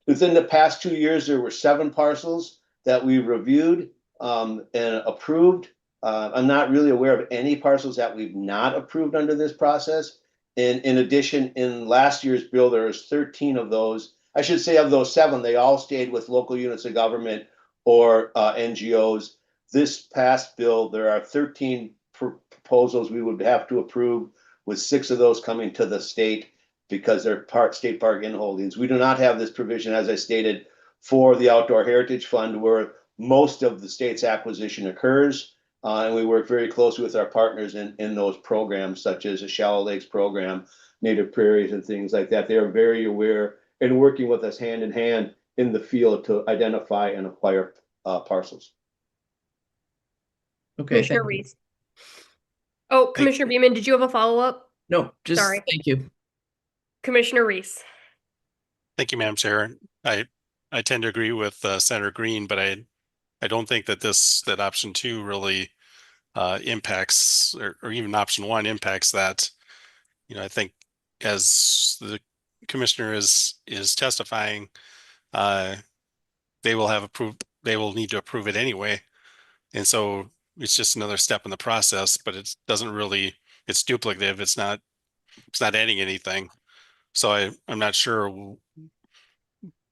within the past 2 years, there were 7 parcels that we reviewed and approved. I'm not really aware of any parcels that we've not approved under this process. And in addition, in last year's bill, there was 13 of those. I should say of those 7, they all stayed with local units of government or NGOs. This past bill, there are 13 proposals we would have to approve, with 6 of those coming to the state because they're state park inholdings. We do not have this provision, as I stated, for the Outdoor Heritage Fund, where most of the state's acquisition occurs. And we work very closely with our partners in those programs, such as the Shallow Lakes program, Native Prairies, and things like that. They are very aware and working with us hand in hand in the field to identify and acquire parcels. Okay, Commissioner Reese. Oh, Commissioner Beeman, did you have a follow-up? No, just Sorry. thank you. Commissioner Reese. Thank you, Madam Chair. I tend to agree with Senator Green, but I don't think that that option 2 really impacts, or even option 1 impacts that. I think as the commissioner is testifying, they will need to approve it anyway. And so it's just another step in the process, but it's duplicative. It's not adding anything. So I'm not sure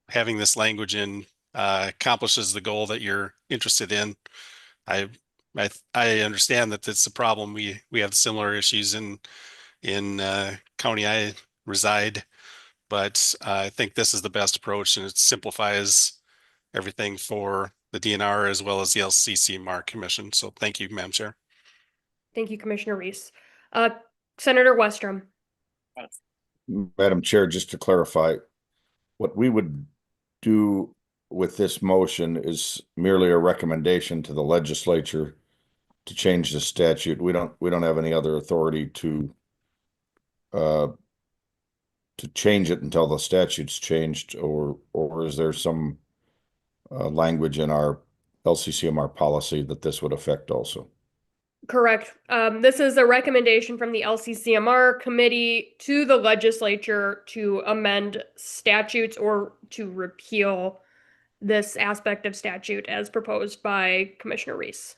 having this language in accomplishes the goal that you're interested in. I understand that it's a problem. We have similar issues in county I reside, but I think this is the best approach, and it simplifies everything for the DNR as well as the LCCMR Commission. So thank you, Madam Chair. Thank you, Commissioner Reese. Senator Westrom. Thanks. Madam Chair, just to clarify, what we would do with this motion is merely a recommendation to the legislature to change the statute. We don't have any other authority to change it until the statute's changed, or is there some language in our LCCMR policy that this would affect also? Correct. This is a recommendation from the LCCMR committee to the legislature to amend statutes or to repeal this aspect of statute as proposed by Commissioner Reese.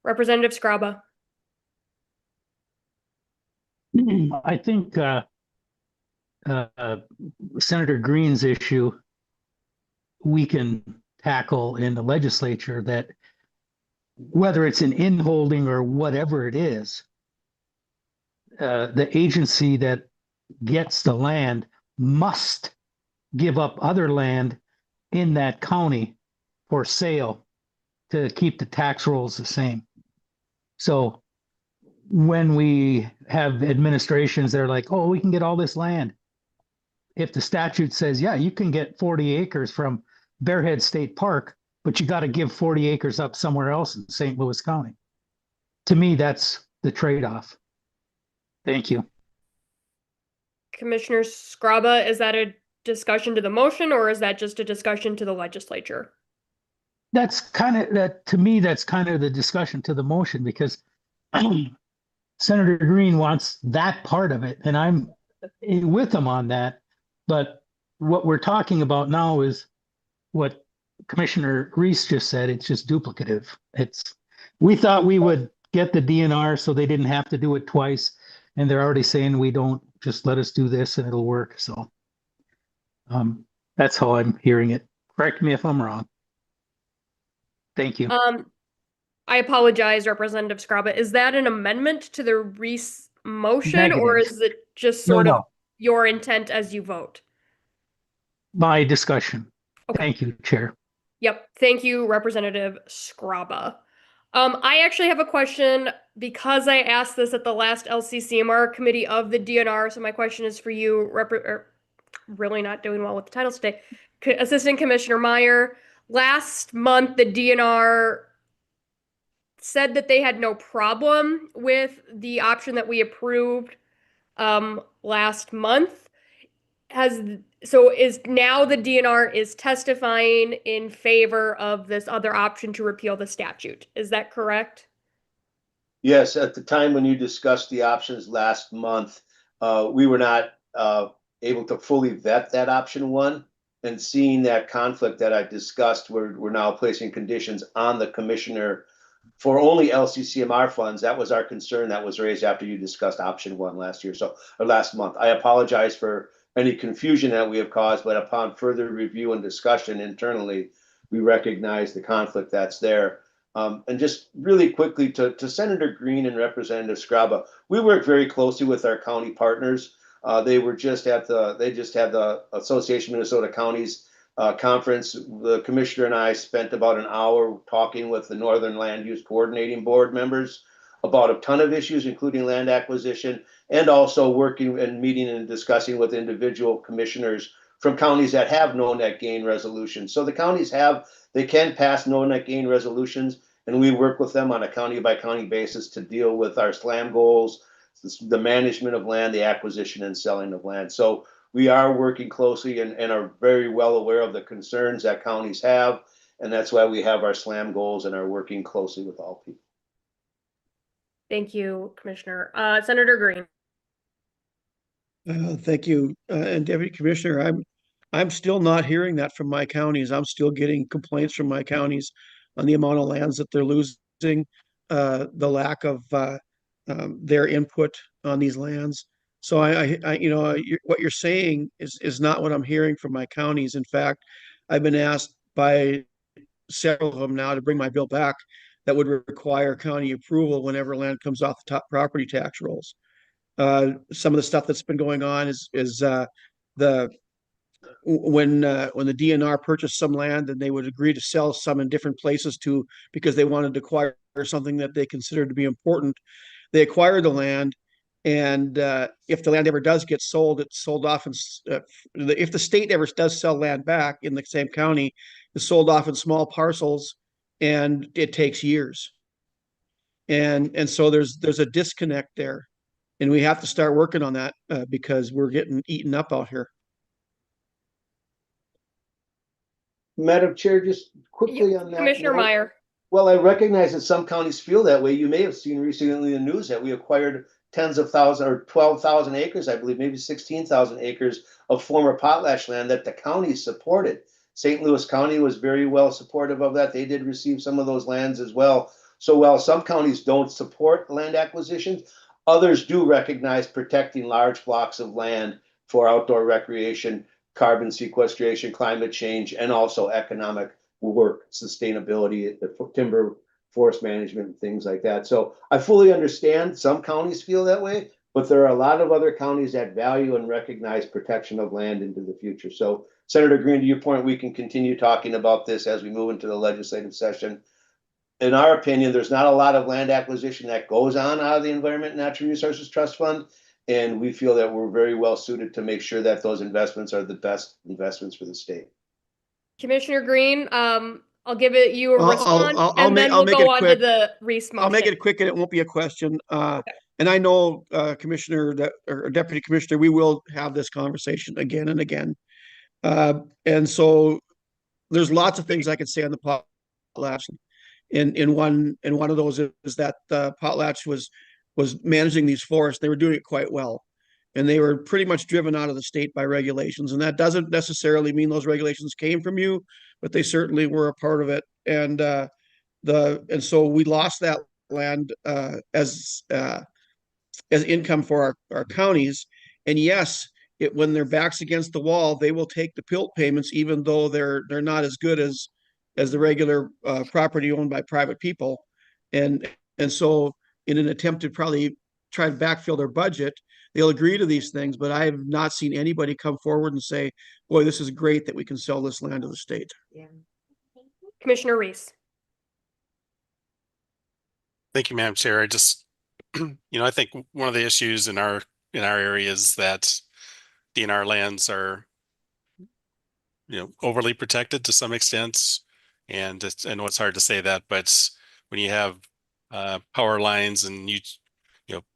Representative Scraba. I think Senator Green's issue we can tackle in the legislature, that whether it's an inholding or whatever it is, the agency that gets the land must give up other land in that county for sale to keep the tax rolls the same. So when we have administrations that are like, oh, we can get all this land, if the statute says, yeah, you can get 40 acres from Bearhead State Park, but you got to give 40 acres up somewhere else in St. Louis County. To me, that's the trade-off. Thank you. Commissioner Scraba, is that a discussion to the motion, or is that just a discussion to the legislature? That's kind of that to me. That's kind of the discussion to the motion, because Senator Green wants that part of it, and I'm with him on that. But what we're talking about now is what Commissioner Reese just said. It's just duplicative. We thought we would get the DNR so they didn't have to do it twice. And they're already saying we don't, just let us do this and it'll work. So that's how I'm hearing it. Correct me if I'm wrong. Thank you. I apologize, Representative Scraba. Is that an amendment to the Reese motion, or Negative. is it just sort of No. your intent as you vote? My discussion. Okay. Thank you, Chair. Yep. Thank you, Representative Scraba. I actually have a question because I asked this at the last LCCMR committee of the DNR. So my question is for you, really not doing well with the titles today. Assistant Commissioner Meyer. Last month, the DNR said that they had no problem with the option that we approved last month. Is now the DNR is testifying in favor of this other option to repeal the statute. Is that correct? Yes, at the time when you discussed the options last month, we were not able to fully vet that option one. And seeing that conflict that I discussed, we're now placing conditions on the commissioner for only LCCMR funds. That was our concern that was raised after you discussed option one last year, or last month. I apologize for any confusion that we have caused, but upon further review and discussion internally, we recognize the conflict that's there. And just really quickly to Senator Green and Representative Scraba, we work very closely with our county partners. They just had the Association of Minnesota Counties conference. The commissioner and I spent about an hour talking with the Northern Land Use Coordinating Board members about a ton of issues, including land acquisition, and also working and meeting and discussing with individual commissioners from counties that have no net gain resolutions. So the counties they can pass no net gain resolutions, and we work with them on a county by county basis to deal with our SLAM goals, the management of land, the acquisition and selling of land. So we are working closely and are very well aware of the concerns that counties have. And that's why we have our SLAM goals and are working closely with all people. Thank you, Commissioner. Senator Green. Thank you. And Deputy Commissioner, I'm still not hearing that from my counties. I'm still getting complaints from my counties on the amount of lands that they're losing, the lack of their input on these lands. So what you're saying is not what I'm hearing from my counties. In fact, I've been asked by several of them now to bring my bill back that would require county approval whenever land comes off the top property tax rolls. Some of the stuff that's been going on is when the DNR purchased some land and they would agree to sell some in different places because they wanted to acquire something that they considered to be important. They acquired the land, and if the land ever does get sold, it's sold off. And if the state ever does sell land back in the same county, it's sold off in small parcels, and it takes years. And so there's a disconnect there, and we have to start working on that because we're getting eaten up out here. Madam Chair, just quickly on that. Commissioner Meyer. Well, I recognize that some counties feel that way. You may have seen recently in the news that we acquired tens of thousands or 12,000 acres, I believe, maybe 16,000 acres of former potlatch land that the county supported. St. Louis County was very well supportive of that. They did receive some of those lands as well. So while some counties don't support land acquisitions, others do recognize protecting large blocks of land for outdoor recreation, carbon sequestration, climate change, and also economic work, sustainability, the timber forest management, and things like that. So I fully understand some counties feel that way, but there are a lot of other counties that value and recognize protection of land into the future. So Senator Green, to your point, we can continue talking about this as we move into the legislative session. In our opinion, there's not a lot of land acquisition that goes on out of the Environment and Natural Resources Trust Fund. And we feel that we're very well suited to make sure that those investments are the best investments for the state. Commissioner Green, I'll give you a response, I'll then we'll go on to the Reese motion. I'll make it quick and it won't be a question. Okay. And I know, Commissioner or Deputy Commissioner, we will have this conversation again and again. And so there's lots of things I could say on the potlatch. In one of those is that the potlatch was managing these forests. They were doing it quite well. and they were pretty much driven out of the state by regulations. And that doesn't necessarily mean those regulations came from you, but they certainly were a part of it. And so we lost that land as income for our counties. And yes, when their backs against the wall, they will take the PILT payments, even though they're not as good as the regular property owned by private people. And so in an attempt to probably try to backfill their budget, they'll agree to these things, but I have not seen anybody come forward and say, boy, this is great that we can sell this land to the state. Yeah. Commissioner Reese. Thank you, Madam Chair. I just, I think one of the issues in our area is that DNR lands are, overly protected to some extent. And I know it's hard to say that, but when you have power lines and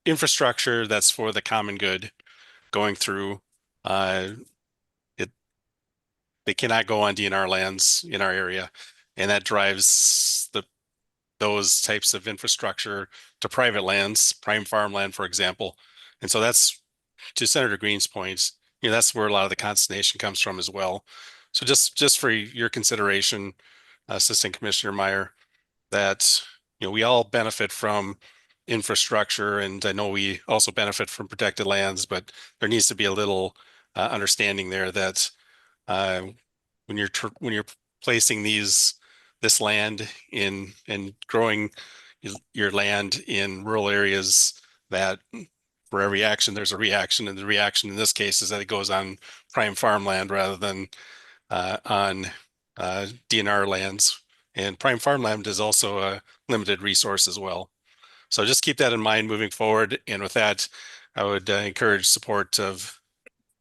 infrastructure that's for the common good going through, they cannot go on DNR lands in our area, and that drives those types of infrastructure to private lands, prime farmland, for example. And so that's, to Senator Green's point, that's where a lot of the consternation comes from as well. So just for your consideration, Assistant Commissioner Meyer, that we all benefit from infrastructure, and I know we also benefit from protected lands, but there needs to be a little understanding there that when you're placing this land in and growing your land in rural areas, that for every action there's a reaction, and the reaction in this case is that it goes on prime farmland rather than on DNR lands. And prime farmland is also a limited resource as well. So just keep that in mind moving forward. And with that, I would encourage support of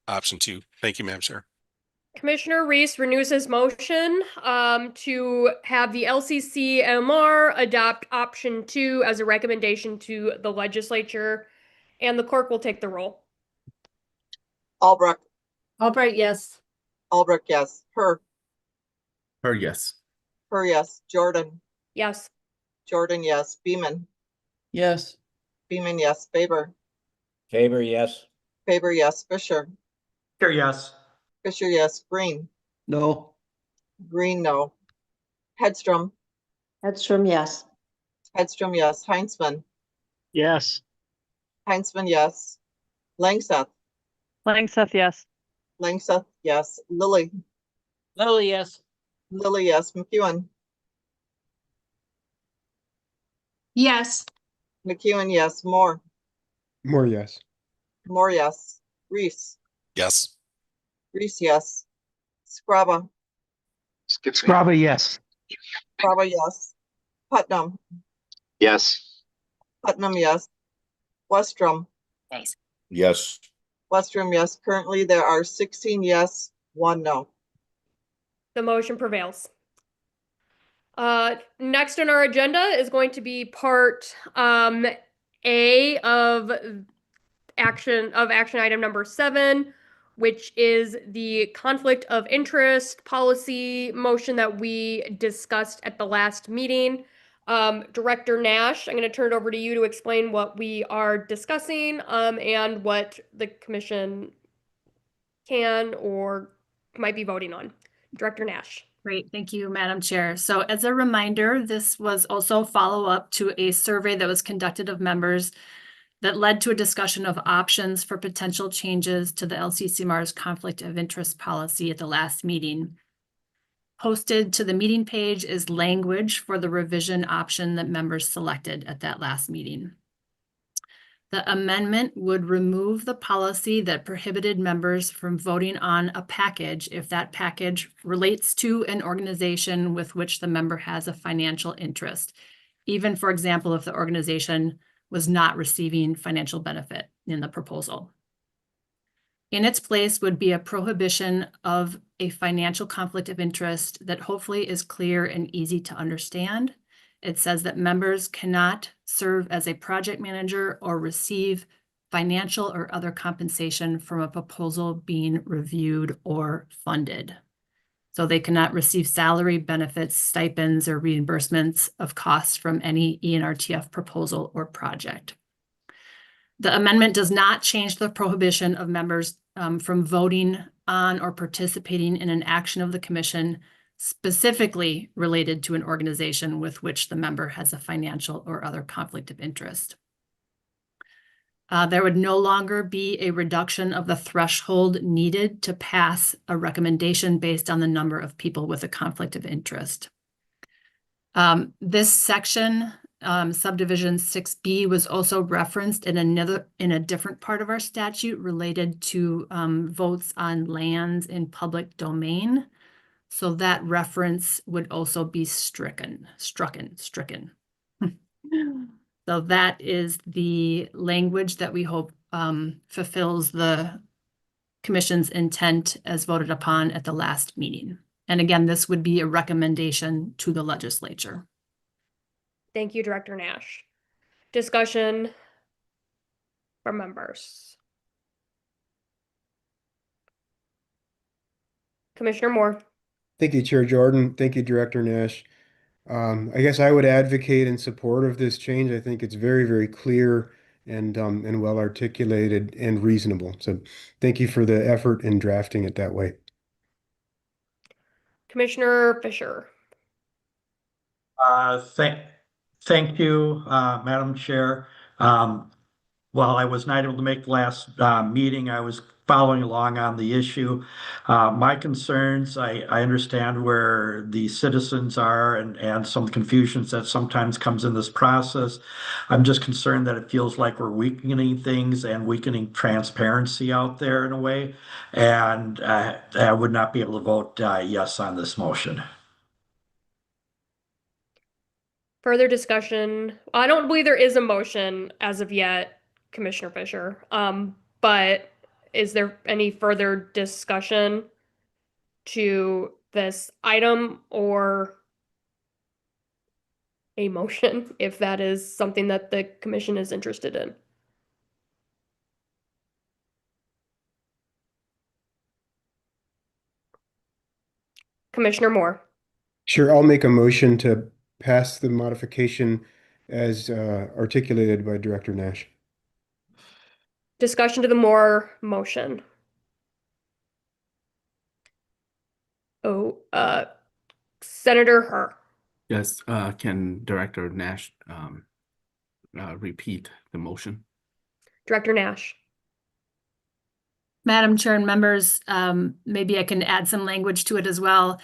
option 2. Thank you, Madam Chair. Commissioner Reese renews his motion to have the LCCMR adopt option 2 as a recommendation to the legislature, and the clerk will take the roll. Albrecht. Albright, yes. Albrecht, yes. Her, yes. Her, yes. Jordan. Yes. Jordan, yes. Beeman. Yes. Beeman, yes. Faber. Faber, yes. Faber, yes. Fisher. Here, yes. Fisher, yes. Green. No. Green, no. Hedstrom. Hedstrom, yes. Hedstrom, yes. Heinzman. Yes. Heinzman, yes. Langseth. Langseth, yes. Langseth, yes. Lilly. Lily, yes. Lilly, yes. McEwen. Yes. McEwen, yes. Moore. Moore, yes. Moore, yes. Reese. Yes. Reese, yes. Scraba. Scraba, yes. Scraba, yes. Putnam. Yes. Putnam, yes. Westrom. Yes. Westrom, yes. Currently, there are 16 yes, 1 no. The motion prevails. Next on our agenda is going to be part A of action item number 7, which is the conflict of interest policy motion that we discussed at the last meeting. Director Nash, I'm going to turn it over to you to explain what we are discussing and what the commission can or might be voting on. Director Nash. Great, thank you, Madam Chair. So as a reminder, this was also follow-up to a survey that was conducted of members that led to a discussion of options for potential changes to the LCCMR's conflict of interest policy at the last meeting. Posted to the meeting page is language for the revision option that members selected at that last meeting. The amendment would remove the policy that prohibited members from voting on a package if that package relates to an organization with which the member has a financial interest, even, for example, if the organization was not receiving financial benefit in the proposal. In its place would be a prohibition of a financial conflict of interest that hopefully is clear and easy to understand. It says that members cannot serve as a project manager or receive financial or other compensation from a proposal being reviewed or funded. So they cannot receive salary, benefits, stipends, or reimbursements of costs from any ENRTF proposal or project. The amendment does not change the prohibition of members from voting on or participating in an action of the commission specifically related to an organization with which the member has a financial or other conflict of interest. There would no longer be a reduction of the threshold needed to pass a recommendation based on the number of people with a conflict of interest. This section, subdivision 6B, was also referenced in a different part of our statute related to votes on lands in public domain. So that reference would also be stricken. So that is the language that we hope fulfills the commission's intent as voted upon at the last meeting. And again, this would be a recommendation to the legislature. Thank you, Director Nash. Discussion from members. Commissioner Moore. Thank you, Chair Jordan. Thank you, Director Nash. I guess I would advocate in support of this change. I think it's very, very clear and well articulated and reasonable. So thank you for the effort in drafting it that way. Commissioner Fisher. Thank you, Madam Chair. While I was not able to make the last meeting, I was following along on the issue. My concerns, I understand where the citizens are and some confusions that sometimes comes in this process. I'm just concerned that it feels like we're weakening things and weakening transparency out there in a way. And I would not be able to vote yes on this motion. Further discussion. I don't believe there is a motion as of yet, Commissioner Fisher. But is there any further discussion to this item or a motion, if that is something that the commission is interested in? Commissioner Moore. Sure, I'll make a motion to pass the modification as articulated by Director Nash. Discussion to the Moore motion. Senator Herr. Yes, can Director Nash repeat the motion? Director Nash. Madam Chair and members, maybe I can add some language to it as well.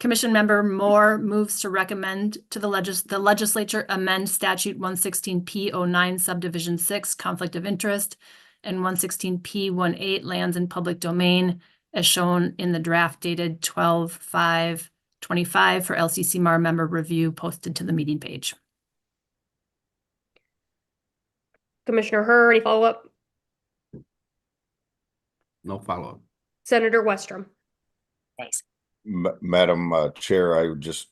Commission Member Moore moves to recommend to the legislature amend Statute 116P09 Subdivision 6 Conflict of Interest and 116P18 Lands in Public Domain as shown in the draft dated 12/5/25 for LCCMR member review posted to the meeting page. Commissioner Herr, any follow-up? No follow-up. Senator Westrom. Thanks. Madam Chair, I would just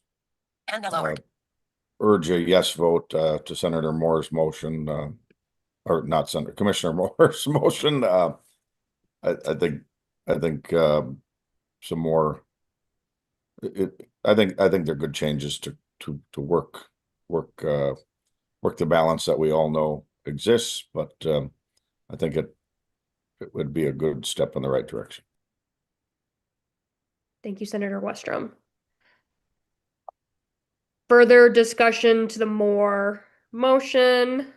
urge a yes vote to Senator Moore's motion, or not Senator, Commissioner Moore's motion. I think some more. I think they're good changes to work the balance that we all know exists, but I think it would be a good step in the right direction. Thank you, Senator Westrom. Further discussion to the Moore motion.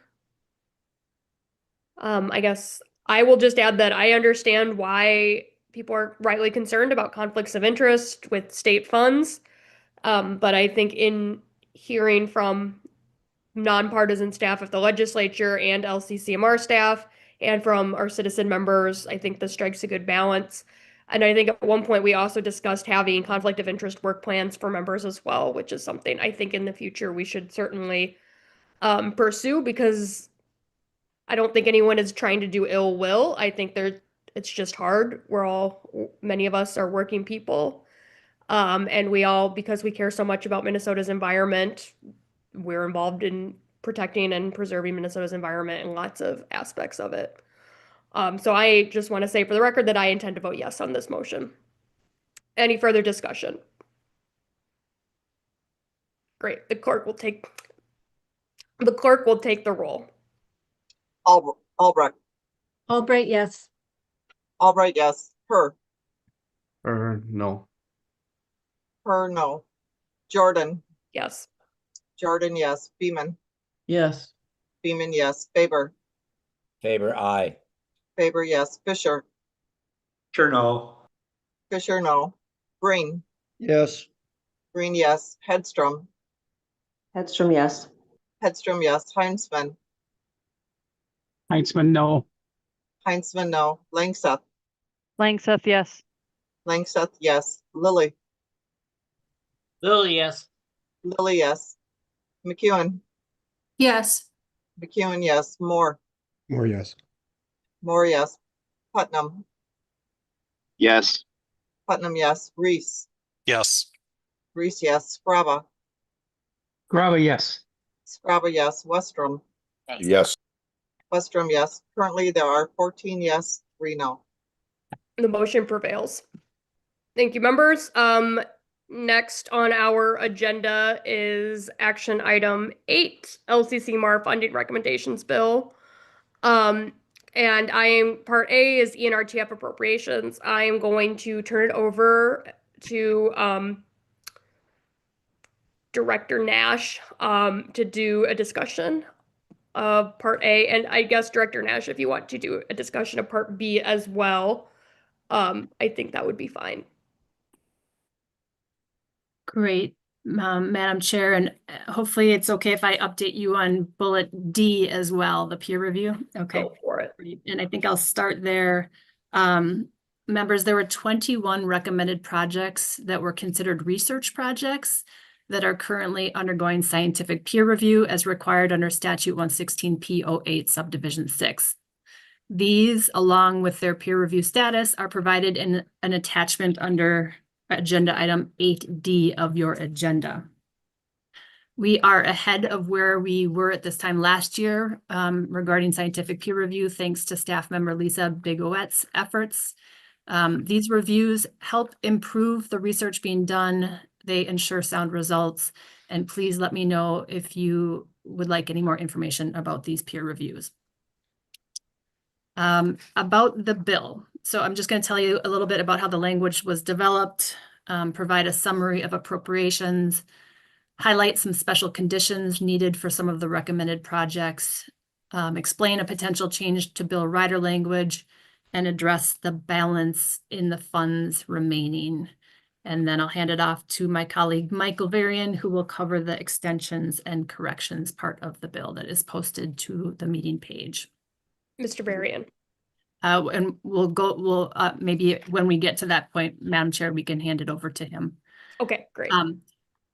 I guess I will just add that I understand why people are rightly concerned about conflicts of interest with state funds. But I think in hearing from nonpartisan staff of the legislature and LCCMR staff and from our citizen members, I think this strikes a good balance. And I think at one point we also discussed having conflict of interest work plans for members as well, which is something I think in the future we should certainly pursue, because I don't think anyone is trying to do ill will. I think it's just hard. Many of us are working people. And we all, because we care so much about Minnesota's environment, we're involved in protecting and preserving Minnesota's environment and lots of aspects of it. So I just want to say for the record that I intend to vote yes on this motion. Any further discussion? Great. The clerk will take the roll. Albrecht. Albright, yes. Albright, yes. Per. No. Per, no. Jordan. Yes. Jordan, yes. Beeman. Yes. Beeman, yes. Faber. Faber, aye. Faber, yes. Fisher. Sure, no. Fisher, no. Green. Yes. Green, yes. Hedstrom. Hedstrom, yes. Hedstrom, yes. Heinzman. Heinzman, no. Heinzman, no. Langseth. Langseth, yes. Langseth, yes. Lilly. Lily, yes. Lilly, yes. McEwen. Yes. McEwen, yes. Moore. More yes. Moore, yes. Putnam. Yes. Putnam, yes. Reese. Yes. Reese, yes. Scraba. Grava, yes. Scraba, yes. Westrom. Yes. Westrom, yes. Currently, there are 14 yes, 3 no. The motion prevails. Thank you, members. Next on our agenda is action item 8, LCCMR funding recommendations bill. And part A is ENRTF appropriations. I am going to turn it over to Director Nash to do a discussion of part A. And I guess Director Nash, if you want to do a discussion of part B as well, I think that would be fine. Great, Madam Chair, and hopefully it's okay if I update you on bullet D as well, the peer review. Okay. Go for it. Great. And I think I'll start there. Members, there were 21 recommended projects that were considered research projects that are currently undergoing scientific peer review as required under Statute 116P08 Subdivision 6. These, along with their peer review status, are provided in an attachment under agenda item 8D of your agenda. We are ahead of where we were at this time last year regarding scientific peer review, thanks to staff member Lisa Bigowet's efforts. These reviews help improve the research being done. They ensure sound results. And please let me know if you would like any more information about these peer reviews. About the bill. So I'm just going to tell you a little bit about how the language was developed, provide a summary of appropriations, highlight some special conditions needed for some of the recommended projects, explain a potential change to bill rider language, and address the balance in the funds remaining. And then I'll hand it off to my colleague, Michael Varian, who will cover the extensions and corrections part of the bill that is posted to the meeting page. Mr. Varian. And we'll maybe when we get to that point, Madam Chair, we can hand it over to him. Okay, great.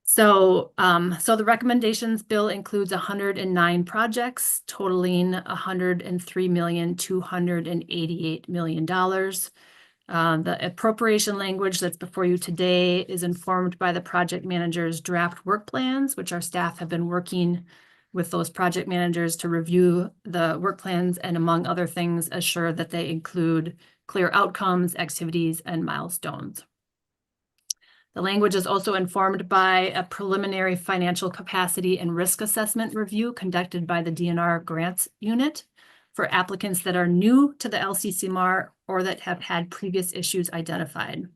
So the recommendations bill includes 109 projects totaling $103,288 million. The appropriation language that's before you today is informed by the project manager's draft work plans, which our staff have been working with those project managers to review the work plans and, among other things, assure that they include clear outcomes, activities, and milestones. The language is also informed by a preliminary financial capacity and risk assessment review conducted by the DNR Grants Unit for applicants that are new to the LCCMR or that have had previous issues identified.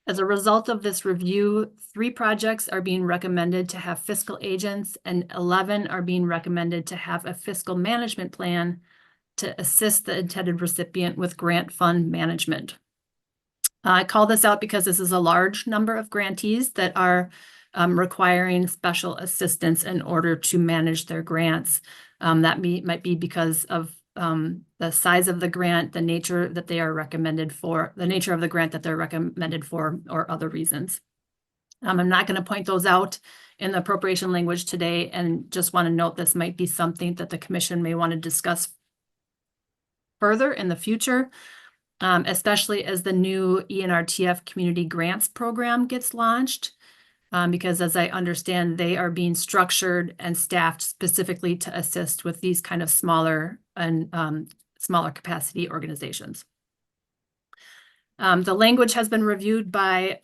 As a result of this review, 3 projects are being recommended to have fiscal agents and 11 are being recommended to have a fiscal management plan to assist the intended recipient with grant fund management. I call this out because this is a large number of grantees that are requiring special assistance in order to manage their grants. That might be because of the size of the grant, the nature that they are recommended for, the nature of the grant that they're recommended for, or other reasons. I'm not going to point those out in the appropriation language today, and just want to note this might be something that the commission may want to discuss further in the future, especially as the new ENRTF Community Grants Program gets launched. Because as I understand, they are being structured and staffed specifically to assist with these kind of smaller and smaller capacity organizations. The language has been reviewed by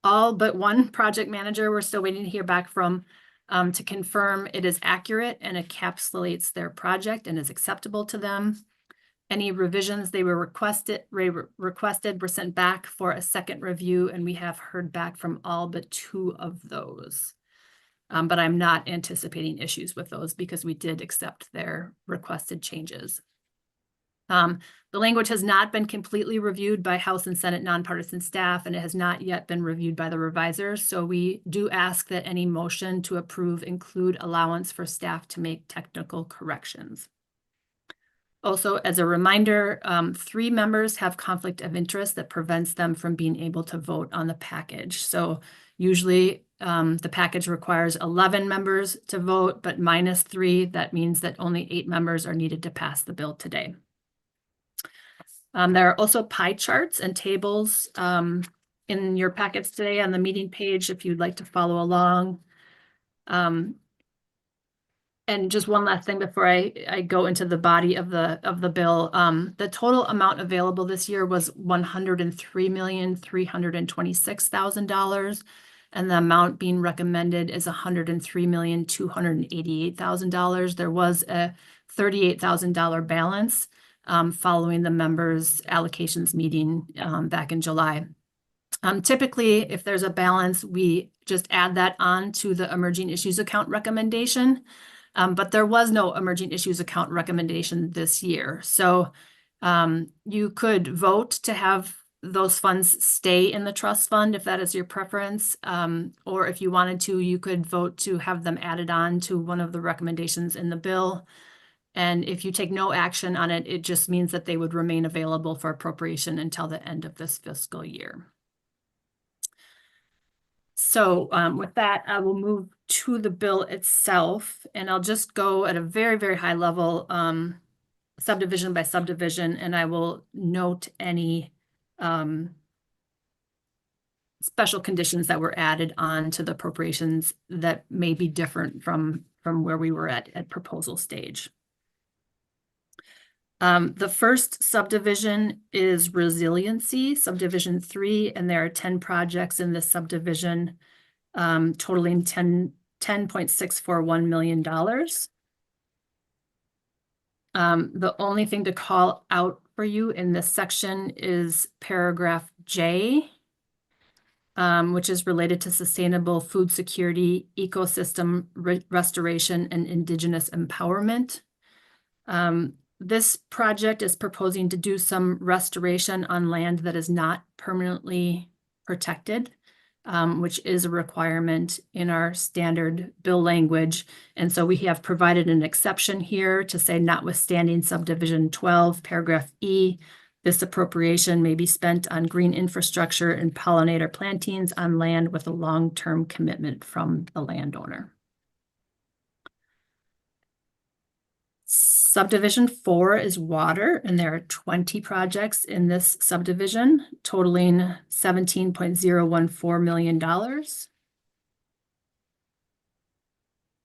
all but one project manager. We're still waiting to hear back from to confirm it is accurate and encapsulates their project and is acceptable to them. Any revisions they were requested were sent back for a second review, and we have heard back from all but 2 of those. But I'm not anticipating issues with those because we did accept their requested changes. The language has not been completely reviewed by House and Senate nonpartisan staff, and it has not yet been reviewed by the revisers. So we do ask that any motion to approve include allowance for staff to make technical corrections. Also, as a reminder, 3 members have conflict of interest that prevents them from being able to vote on the package. So usually the package requires 11 members to vote, but -3, that means that only 8 members are needed to pass the bill today. There are also pie charts and tables in your packets today on the meeting page if you'd like to follow along. And just one last thing before I go into the body of the bill. The total amount available this year was $103,326,000, and the amount being recommended is $103,288,000. There was a $38,000 balance following the members' allocations meeting back in July. Typically, if there's a balance, we just add that on to the emerging issues account recommendation. But there was no emerging issues account recommendation this year. So you could vote to have those funds stay in the trust fund if that is your preference. Or if you wanted to, you could vote to have them added on to one of the recommendations in the bill. And if you take no action on it, it just means that they would remain available for appropriation until the end of this fiscal year. So with that, I will move to the bill itself, and I'll just go at a very, very high level, subdivision by subdivision, and I will note any special conditions that were added on to the appropriations that may be different from where we were at proposal stage. The first subdivision is resiliency, subdivision 3, and there are 10 projects in this subdivision, totaling $10.641 million. The only thing to call out for you in this section is paragraph J, which is related to sustainable food security, ecosystem restoration, and indigenous empowerment. This project is proposing to do some restoration on land that is not permanently protected, which is a requirement in our standard bill language. And so we have provided an exception here to say, notwithstanding subdivision 12, paragraph E, this appropriation may be spent on green infrastructure and pollinator plantings on land with a long-term commitment from the landowner. Subdivision 4 is water, and there are 20 projects in this subdivision, totaling $17.014 million.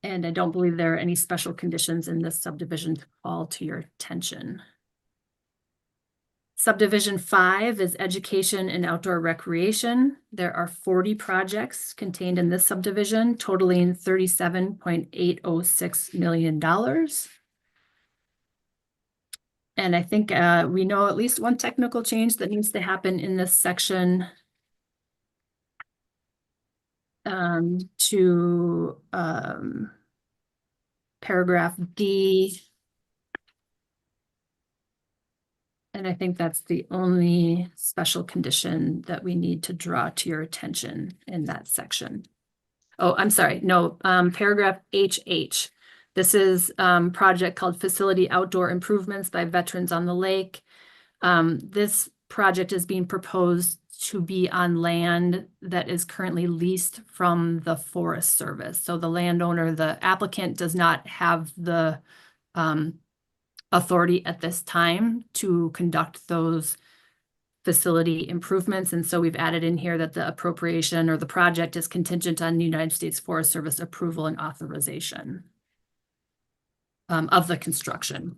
And I don't believe there are any special conditions in this subdivision to call to your attention. Subdivision 5 is education and outdoor recreation. There are 40 projects contained in this subdivision, totaling $37.806 million. And I think we know at least one technical change that needs to happen in this section to paragraph D. And I think that's the only special condition that we need to draw to your attention in that section. Oh, I'm sorry. No, paragraph HH. This is a project called Facility Outdoor Improvements by Veterans on the Lake. This project is being proposed to be on land that is currently leased from the Forest Service. So the landowner, the applicant, does not have the authority at this time to conduct those facility improvements. And so we've added in here that the appropriation or the project is contingent on the United States Forest Service approval and authorization of the construction.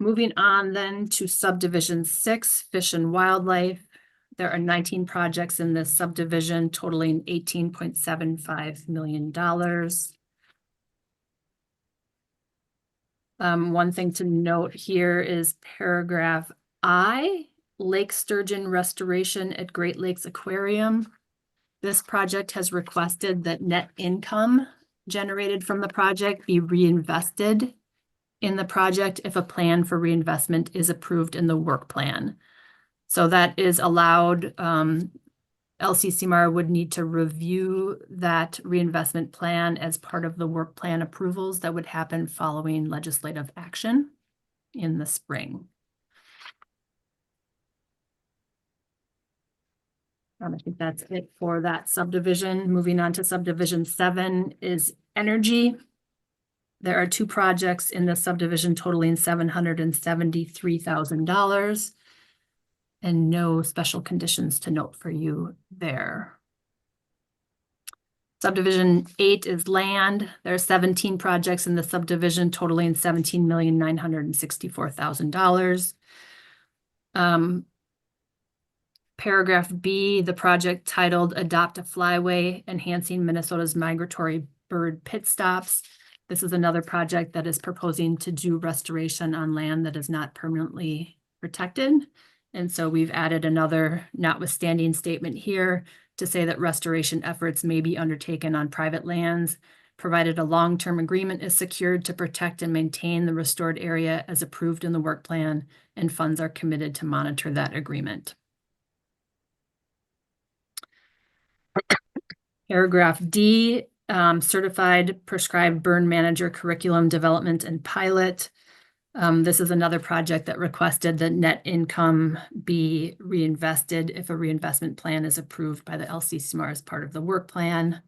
Moving on then to subdivision 6, fish and wildlife. There are 19 projects in this subdivision totaling $18.75 million. One thing to note here is paragraph I, Lake Sturgeon Restoration at Great Lakes Aquarium. This project has requested that net income generated from the project be reinvested in the project if a plan for reinvestment is approved in the work plan. So that is allowed. LCCMR would need to review that reinvestment plan as part of the work plan approvals that would happen following legislative action in the spring. I think that's it for that subdivision. Moving on to subdivision 7 is energy. There are 2 projects in the subdivision totaling $773,000. And no special conditions to note for you there. Subdivision 8 is land. There are 17 projects in the subdivision totaling $17,964,000. Paragraph B, the project titled Adopt a Flyway, Enhancing Minnesota's Migratory Bird Pit Stops. This is another project that is proposing to do restoration on land that is not permanently protected. And so we've added another notwithstanding statement here to say that restoration efforts may be undertaken on private lands, provided a long-term agreement is secured to protect and maintain the restored area as approved in the work plan, and funds are committed to monitor that agreement. Paragraph D, certified prescribed burn manager curriculum development and pilot. This is another project that requested that net income be reinvested if a reinvestment plan is approved by the LCCMR as part of the work plan.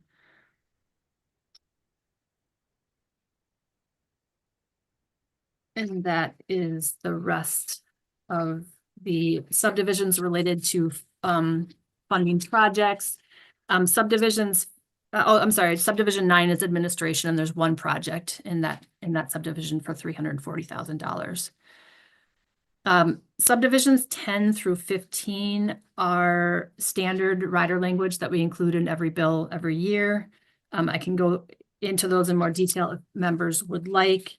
And that is the rest of the subdivisions related to funding projects. Subdivision 9 is administration, and there's 1 project in that subdivision for $340,000. Subdivisions 10 through 15 are standard rider language that we include in every bill every year. I can go into those in more detail if members would like.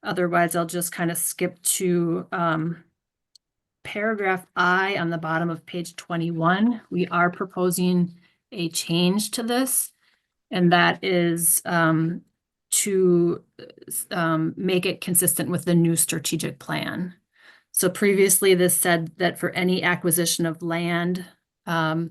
Otherwise, I'll just kind of skip to paragraph I on the bottom of page 21. We are proposing a change to this, and that is to make it consistent with the new strategic plan. So previously this said that for any acquisition of land, a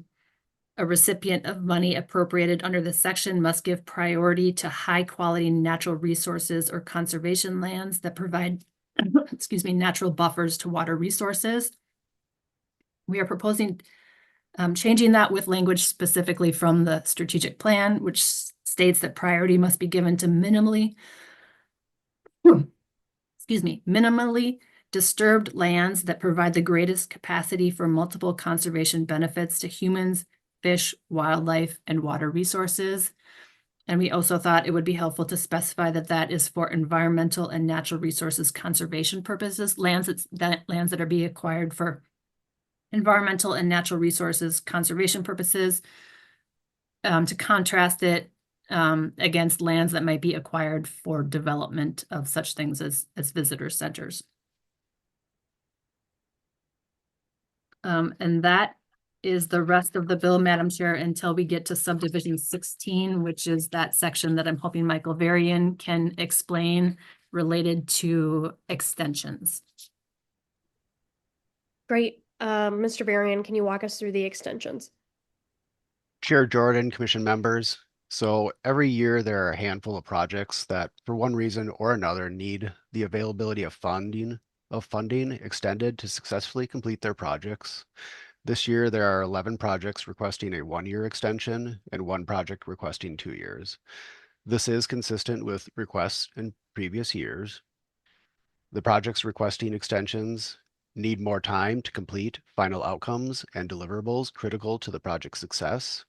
recipient of money appropriated under this section must give priority to high quality natural resources or conservation lands that provide, excuse me, natural buffers to water resources. We are proposing changing that with language specifically from the strategic plan, which states that priority must be given to minimally disturbed lands that provide the greatest capacity for multiple conservation benefits to humans, fish, wildlife, and water resources. And we also thought it would be helpful to specify that that is for environmental and natural resources conservation purposes, lands that are being acquired for environmental and natural resources conservation purposes, to contrast it against lands that might be acquired for development of such things as visitor centers. And that is the rest of the bill, Madam Chair, until we get to subdivision 16, which is that section that I'm hoping Michael Varian can explain related to extensions. Great. Mr. Varian, can you walk us through the extensions? Chair Jordan, Commission members. So every year there are a handful of projects that for one reason or another need the availability of funding extended to successfully complete their projects. This year, there are 11 projects requesting a 1-year extension and 1 project requesting 2 years. This is consistent with requests in previous years. The projects requesting extensions need more time to complete final outcomes and deliverables critical to the project's success.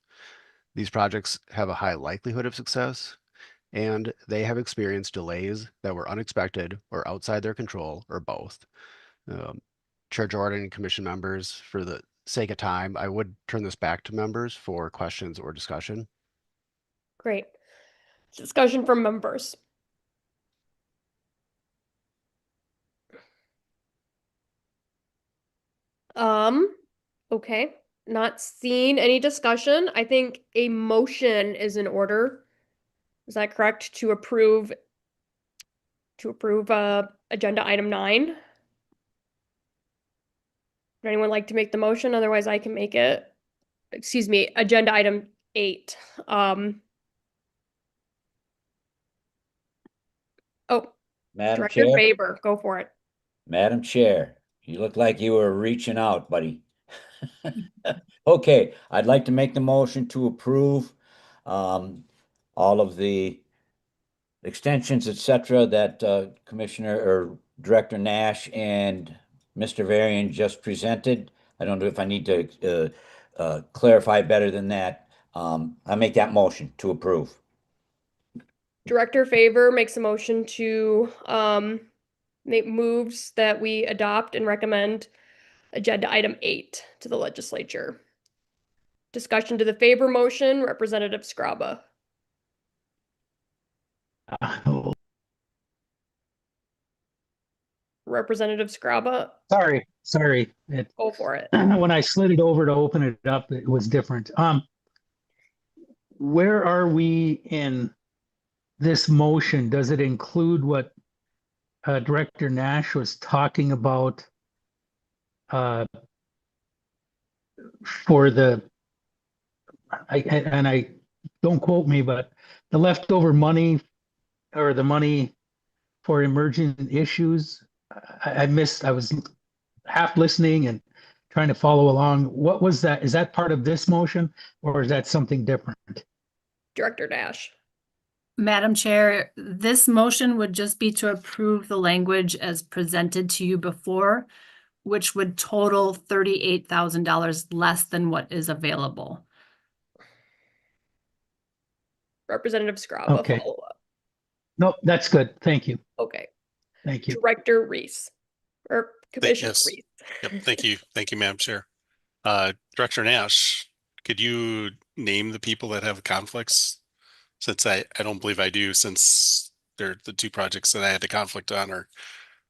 These projects have a high likelihood of success, and they have experienced delays that were unexpected or outside their control, or both. Chair Jordan and Commission members, for the sake of time, I would turn this back to members for questions or discussion. Great. Discussion from members. Okay, not seeing any discussion. I think a motion is in order. Is that correct? To approve agenda item 9? Would anyone like to make the motion? Otherwise, I can make it. Excuse me, agenda item 8. Oh, Madam Director Chair, Faber, go for it. Madam Chair, you look like you were reaching out, buddy. Okay, I'd like to make the motion to approve all of the extensions, et cetera, that Commissioner or Director Nash and Mr. Varian just presented. I don't know if I need to clarify better than that. I make that motion to approve. Director Faber makes a motion to make moves that we adopt and recommend agenda item 8 to the legislature. Discussion to the Faber motion, Representative Scraba. Representative Scraba, Sorry. go for it. When I slid it over to open it up, it was different. Where are we in this motion? Does it include what Director Nash was talking about for the, I don't quote me, but the leftover money or the money for emerging issues? I missed, I was half listening and trying to follow along. What was that? Is that part of this motion or is that something different? Director Nash. Madam Chair, this motion would just be to approve the language as presented to you before, which would total $38,000 less than what is available. Representative Scraba, Okay. follow up. No, that's good. Thank you. Okay. Thank you. Director Reese, or Commissioner Yes. Reese. Yep. Thank you. Thank you, Madam Chair. Director Nash, could you name the people that have conflicts? Since I don't believe I do, since they're the two projects that I had the conflict on are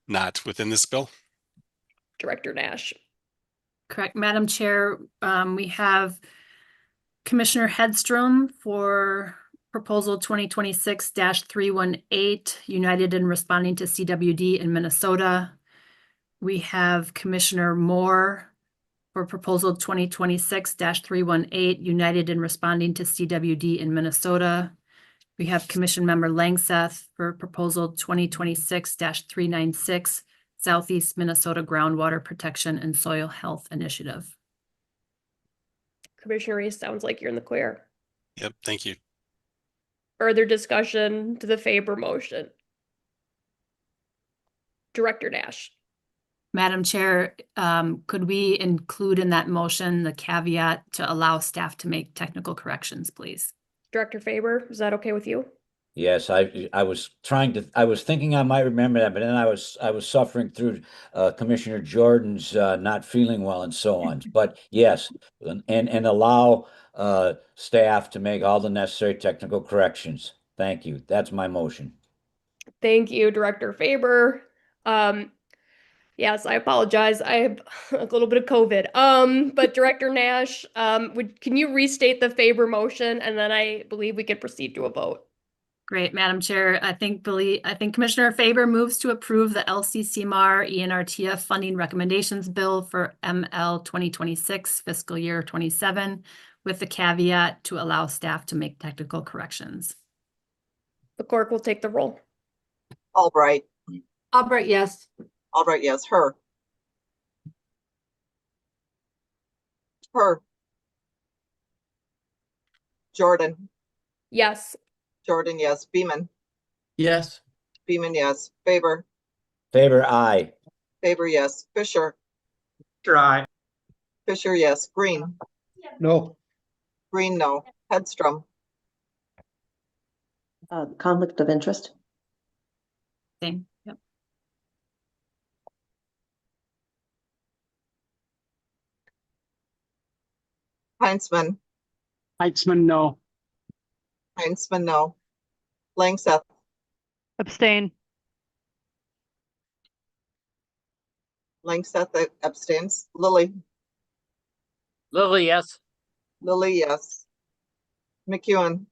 not within this bill. Director Nash. Correct, Madam Chair. We have Commissioner Hedstrom for proposal 2026-318, United in Responding to CWD in Minnesota. We have Commissioner Moore for proposal 2026-318, United in Responding to CWD in Minnesota. We have Commission Member Langseth for proposal 2026-396, Southeast Minnesota Groundwater Protection and Soil Health Initiative. Commissioner Reese, sounds like you're in the clear. Yep. Thank you. Further discussion to the Faber motion. Director Nash. Madam Chair, could we include in that motion the caveat to allow staff to make technical corrections, please? Director Faber, is that okay with you? Yes, I was thinking I might remember that, but then I was suffering through Commissioner Jordan's not feeling well and so on. But yes, and allow staff to make all the necessary technical corrections. Thank you. That's my motion. Thank you, Director Faber. Yes, I apologize. I have a little bit of COVID. But Director Nash, can you restate the Faber motion, and then I believe we could proceed to a vote. Great, Madam Chair. I think Commissioner Faber moves to approve the LCCMR ENRTF funding recommendations bill for ML 2026 fiscal year 27 with the caveat to allow staff to make technical corrections. The clerk will take the roll. Albright. Albright, yes. Albright, yes. Her. Jordan. Yes. Jordan, yes. Beeman. Yes. Beeman, yes. Faber. Faber, aye. Faber, yes. Fisher. Aye. Fisher, yes. Green. No. Green, no. Hedstrom. Conflict of interest. Same. Yep. Heinzman, Heitzman, no. Heinzman, no. Langseth, Abstain. Langseth abstains. Lily, Lily, yes. Lily, yes. McEwen,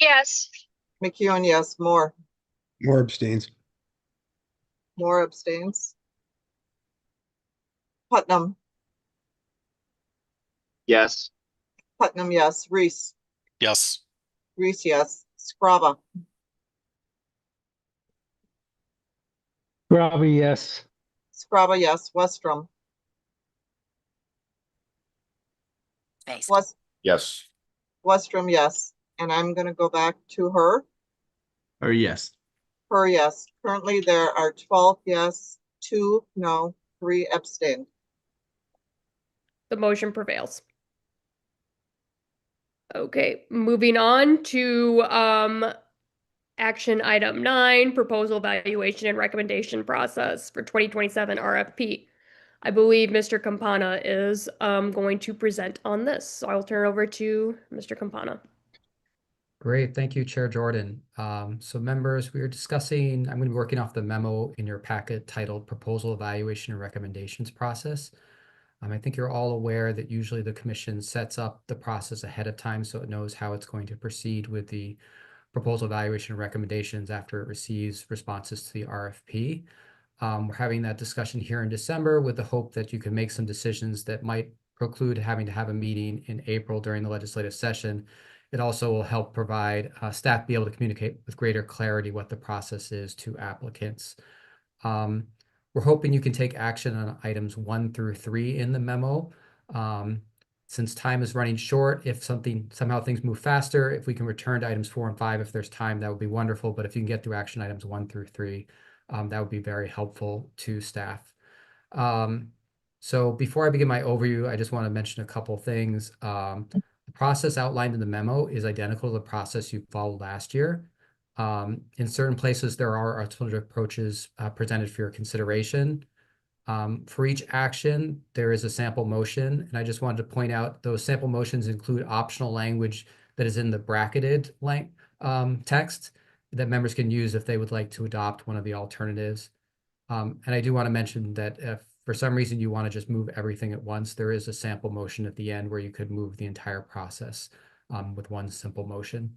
Yes. McEwen, yes. Moore, More abstains. Moore abstains. Putnam, Yes. Putnam, yes. Reese, Yes. Reese, yes. Scraba, Robbie, yes. Scraba, yes. Westrom, Yes. Westrom, yes. And I'm going to go back to her. Or yes. Her, yes. Currently, there are 12 yes, 2 no, 3 abstain. The motion prevails. Okay, moving on to action item 9, proposal evaluation and recommendation process for 2027 RFP. I believe Mr. Campana is going to present on this. So I will turn it over to Mr. Campana. Great, thank you, Chair Jordan. So members, we are discussing, I'm going to be working off the memo in your packet titled Proposal Evaluation and Recommendations Process. I think you're all aware that usually the commission sets up the process ahead of time so it knows how it's going to proceed with the proposal evaluation and recommendations after it receives responses to the RFP. We're having that discussion here in December with the hope that you can make some decisions that might preclude having to have a meeting in April during the legislative session. It also will help provide staff be able to communicate with greater clarity what the process is to applicants. We're hoping you can take action on items 1 through 3 in the memo. Since time is running short, if somehow things move faster, if we can return to items 4 and 5, if there's time, that would be wonderful. But if you can get through action items 1 through 3, that would be very helpful to staff. So before I begin my overview, I just want to mention a couple things. The process outlined in the memo is identical to the process you followed last year. In certain places, there are alternative approaches presented for your consideration. For each action, there is a sample motion, and I just wanted to point out those sample motions include optional language that is in the bracketed text that members can use if they would like to adopt one of the alternatives. And I do want to mention that if for some reason you want to just move everything at once, there is a sample motion at the end where you could move the entire process with one simple motion.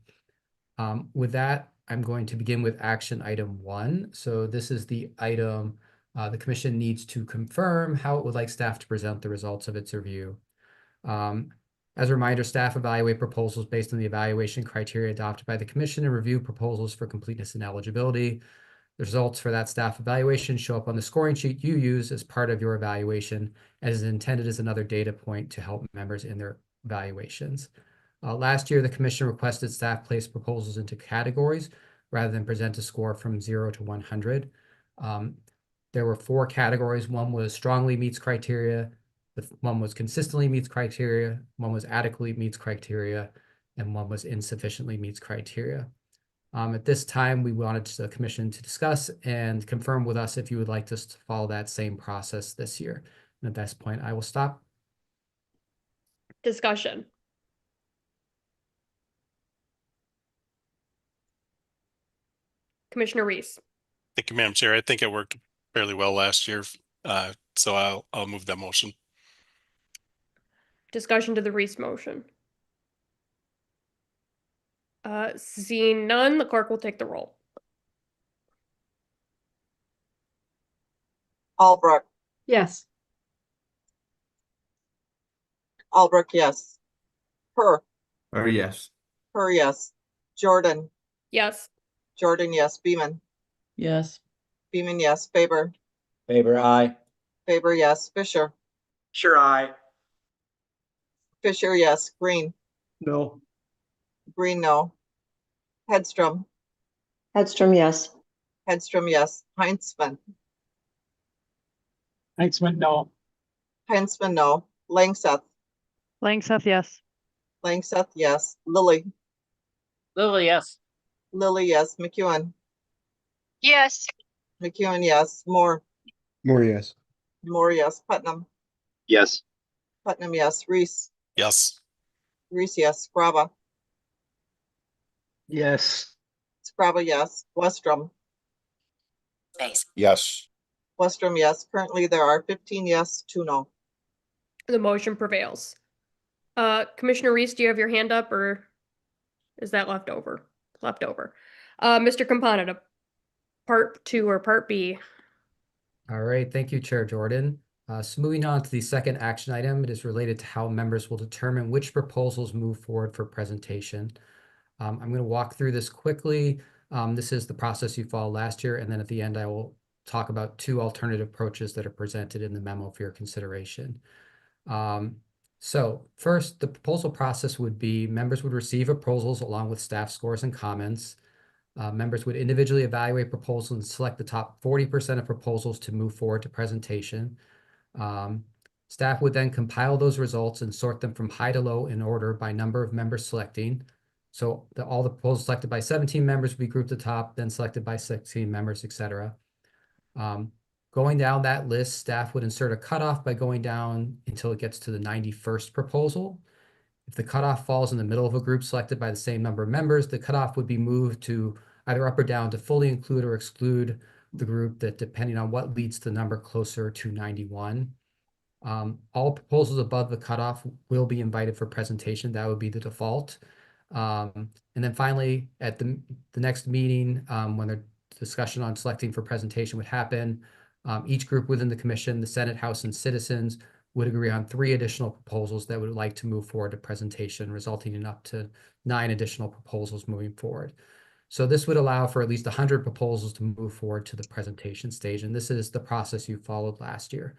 With that, I'm going to begin with action item 1. So this is the item the commission needs to confirm how it would like staff to present the results of its review. As a reminder, staff evaluate proposals based on the evaluation criteria adopted by the commission and review proposals for completeness and eligibility. The results for that staff evaluation show up on the scoring sheet you use as part of your evaluation, as is intended as another data point to help members in their evaluations. Last year, the commission requested staff place proposals into categories rather than present a score from 0 to 100. There were 4 categories. One was strongly meets criteria, one was consistently meets criteria, one was adequately meets criteria, and one was insufficiently meets criteria. At this time, we wanted the commission to discuss and confirm with us if you would like us to follow that same process this year. And at this point, I will stop. Discussion. Commissioner Reese. Thank you, Madam Chair. I think it worked fairly well last year. So I'll move that motion. Discussion to the Reese motion. Seeing none, the clerk will take the roll. Albrecht, Yes. Albrecht, yes. Her, Or yes. Her, yes. Jordan, Yes. Jordan, yes. Beeman, Yes. Beeman, yes. Faber, Faber, aye. Faber, yes. Fisher, Sure, aye. Fisher, yes. Green, No. Green, no. Hedstrom, Hedstrom, yes. Hedstrom, yes. Heinzman, Heitzman, no. Heinzman, no. Langseth, Langseth, yes. Langseth, yes. Lily, Lily, yes. Lily, yes. McEwen, Yes. McEwen, yes. Moore, More yes. Moore, yes. Putnam, Yes. Putnam, yes. Reese, Yes. Reese, yes. Sprava. Yes. Sprava, yes. Westrom. Yes. Westrom, yes. Currently, there are 15 yes, 2 no. The motion prevails. Commissioner Reese, do you have your hand up or is that left over? Left over. Mr. Campana, to part 2 or part B. All right, thank you, Chair Jordan. So moving on to the second action item, it is related to how members will determine which proposals move forward for presentation. I'm going to walk through this quickly. This is the process you followed last year, and then at the end I will talk about 2 alternative approaches that are presented in the memo for your consideration. So first, the proposal process would be members would receive proposals along with staff scores and comments. Members would individually evaluate proposals and select the top 40% of proposals to move forward to presentation. Staff would then compile those results and sort them from high to low in order by number of members selecting. So all the proposals selected by 17 members would be grouped at the top, then selected by 16 members, etc. Going down that list, staff would insert a cutoff by going down until it gets to the 91st proposal. If the cutoff falls in the middle of a group selected by the same number of members, the cutoff would be moved to either up or down to fully include or exclude the group, that depending on what leads to the number closer to 91. All proposals above the cutoff will be invited for presentation. That would be the default. And then finally, at the next meeting, when the discussion on selecting for presentation would happen, each group within the commission, the Senate, House, and citizens would agree on 3 additional proposals that would like to move forward to presentation, resulting in up to 9 additional proposals moving forward. So this would allow for at least 100 proposals to move forward to the presentation stage, and this is the process you followed last year.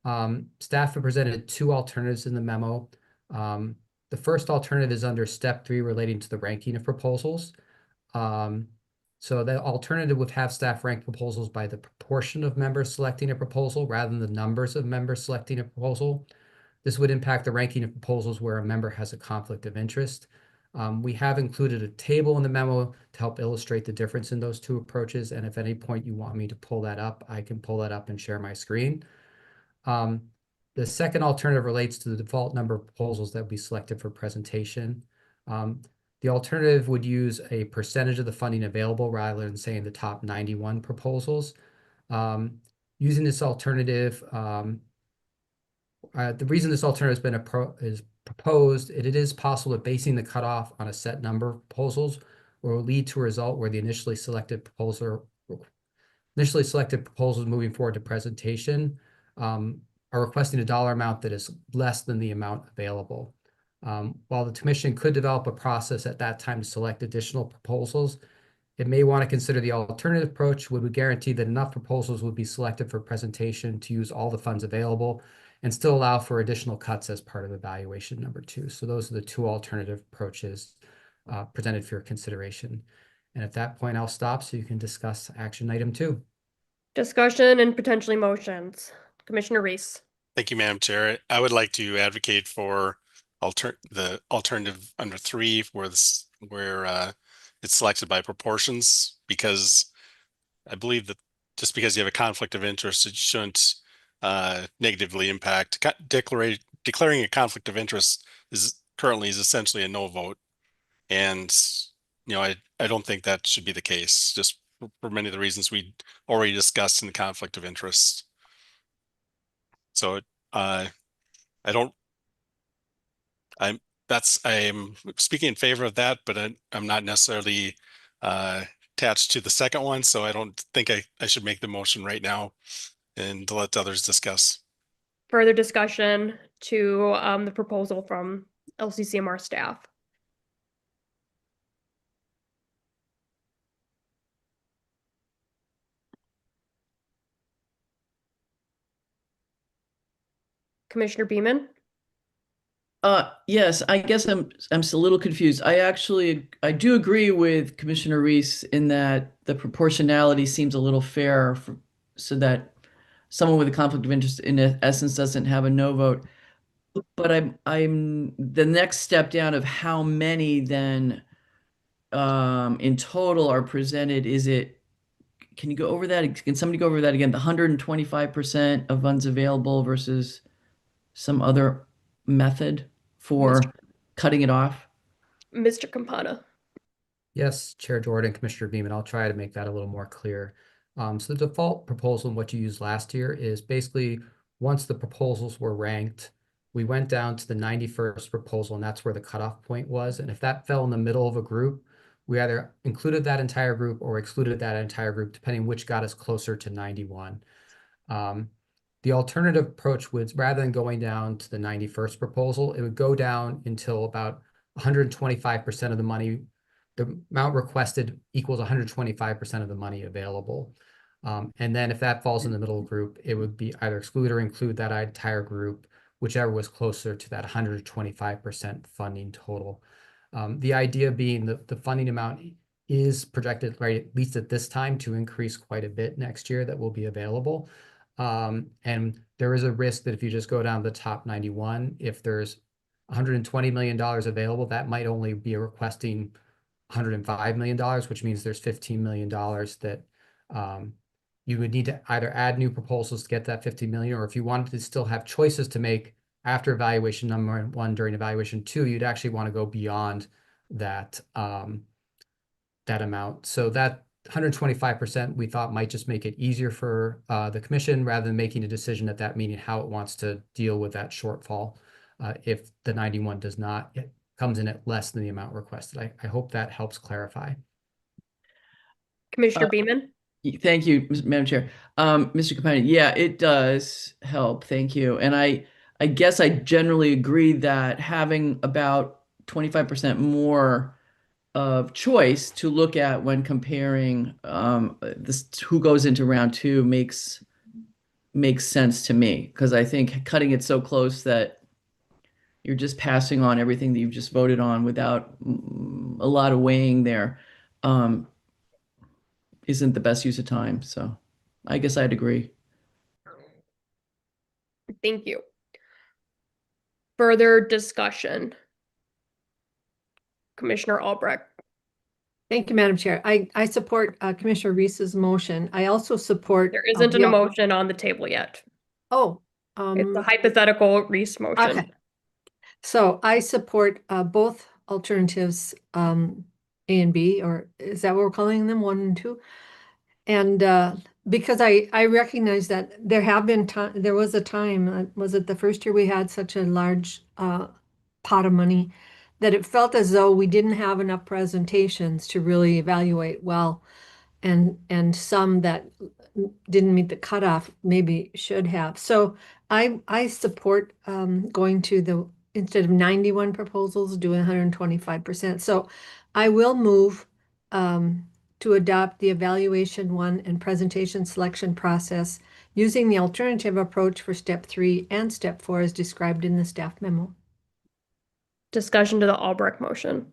Staff have presented 2 alternatives in the memo. The first alternative is under step 3 relating to the ranking of proposals. So the alternative would have staff rank proposals by the proportion of members selecting a proposal rather than the numbers of members selecting a proposal. This would impact the ranking of proposals where a member has a conflict of interest. We have included a table in the memo to help illustrate the difference in those 2 approaches. And if at any point you want me to pull that up, I can pull that up and share my screen. The second alternative relates to the default number of proposals that will be selected for presentation. The alternative would use a percentage of the funding available rather than saying the top 91 proposals. Using this alternative, the reason this alternative has been proposed, it is possible that basing the cutoff on a set number of proposals will lead to a result where the initially selected proposals moving forward to presentation are requesting a dollar amount that is less than the amount available. While the commission could develop a process at that time to select additional proposals, it may want to consider the alternative approach, which would guarantee that enough proposals would be selected for presentation to use all the funds available and still allow for additional cuts as part of evaluation number 2. So those are the 2 alternative approaches presented for your consideration. And at that point, I'll stop so you can discuss action item 2. Discussion and potentially motions. Commissioner Reese. Thank you, Madam Chair. I would like to advocate for the alternative under 3 where it's selected by proportions, because I believe that just because you have a conflict of interest, it shouldn't negatively impact. Declaring a conflict of interest currently is essentially a no vote, and I don't think that should be the case, just for many of the reasons we already discussed in the conflict of interest. So I'm speaking in favor of that, but I'm not necessarily attached to the second one, so I don't think I should make the motion right now and to let others discuss. Further discussion to the proposal from LCCMR staff. Commissioner Beaman? Yes, I guess I'm a little confused. I do agree with Commissioner Reese in that the proportionality seems a little fair so that someone with a conflict of interest in essence doesn't have a no vote. But I'm the next step down of how many then in total are presented. Can you go over that? Can somebody go over that again? The 125% of funds available versus some other method? for cutting it off? Mr. Campana. Yes, Chair Jordan, Commissioner Beaman, I'll try to make that a little more clear. So the default proposal and what you used last year is basically once the proposals were ranked, we went down to the 91st proposal, and that's where the cutoff point was. And if that fell in the middle of a group, we either included that entire group or excluded that entire group, depending which got us closer to 91. The alternative approach would, rather than going down to the 91st proposal, it would go down until about 125% of the money, the amount requested equals 125% of the money available. And then if that falls in the middle group, it would be either exclude or include that entire group, whichever was closer to that 125% funding total. The idea being that the funding amount is projected, right, at least at this time, to increase quite a bit next year that will be available. And there is a risk that if you just go down the top 91, if there's $120 million available, that might only be requesting $105 million, which means there's $15 million that you would need to either add new proposals to get that 50 million, or if you wanted to still have choices to make after evaluation number 1 during evaluation 2, you'd actually want to go beyond that that amount. So that 125% we thought might just make it easier for the commission rather than making a decision at that meeting how it wants to deal with that shortfall if the 91 does not, it comes in at less than the amount requested. I hope that helps clarify. Commissioner Beaman. Thank you, Madam Chair. Mr. Campani, yeah, it does help. Thank you. And I guess I generally agree that having about 25% more of choice to look at when comparing this who goes into round 2 makes sense to me, because I think cutting it so close that you're just passing on everything that you've just voted on without a lot of weighing there isn't the best use of time. So I guess I'd agree. Thank you. Further discussion. Commissioner Albrecht. Thank you, Madam Chair. I support Commissioner Reese's motion. I also support. There isn't an emotion on the table yet. Oh. It's a hypothetical Reese motion. Okay. So I support both alternatives, A and B, or is that what we're calling them, 1 and 2? And because I recognize that there have been there was a time, was it the first year we had such a large pot of money, that it felt as though we didn't have enough presentations to really evaluate well, and some that didn't meet the cutoff maybe should have. So I support going to the, instead of 91 proposals, doing 125%. So I will move to adopt the evaluation 1 and presentation selection process using the alternative approach for step 3 and step 4 as described in the staff memo. Discussion to the Albrecht motion.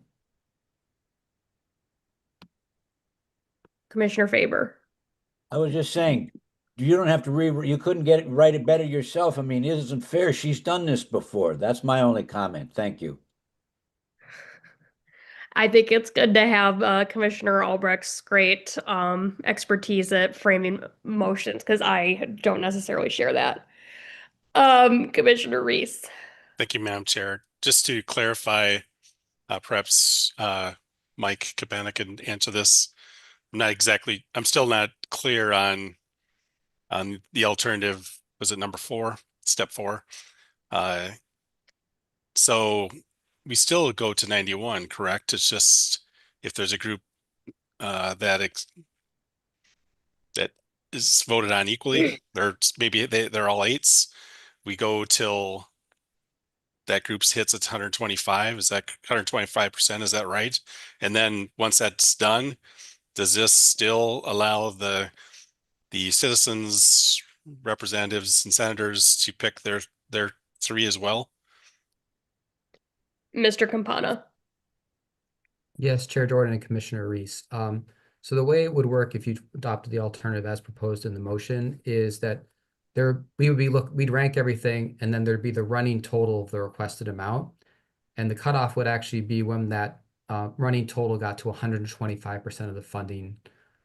Commissioner Faber. I was just saying, you don't have to you couldn't write it better yourself. I mean, it isn't fair. She's done this before. That's my only comment. Thank you. I think it's good to have Commissioner Albrecht's great expertise at framing motions, because I don't necessarily share that. Commissioner Reese. Thank you, Madam Chair. Just to clarify, perhaps Mike Cabana can answer this. I'm still not clear on the alternative. Was it number 4, step 4? So we still go to 91, correct? It's just if there's a group that is voted on equally, maybe they're all 8s. We go till that group's hits its 125. Is that 125%? Is that right? And then once that's done, does this still allow the citizens, representatives, and senators to pick their 3 as well? Mr. Campana. Yes, Chair Jordan and Commissioner Reese. So the way it would work if you adopted the alternative as proposed in the motion is that we'd rank everything, and then there'd be the running total of the requested amount, and the cutoff would actually be when that running total got to 125% of the funding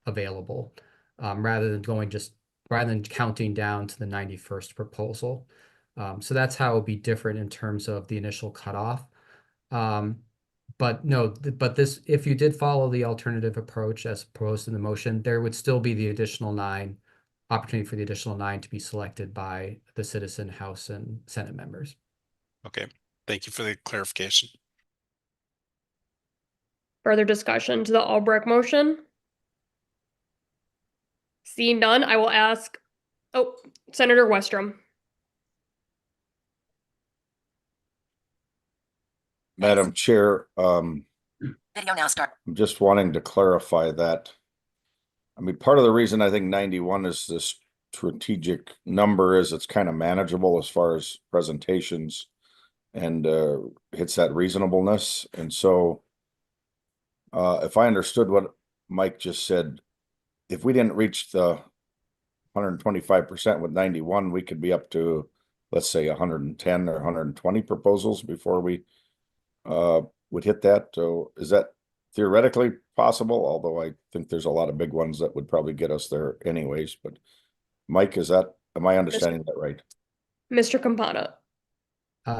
available, rather than counting down to the 91st proposal. So that's how it would be different in terms of the initial cutoff. But no, but this, if you did follow the alternative approach as proposed in the motion, there would still be the additional 9 opportunity for the additional 9 to be selected by the citizen House and Senate members. Okay, thank you for the clarification. Further discussion to the Albrecht motion? Seeing none, I will ask, oh, Senator Westrom. Madam Chair, Video now start. I'm just wanting to clarify that. I mean, part of the reason I think 91 is this strategic number is it's kind of manageable as far as presentations and hits that reasonableness. And so if I understood what Mike just said, if we didn't reach the 125% with 91, we could be up to, let's say, 110 or 120 proposals before we would hit that. So is that theoretically possible? Although I think there's a lot of big ones that would probably get us there anyways. But Mike, am I understanding that right? Mr. Campana.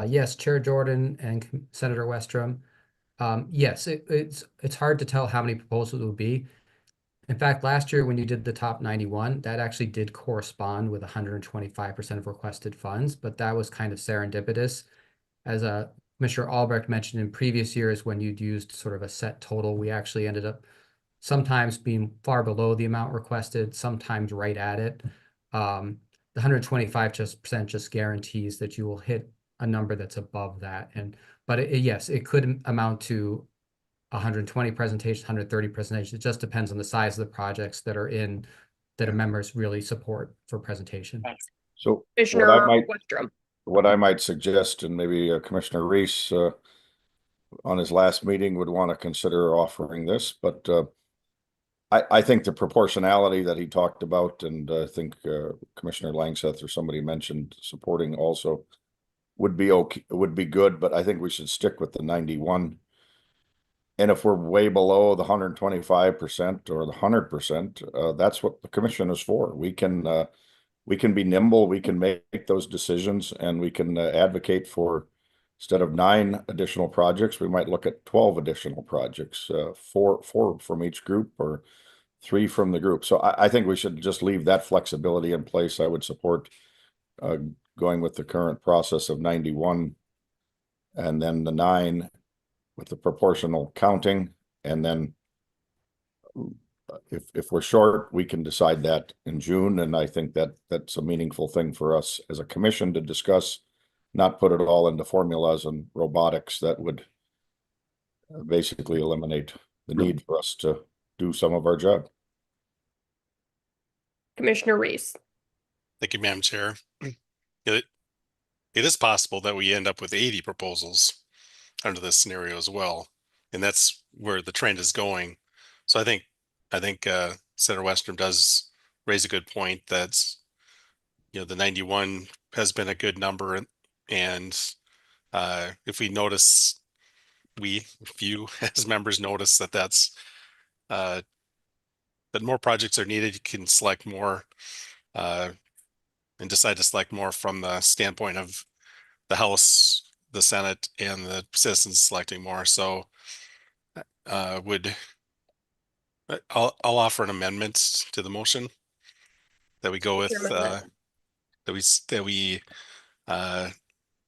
Yes, Chair Jordan and Senator Westrom. Yes, it's hard to tell how many proposals it would be. In fact, last year when you did the top 91, that actually did correspond with 125% of requested funds, but that was kind of serendipitous. As Commissioner Albrecht mentioned in previous years, when you'd used sort of a set total, we actually ended up sometimes being far below the amount requested, sometimes right at it. The 125% just guarantees that you will hit a number that's above that. But yes, it could amount to 120 presentations, 130 presentations. It just depends on the size of the projects that are in that members really support for presentation. Thanks. So Commissioner Westrom. what I might suggest, and maybe Commissioner Reese on his last meeting would want to consider offering this, but I think the proportionality that he talked about, and I think Commissioner Langseth or somebody mentioned supporting also would be okay, would be good, but I think we should stick with the 91. And if we're way below the 125% or the 100%, that's what the commission is for. We can be nimble, we can make those decisions, and we can advocate for, instead of 9 additional projects, we might look at 12 additional projects, 4 from each group or 3 from the group. So I think we should just leave that flexibility in place. I would support going with the current process of 91 and then the 9 with the proportional counting. And then if we're short, we can decide that in June. And I think that that's a meaningful thing for us as a commission to discuss, not put it all into formulas and robotics that would basically eliminate the need for us to do some of our job. Commissioner Reese. Thank you, Madam Chair. It is possible that we end up with 80 proposals under this scenario as well. And that's where the trend is going. So I think Senator Westrom does raise a good point that, the 91 has been a good number. And if we notice, if you as members notice that more projects are needed, you can select more and decide to select more from the standpoint of the House, the Senate, and the citizens selecting more. So I'll offer an amendment to the motion that we go with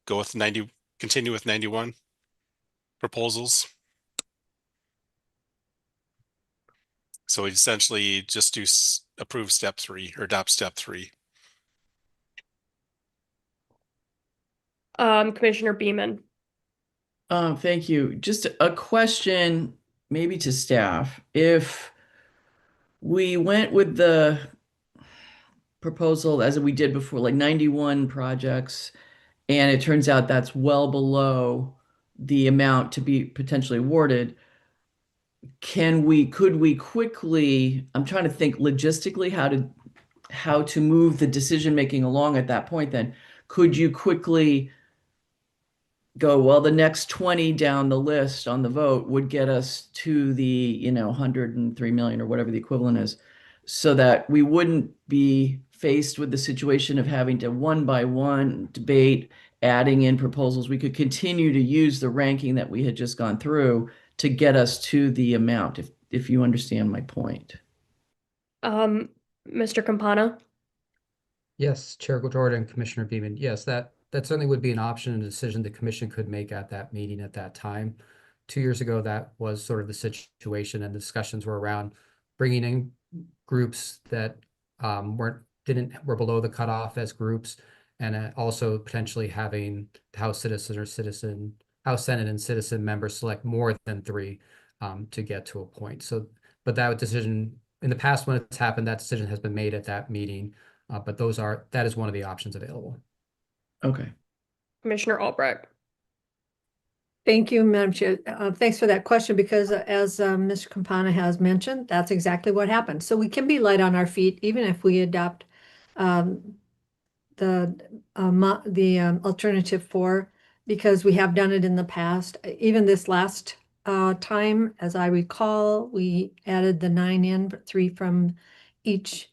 go with 90, continue with 91 proposals. So we essentially just do approve step 3 or adopt step 3. Commissioner Beaman. Thank you. Just a question, maybe to staff. If we went with the proposal as we did before, like 91 projects, and it turns out that's well below the amount to be potentially awarded, could we quickly, I'm trying to think logistically how to move the decision making along at that point then. Could you quickly go, well, the next 20 down the list on the vote would get us to the 103 million or whatever the equivalent is, so that we wouldn't be faced with the situation of having to one by one debate, adding in proposals, we could continue to use the ranking that we had just gone through to get us to the amount, if you understand my point. Mr. Campana? Yes, Chair Jordan, Commissioner Beaman. Yes, that certainly would be an option and a decision the commission could make at that meeting at that time. 2 years ago, that was sort of the situation, and the discussions were around bringing in groups that were below the cutoff as groups, and also potentially having House Senate and citizen members select more than 3 to get to a point. So, but that decision in the past when it's happened, that decision has been made at that meeting. But that is one of the options available. Okay. Commissioner Albrecht? Thank you, Madam Chair. Thanks for that question, because as Mr. Campana has mentioned, that's exactly what happened. So we can be light on our feet even if we adopt the alternative 4, because we have done it in the past. Even this last time, as I recall, we added the 9 in, 3 from each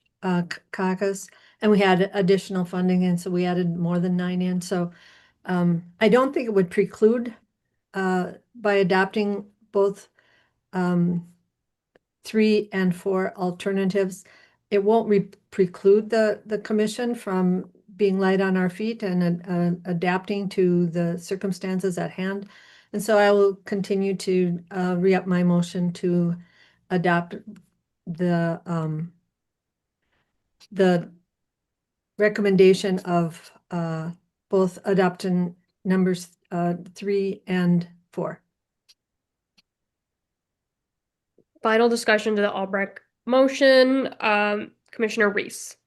caucus, and we had additional funding, and so we added more than 9 in. So I don't think it would preclude by adopting both 3 and 4 alternatives. It won't preclude the commission from being light on our feet and adapting to the circumstances at hand. And so I will continue to re-up my motion to adopt the recommendation of both adopting numbers 3 and 4. Final discussion to the Albrecht motion. Commissioner Reese.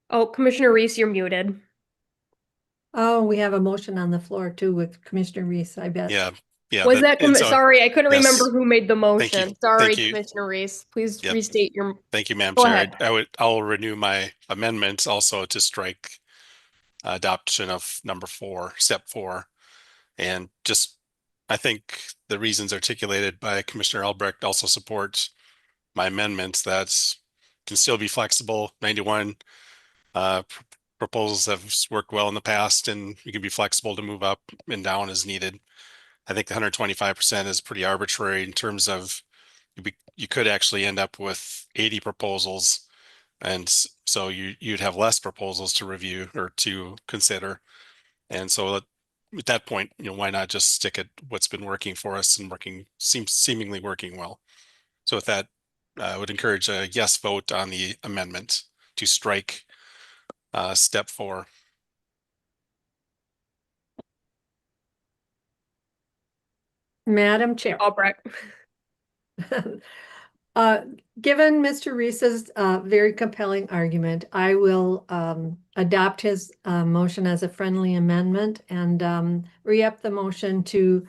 Oh, Commissioner Reese, you're muted. Oh, we have a motion on the floor too with Commissioner Reese, I bet. Yeah. Was that, sorry, I couldn't yes. remember who made the Thank you. motion. Sorry, Thank you. Commissioner Reese. Please Yep. restate your. Thank you, Madam Go Chair. ahead. I'll renew my amendment also to strike adoption of number 4, step 4. And just, I think the reasons articulated by Commissioner Albrecht also support my amendments that can still be flexible. 91 proposals have worked well in the past, and you can be flexible to move up and down as needed. I think the 125% is pretty arbitrary in terms of you could actually end up with 80 proposals, and so you'd have less proposals to review or to consider. And so at that point, why not just stick at what's been working for us and seemingly working well. So with that, I would encourage a yes vote on the amendment to strike step 4. Madam Chair. Albrecht. Given Mr. Reese's very compelling argument, I will adopt his motion as a friendly amendment and re-up the motion to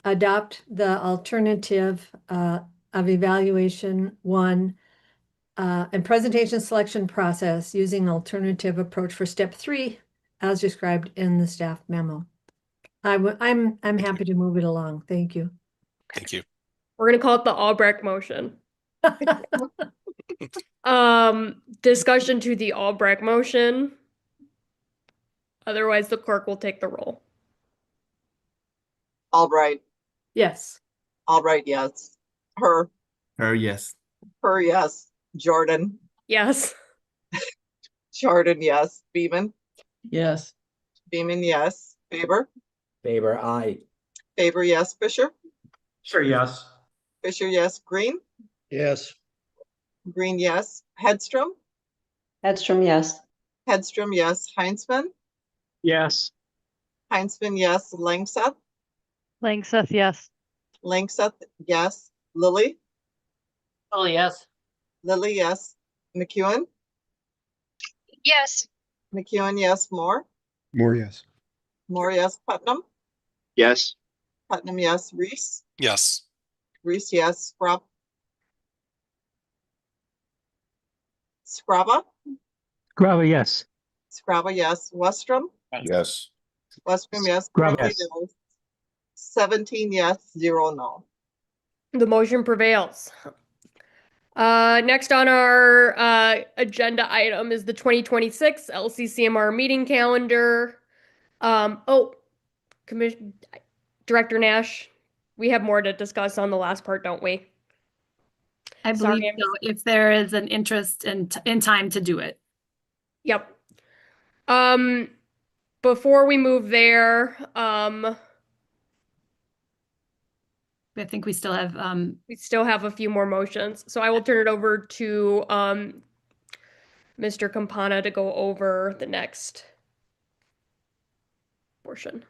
adopt the alternative of evaluation 1 and presentation selection process using alternative approach for step 3 as described in the staff memo. I'm happy to move it along. Thank you. Thank you. We're gonna call it the Albrecht motion. Discussion to the Albrecht motion. Otherwise, the clerk will take the roll. Albright. Yes. Albright, yes. Her, Yes. yes. Jordan, Yes. Jordan, yes. Beeman, Yes. Beeman, yes. Faber, Faber, aye. Faber, yes. Fisher, Sure, yes. Fisher, yes. Green, Yes. Green, yes. Hedstrom, Hedstrom, yes. Hedstrom, yes. Heinzman, Yes. Heinzman, yes. Langseth, Langseth, yes. Langseth, yes. Lilly, Oh, yes. Lilly, yes. McEwen, Yes. McEwen, yes. Moore, More yes. Moore, yes. Putnam, Yes. Putnam, yes. Reese, Yes. Reese, yes. Scraba, Grava, yes. Scraba, yes. Westrom, Yes. Westrom, yes. Graba, Currently, yes. there was 17 yes, 0 no. The motion prevails. Next on our agenda item is the 2026 LCCMR meeting calendar. Commission Director Nash, we have more to discuss on the last part, don't we? I Sorry, believe so, if there is an interest in time to do it. Yep. Before we move there, I think we still have a few more motions. So I will turn it over to Mr. Campana to go over the next portion.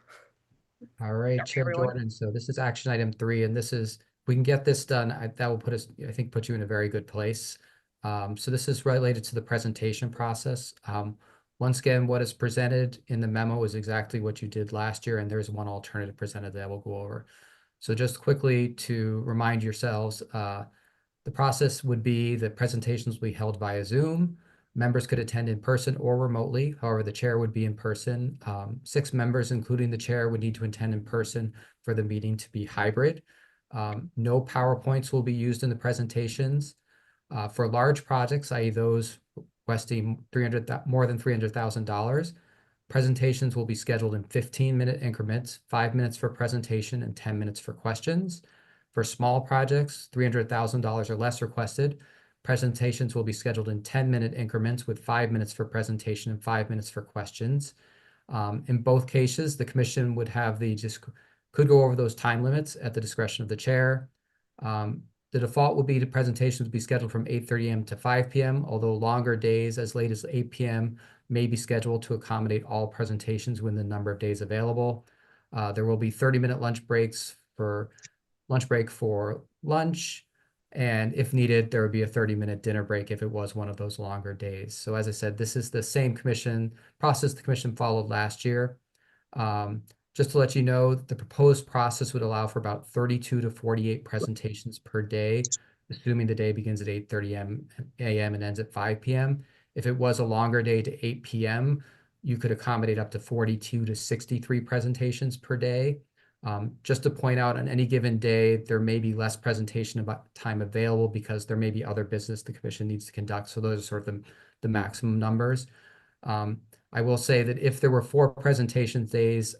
All right, Chair everyone. Jordan. So this is action item 3, and this is, we can get this done. That will put us, I think, put you in a very good place. So this is related to the presentation process. Once again, what is presented in the memo is exactly what you did last year, and there's one alternative presented that we'll go over. So just quickly to remind yourselves, the process would be the presentations will be held via Zoom. Members could attend in person or remotely. However, the chair would be in person. 6 members, including the chair, would need to attend in person for the meeting to be hybrid. No PowerPoints will be used in the presentations. For large projects, i.e. those requesting more than $300,000, presentations will be scheduled in 15-minute increments, 5 minutes for presentation and 10 minutes for questions. For small projects, $300,000 or less requested, presentations will be scheduled in 10-minute increments with 5 minutes for presentation and 5 minutes for questions. In both cases, the commission would have could go over those time limits at the discretion of the chair. The default would be the presentations would be scheduled from 8:30 a.m. to 5 p.m., although longer days as late as 8 p.m. may be scheduled to accommodate all presentations within the number of days available. There will be 30-minute lunch breaks for lunch, and if needed, there would be a 30-minute dinner break if it was one of those longer days. So as I said, this is the same commission process the commission followed last year. Just to let you know, the proposed process would allow for about 32 to 48 presentations per day, assuming the day begins at 8:30 a.m. and ends at 5 p.m. If it was a longer day to 8 p.m., you could accommodate up to 42 to 63 presentations per day. Just to point out, on any given day, there may be less presentation time available because there may be other business the commission needs to conduct. So those are sort of the maximum numbers. I will say that if there were 4 presentation days,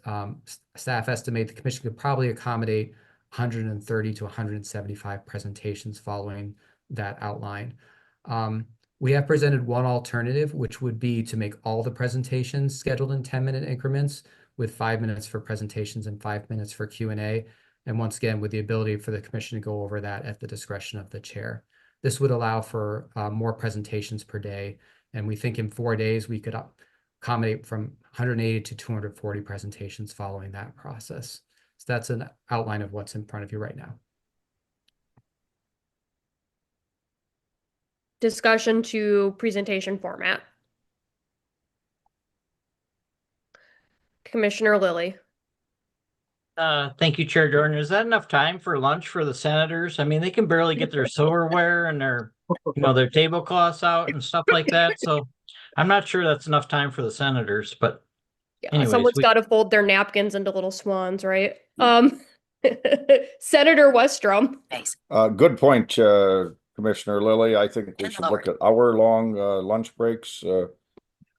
staff estimate the commission could probably accommodate 130 to 175 presentations following that outline. We have presented one alternative, which would be to make all the presentations scheduled in 10-minute increments with 5 minutes for presentations and 5 minutes for Q&A. And once again, with the ability for the commission to go over that at the discretion of the chair. This would allow for more presentations per day. And we think in 4 days, we could accommodate from 180 to 240 presentations following that process. So that's an outline of what's in front of you right now. Discussion to presentation format. Commissioner Lilly. Thank you, Chair Jordan. Is that enough time for lunch for the senators? I mean, they can barely get their silverware and their tablecloths out and stuff like that. So I'm not sure that's enough time for the senators, but Yeah, anyways, someone's got to fold their napkins into little swans, right? Senator Westrom. Good point, Commissioner Lilly. I think we should look at hour-long lunch breaks.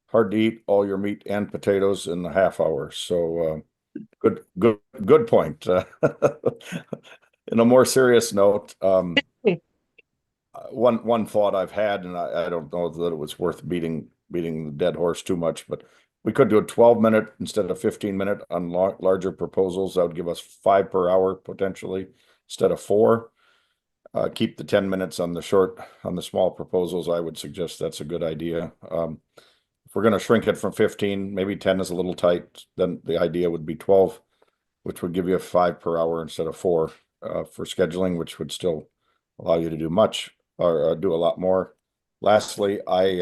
Hard to eat all your meat and potatoes in a half hour. So good point. In a more serious note, one thought I've had, and I don't know that it was worth beating the dead horse too much, but we could do a 12-minute instead of 15-minute on larger proposals. That would give us 5 per hour potentially instead of 4. Keep the 10 minutes on the small proposals. I would suggest that's a good idea. If we're going to shrink it from 15, maybe 10 is a little tight, then the idea would be 12, which would give you a 5 per hour instead of 4 for scheduling, which would still allow you to do much or do a lot more. Lastly, I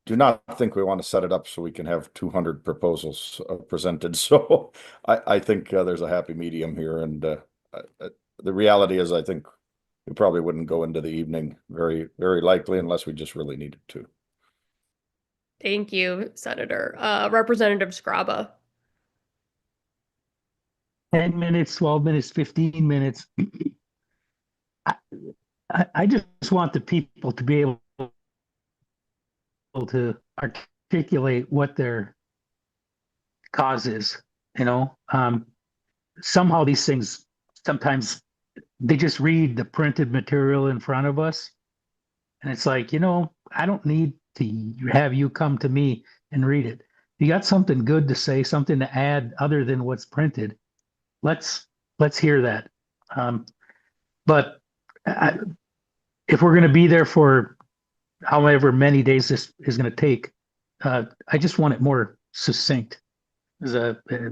do not think we want to set it up so we can have 200 proposals presented. So I think there's a happy medium here. And the reality is, I think we probably wouldn't go into the evening very, very likely unless we just really needed to. Thank you, Senator. Representative Scraba. 10 minutes, 12 minutes, 15 minutes. I just want the people to be able to articulate what their cause is, you know? Somehow these things, sometimes they just read the printed material in front of us. And it's like, you know, I don't need to have you come to me and read it. You got something good to say, something to add other than what's printed. Let's hear that. But if we're going to be there for however many days this is going to take, I just want it more succinct.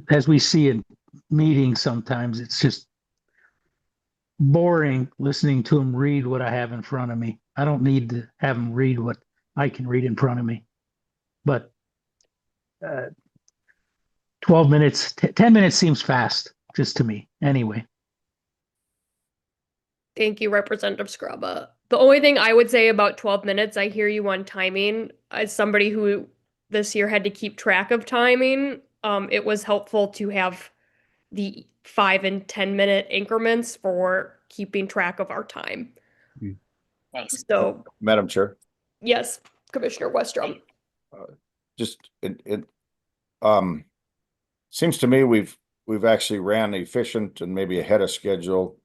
As we see in meetings, sometimes it's just boring listening to them read what I have in front of me. I don't need to have them read what I can read in front of me. But 12 minutes, 10 minutes seems fast, just to me, anyway. Thank you, Representative Scrubba. The only thing I would say about 12 minutes, I hear you on timing. As somebody who this year had to keep track of timing, it was helpful to have the 5 and 10 minute increments for keeping track of our time. Thanks. So, Madam Chair, yes, Commissioner Westrom. just it seems to me we've actually ran efficient and maybe ahead of schedule.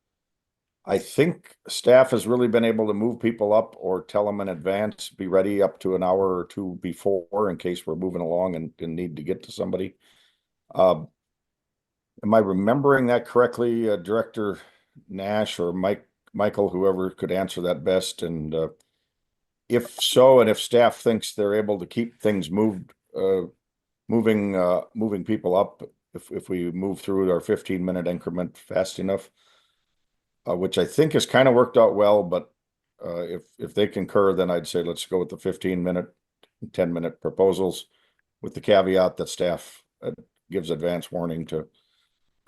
I think staff has really been able to move people up or tell them in advance, be ready up to an hour or two before in case we're moving along and need to get to somebody. Am I remembering that correctly, Director Nash or Michael, whoever could answer that best? And if so, and if staff thinks they're able to keep things moving people up, if we move through our 15-minute increment fast enough, which I think has kind of worked out well, but if they concur, then I'd say let's go with the 15-minute, 10-minute proposals with the caveat that staff gives advance warning to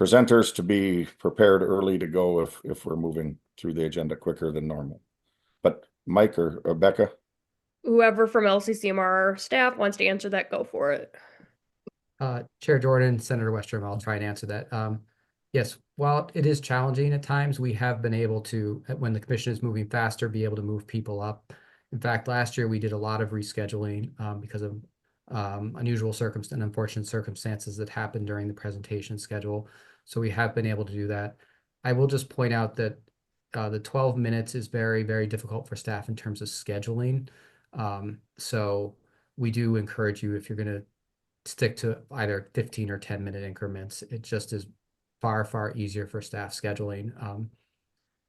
presenters to be prepared early to go if we're moving through the agenda quicker than normal. But Mike or Becca? Whoever from LCCMR staff wants to answer that, go for it. Chair Jordan, Senator Westrom, I'll try and answer that. Yes, while it is challenging at times, we have been able to, when the commission is moving faster, be able to move people up. In fact, last year we did a lot of rescheduling because of unusual and unfortunate circumstances that happened during the presentation schedule. So we have been able to do that. I will just point out that the 12 minutes is very, very difficult for staff in terms of scheduling. So we do encourage you, if you're going to stick to either 15 or 10-minute increments, it just is far, far easier for staff scheduling.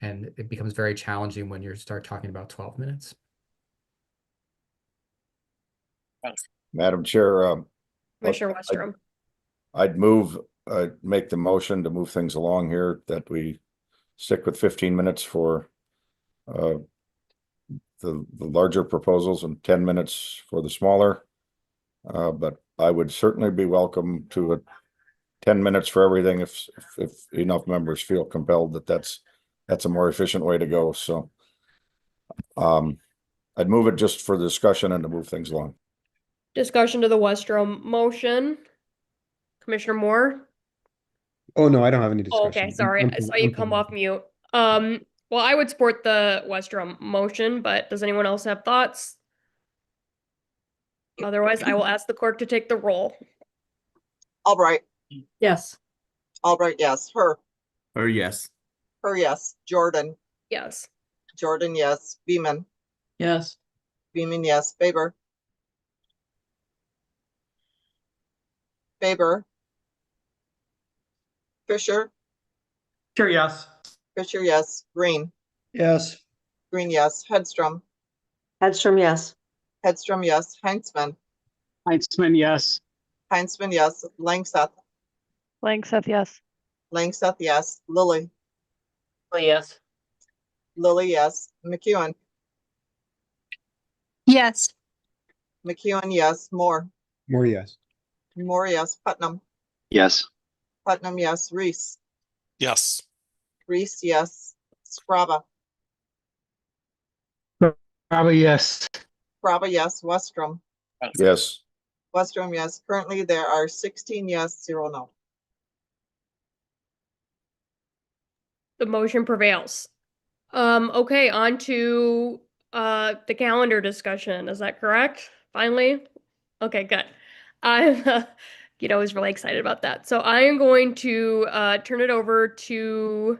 And it becomes very challenging when you start talking about 12 minutes. Thanks. Madam Chair, Commissioner Westrom. I'd make the motion to move things along here, that we stick with 15 minutes for the larger proposals and 10 minutes for the smaller. But I would certainly be welcome to a 10 minutes for everything if enough members feel compelled that that's a more efficient way to go. So I'd move it just for discussion and to move things along. Discussion to the Westrom motion. Commissioner Moore? Oh, no, I don't have any Oh, discussion. okay, sorry. I saw you come off mute. Well, I would support the Westrom motion, but does anyone else have thoughts? Otherwise, I will ask the clerk to take the roll. Albright. Yes. Albright, yes. Yes. Her, yes. Jordan. Yes. Jordan, yes. Beeman. Yes. Beeman, yes. Faber. Faber. Fisher. Sure, yes. Fisher, yes. Green. Yes. Green, yes. Hedstrom. Hedstrom, yes. Hedstrom, yes. Heinzman. Heinzman, yes. Heinzman, yes. Langseth. Langseth, yes. Langseth, yes. Lilly. Yes. Lilly, yes. McEwen. Yes. McEwen, yes. Moore. More yes. Moore, yes. Putnam. Yes. Putnam, yes. Reese. Yes. Reese, yes. Scraba. Probably yes. Scraba, yes. Westrom. Thanks. Yes. Westrom, yes. Currently, there are 16 yes, 0 no. The motion prevails. Okay, on to the calendar discussion. Is that correct? Finally? Okay, good. I'm was really excited about that. So I am going to turn it over to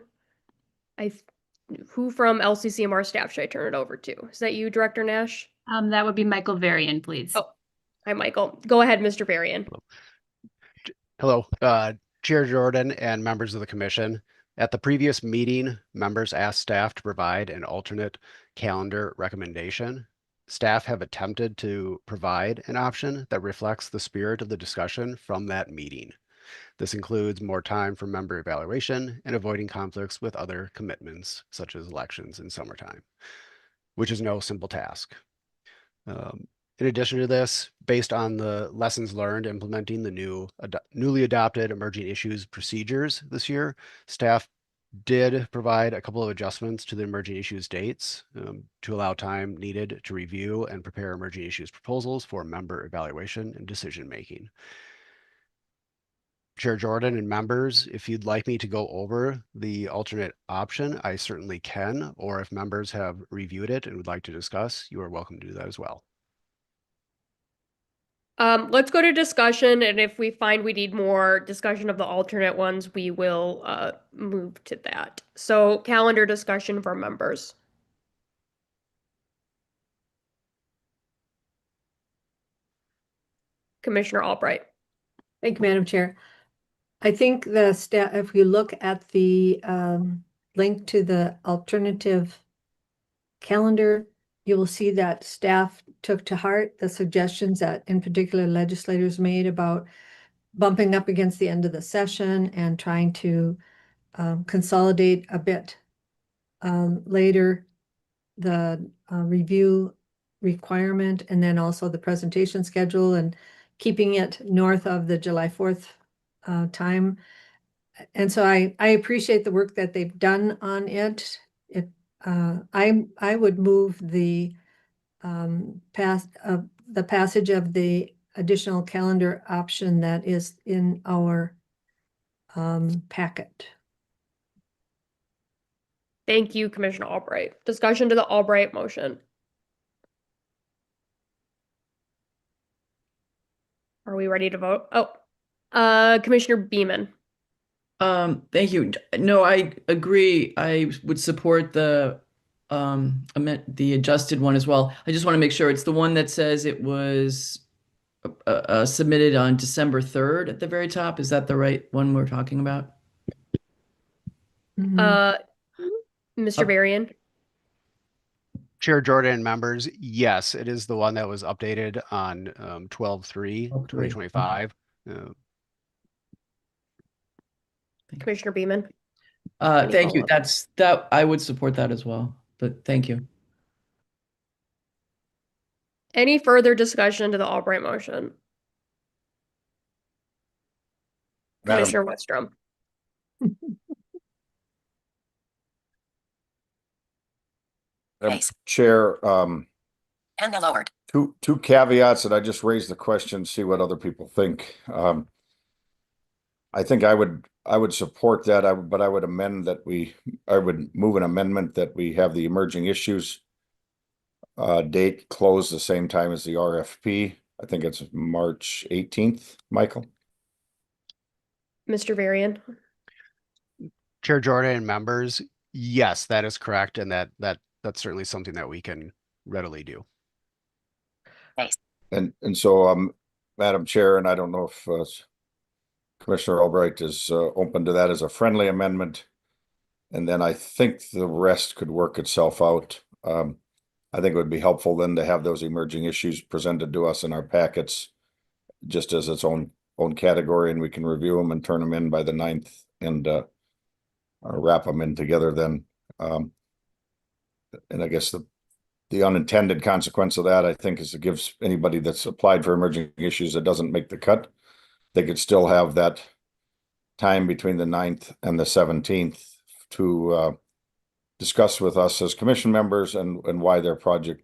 who from LCCMR staff should I turn it over to? Is that you, Director Nash? That would be Michael Varian, please. Oh, hi, Michael. Go ahead, Mr. Varian. Hello, Chair Jordan and members of the commission. At the previous meeting, members asked staff to provide an alternate calendar recommendation. Staff have attempted to provide an option that reflects the spirit of the discussion from that meeting. This includes more time for member evaluation and avoiding conflicts with other commitments, such as elections in summertime, which is no simple task. In addition to this, based on the lessons learned implementing the newly adopted emerging issues procedures this year, staff did provide a couple of adjustments to the emerging issues dates to allow time needed to review and prepare emerging issues proposals for member evaluation and decision making. Chair Jordan and members, if you'd like me to go over the alternate option, I certainly can, or if members have reviewed it and would like to discuss, you are welcome to do that as well. Let's go to discussion, and if we find we need more discussion of the alternate ones, we will move to that. So calendar discussion for members. Commissioner Albright. Thank you, Madam Chair. I think the staff, if we look at the link to the alternative calendar, you will see that staff took to heart the suggestions that in particular legislators made about bumping up against the end of the session and trying to consolidate a bit later the review requirement and then also the presentation schedule and keeping it north of the July 4th time. And so I appreciate the work that they've done on it. I would move the passage of the additional calendar option that is in our packet. Thank you, Commissioner Albright. Discussion to the Albright motion. Are we ready to vote? Oh, Commissioner Beeman. Thank you. No, I agree. I would support the adjusted one as well. I just want to make sure it's the one that says it was submitted on December 3rd at the very top. Is that the right one we're talking about? Mr. Varian. Chair Jordan and members, yes, it is the one that was updated on 12/3/2025. Commissioner Beeman. Thank you. That I would support that as well, but thank you. Any further discussion to the Albright motion? Commissioner Westrom. Chair, And now lowered. two caveats that I just raised the question, see what other people think. I think I would support that, but I would amend that I would move an amendment that we have the emerging issues date close the same time as the RFP. I think it's March 18th, Michael. Mr. Varian. Chair Jordan and members, yes, that is correct, and that's certainly something that we can readily do. And so, Madam Chair, and I don't know if Commissioner Albright is open to that as a friendly amendment. And then I think the rest could work itself out. I think it would be helpful then to have those emerging issues presented to us in our packets just as its own category, and we can review them and turn them in by the 9th and wrap them in together then. And I guess the unintended consequence of that, I think, is it gives anybody that's applied for emerging issues that doesn't make the cut, they could still have that time between the 9th and the 17th to discuss with us as commission members and why their project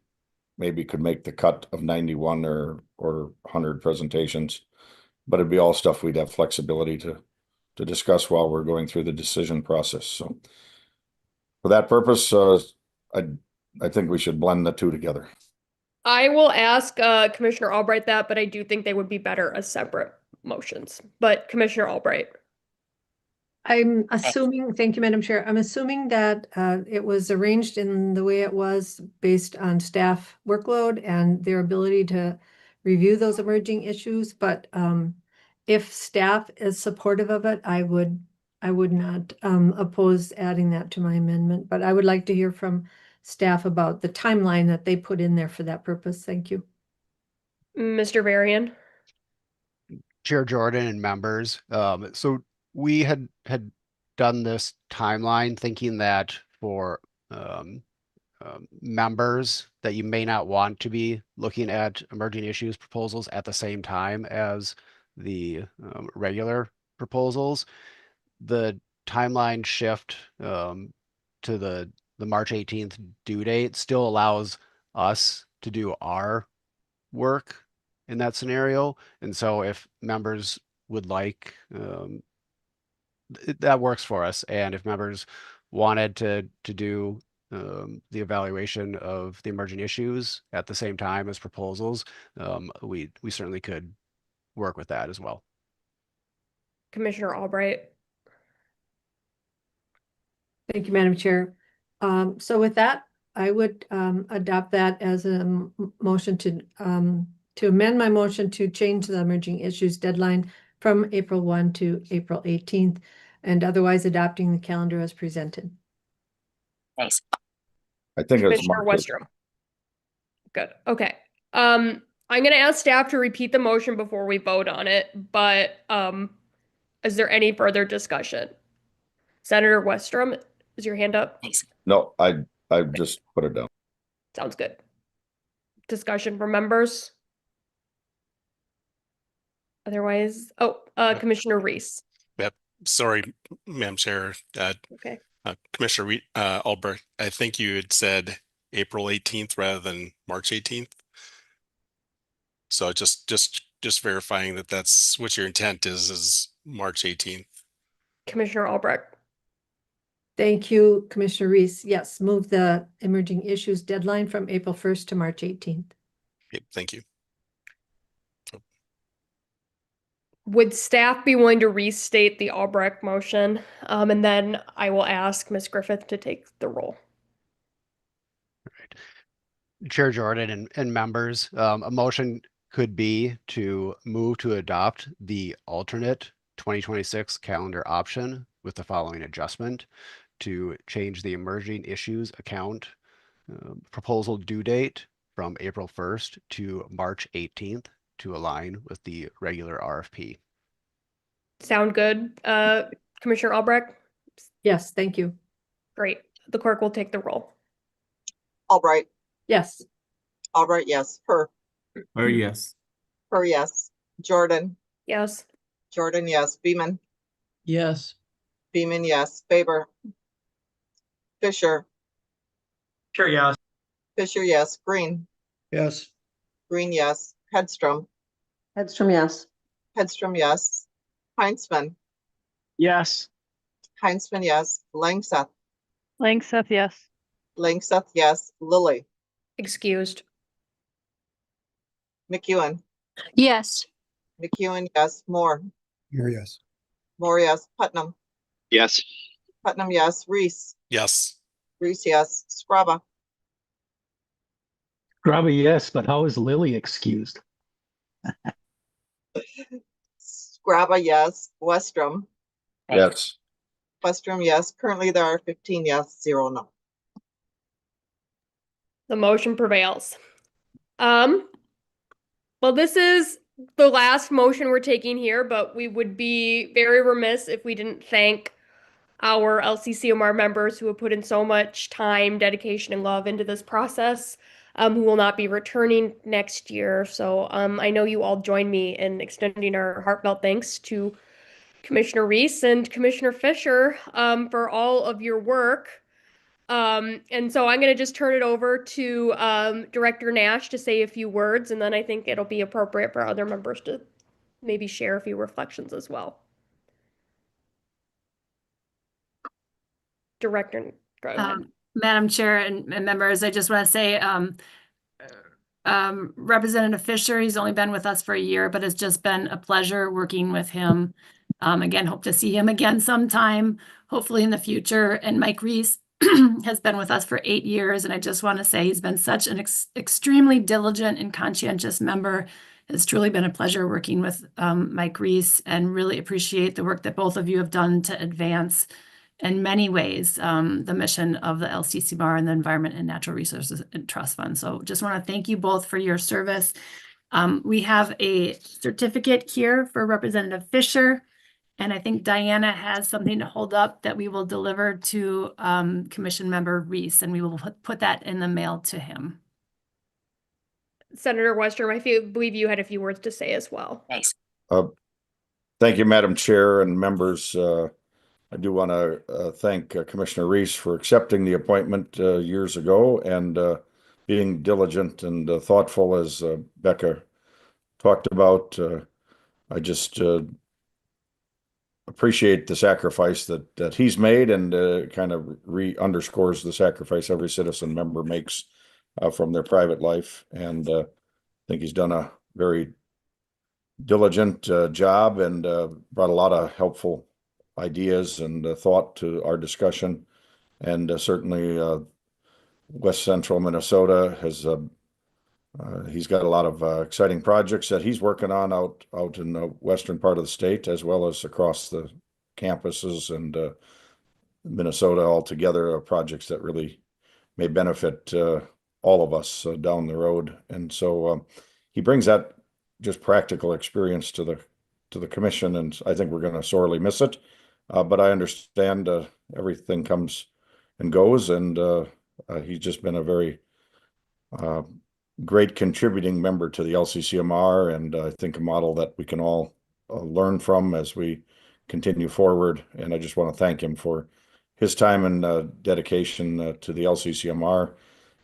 maybe could make the cut of 91 or 100 presentations. But it'd be all stuff we'd have flexibility to discuss while we're going through the decision process. So For that purpose, I think we should blend the two together. I will ask Commissioner Albright that, but I do think they would be better as separate motions. But Commissioner Albright. I'm assuming, thank you, Madam Chair. I'm assuming that it was arranged in the way it was based on staff workload and their ability to review those emerging issues. But if staff is supportive of it, I would not oppose adding that to my amendment. But I would like to hear from staff about the timeline that they put in there for that purpose. Thank you. Mr. Varian. Chair Jordan and members. So we had done this timeline thinking that for members that you may not want to be looking at emerging issues proposals at the same time as the regular proposals. The timeline shift to the March 18th due date still allows us to do our work in that scenario. And so if members would like, that works for us. And if members wanted to do the evaluation of the emerging issues at the same time as proposals, we certainly could work with that as well. Commissioner Albright. Thank you, Madam Chair. So with that, I would adopt that as a motion to amend my motion to change the emerging issues deadline from April 1 to April 18th, and otherwise adopting the calendar as presented. Thanks. I think it's Commissioner Westrom. Good. Okay. I'm going to ask staff to repeat the motion before we vote on it, but is there any further discussion? Senator Westrom, is your hand up? Thanks. No, I just put it down. Sounds good. Discussion from members? Otherwise, Commissioner Reese. Yep. Sorry, Madam Chair. Okay. Commissioner Albrecht, I think you had said April 18th rather than March 18th. So just verifying that that's what your intent is March 18th. Commissioner Albrecht. Thank you, Commissioner Reese. Yes, move the emerging issues deadline from April 1st to March 18th. Okay, thank you. Would staff be willing to restate the Albrecht motion? And then I will ask Ms. Griffith to take the roll. Chair Jordan and members, a motion could be to move to adopt the alternate 2026 calendar option with the following adjustment: to change the emerging issues account proposal due date from April 1st to March 18th to align with the regular RFP. Sound good, Commissioner Albrecht? Yes, thank you. Great. The clerk will take the roll. Albright. Yes. Albright, yes. Per, yes. yes. Jordan. Yes. Jordan, yes. Beeman. Yes. Beeman, yes. Faber. Fisher. Sure, yes. Fisher, yes. Green. Yes. Green, yes. Hedstrom. Hedstrom, yes. Hedstrom, yes. Heinzman. Yes. Heinzman, yes. Langseth. Langseth, yes. Langseth, yes. Lilly. Excused. McEwen. Yes. McEwen, yes. Moore. Here, yes. Moore, yes. Putnam. Yes. Putnam, yes. Reese. Yes. Reese, yes. Scrabba. Grubby, yes, but how is Lily excused? Scrabba, yes. Westrom. Yes. Westrom, yes. Currently there are 15 yes, 0 no. The motion prevails. Well, this is the last motion we're taking here, but we would be very remiss if we didn't thank our LCCMR members who have put in so much time, dedication, and love into this process, who will not be returning next year. So I know you all join me in extending our heartfelt thanks to Commissioner Reese and Commissioner Fisher for all of your work. And so I'm going to just turn it over to Director Nash to say a few words, and then I think it'll be appropriate for other members to maybe share a few reflections as well. Director Go ahead. Madam Chair and members, I just want to say, Representative Fisher, he's only been with us for a year, but it's just been a pleasure working with him. Again, hope to see him again sometime, hopefully in the future. And Mike Reese has been with us for 8 years, and I just want to say he's been such an extremely diligent and conscientious member. It's truly been a pleasure working with Mike Reese, and really appreciate the work that both of you have done to advance in many ways the mission of the LCCMR and the Environment and Natural Resources Trust Fund. So just want to thank you both for your service. We have a certificate here for Representative Fisher, and I think Diana has something to hold up that we will deliver to Commission Member Reese, and we will put that in the mail to him. Senator Westrom, I believe you had a few words to say as well. Thanks. Thank you, Madam Chair and members. I do want to thank Commissioner Reese for accepting the appointment years ago and being diligent and thoughtful, as Becca talked about. I just appreciate the sacrifice that he's made, and kind of underscores the sacrifice every citizen member makes from their private life. And I think he's done a very diligent job, and brought a lot of helpful ideas and thought to our discussion. And certainly West Central Minnesota has he's got a lot of exciting projects that he's working on out in the western part of the state, as well as across the campuses and Minnesota altogether, projects that really may benefit all of us down the road. And so he brings that just practical experience to the commission, and I think we're going to sorely miss it. But I understand everything comes and goes, and he's just been a very great contributing member to the LCCMR, and I think a model that we can all learn from as we continue forward. And I just want to thank him for his time and dedication to the LCCMR,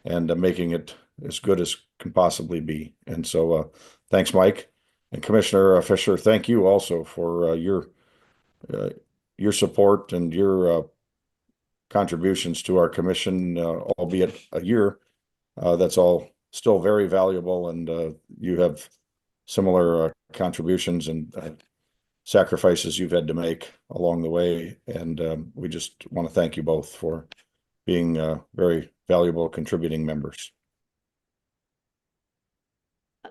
and making it as good as can possibly be. And so thanks, Mike. And Commissioner Fisher, thank you also for your support and your contributions to our commission, albeit a year. That's all still very valuable, and you have similar contributions and sacrifices you've had to make along the way. And we just want to thank you both for being very valuable contributing members.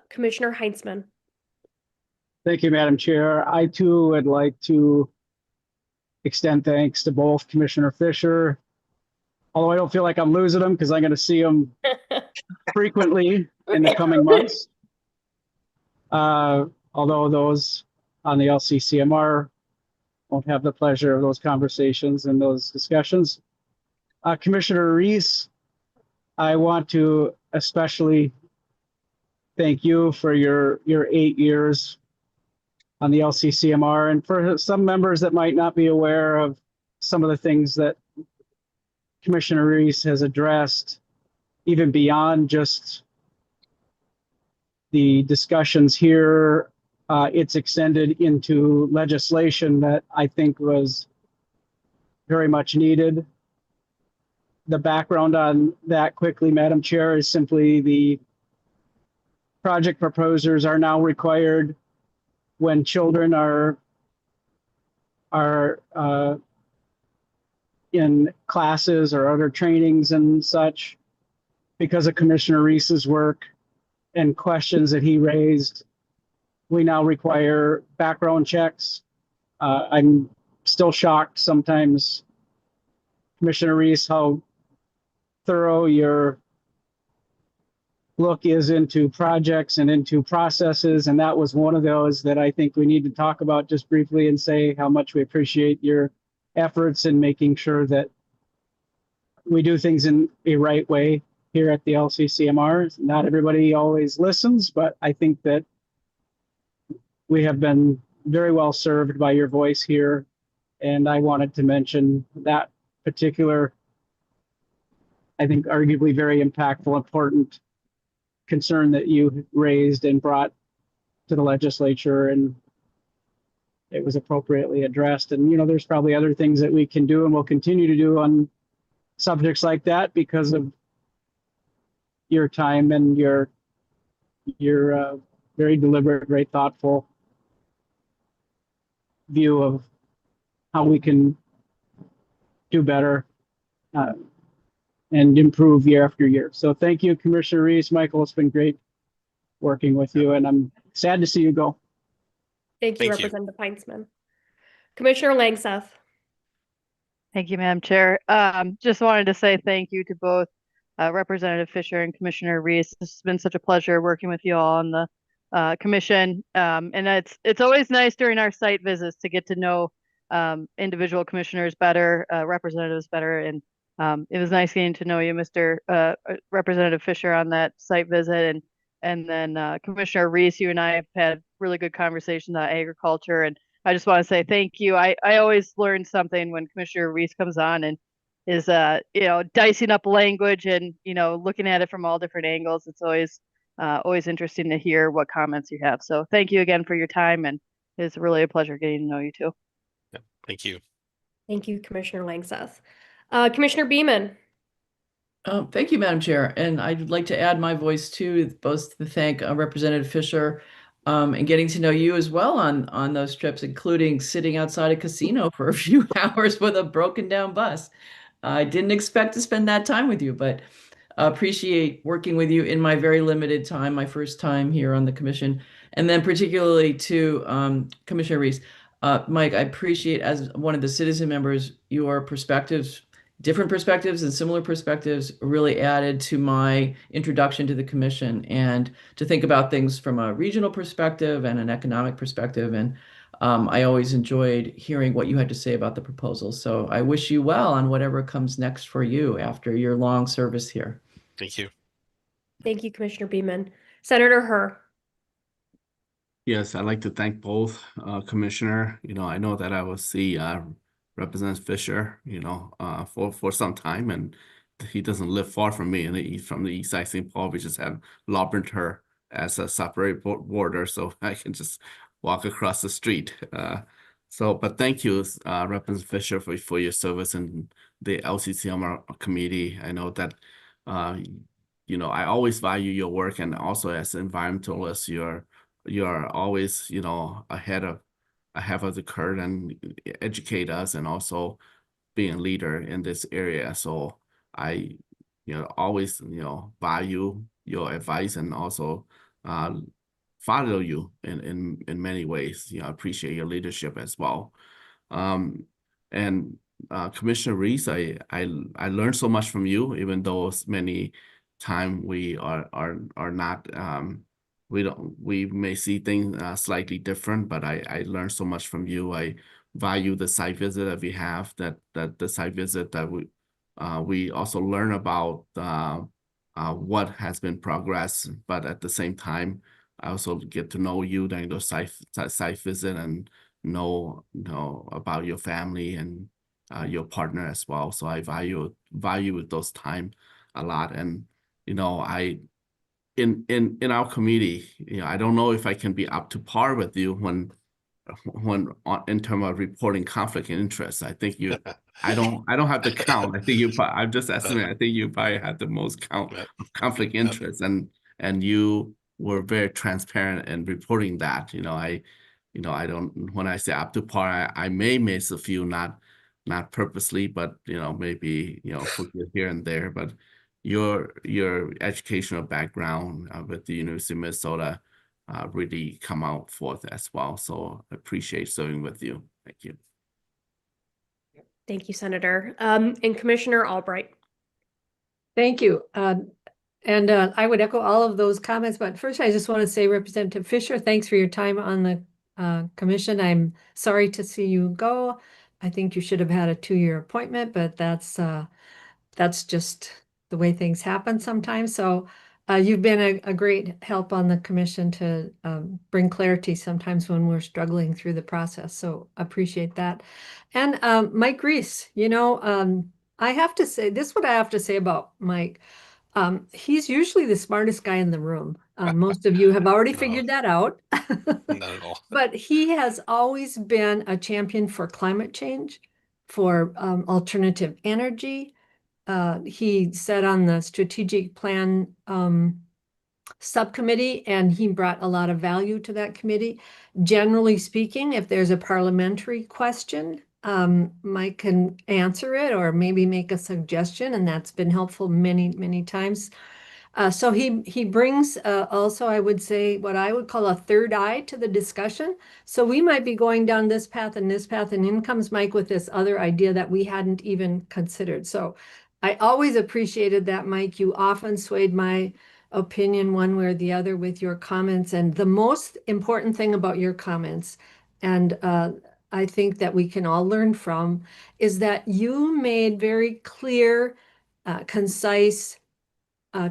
Commissioner Heinzman. Thank you, Madam Chair. I too would like to extend thanks to both Commissioner Fisher, although I don't feel like I'm losing them because I'm going to see him frequently in the coming months. Although those on the LCCMR won't have the pleasure of those conversations and those discussions. Commissioner Reese, I want to especially thank you for your 8 years on the LCCMR, and for some members that might not be aware of some of the things that Commissioner Reese has addressed, even beyond just the discussions here. It's extended into legislation that I think was very much needed. The background on that quickly, Madam Chair, is simply the project proposers are now required, when children are in classes or other trainings and such, because of Commissioner Reese's work and questions that he raised, we now require background checks. I'm still shocked sometimes, Commissioner Reese, how thorough your look is into projects and into processes. And that was one of those that I think we need to talk about just briefly, and say how much we appreciate your efforts in making sure that we do things in a right way here at the LCCMR. Not everybody always listens, but I think that we have been very well served by your voice here. And I wanted to mention that particular, I think arguably very impactful, important concern that you raised and brought to the legislature, and it was appropriately addressed. And, you know, there's probably other things that we can do and will continue to do on subjects like that because of your time and your very deliberate, very thoughtful view of how we can do better and improve year after year. So thank you, Commissioner Reese. Michael, it's been great working with you, and I'm sad to see you go. Thank you, Thank you. Representative Heinzman. Commissioner Langseth. Thank you, Madam Chair. Just wanted to say thank you to both Representative Fisher and Commissioner Reese. This has been such a pleasure working with you all on the commission. And it's always nice during our site visits to get to know individual commissioners better, representatives better. And it was nice getting to know you, Mr. Representative Fisher, on that site visit. And then Commissioner Reese, you and I have had really good conversations on agriculture, and I just want to say thank you. I always learn something when Commissioner Reese comes on and is dicing up language and looking at it from all different angles. It's always interesting to hear what comments you have. So thank you again for your time, and it's really a pleasure getting to know you too. Yeah, thank you. Thank you, Commissioner Langseth. Commissioner Beeman. Thank you, Madam Chair. And I'd like to add my voice too, both to thank Representative Fisher and getting to know you as well on those trips, including sitting outside a casino for a few hours with a broken down bus. I didn't expect to spend that time with you, but appreciate working with you in my very limited time, my first time here on the commission. And then particularly to Commissioner Reese. Mike, I appreciate, as one of the citizen members, your perspectives. Different perspectives and similar perspectives really added to my introduction to the commission, and to think about things from a regional perspective and an economic perspective. And I always enjoyed hearing what you had to say about the proposal. So I wish you well on whatever comes next for you after your long service here. Thank you. Thank you, Commissioner Beeman. Senator Herr. Yes, I'd like to thank both Commissioner. I know that I will see Representative Fisher, for some time, and he doesn't live far from me, and he's from the east side of St. Paul. We just have Laubenter as a separate border, so I can just walk across the street. But thank you, Representative Fisher, for your service in the LCCMR committee. I know that, I always value your work, and also as an environmentalist, you're always, ahead of the curve and educate us, and also being a leader in this area. So I, always, value your advice, and also follow you in many ways. I appreciate your leadership as well. And Commissioner Reese, I learned so much from you, even though many time we are not we may see things slightly different, but I learned so much from you. I value the site visit that we have, that the site visit that we also learn about what has been progress, but at the same time, I also get to know you during those site visit, and know about your family and your partner as well. So I value those time a lot. And I in our committee, I don't know if I can be up to par with you when in terms of reporting conflict of interest. I think I don't have to count. I think I'm just estimating. I think you probably had the most count of conflict interest, and you were very transparent in reporting that. I don't, when I say up to par, I may miss a few, not purposely, but maybe forget here and there. But your educational background with the University of Minnesota really come out forth as well. So I appreciate serving with you. Thank you. Thank you, Senator. And Commissioner Albright. Thank you. And I would echo all of those comments, but first I just want to say, Representative Fisher, thanks for your time on the commission. I'm sorry to see you go. I think you should have had a 2-year appointment, but that's just the way things happen sometimes. So you've been a great help on the commission to bring clarity sometimes when we're struggling through the process. So appreciate that. And Mike Reese, I have to say, this is what I have to say about Mike. He's usually the smartest guy in the room. Most of you have already figured that out. Not at all. But he has always been a champion for climate change, for alternative energy, he sat on the strategic plan subcommittee, and he brought a lot of value to that committee. Generally speaking, if there's a parliamentary question, Mike can answer it or maybe make a suggestion, and that's been helpful many, many times. So he brings also, I would say, what I would call a third eye to the discussion. So we might be going down this path, and in comes Mike with this other idea that we hadn't even considered. So I always appreciated that, Mike. You often swayed my opinion one way or the other with your comments. And the most important thing about your comments, and I think that we can all learn from, is that you made very clear, concise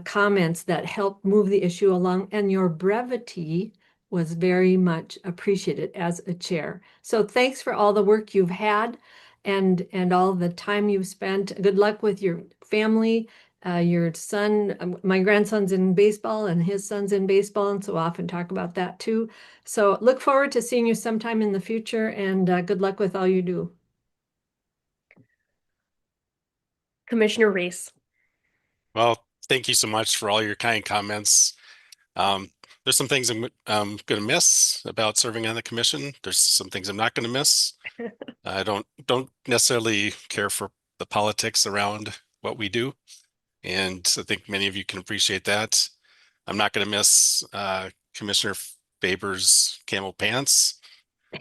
comments that helped move the issue along, and your brevity was very much appreciated as a chair. So thanks for all the work you've had and all the time you've spent. Good luck with your family. Your son, my grandson's in baseball and his son's in baseball, and so often talk about that too. So look forward to seeing you sometime in the future, and good luck with all you do. Commissioner Reese. Well, thank you so much for all your kind comments. There's some things I'm going to miss about serving on the commission. There's some things I'm not going to miss. I don't necessarily care for the politics around what we do, and I think many of you can appreciate that. I'm not going to miss Commissioner Faber's camel pants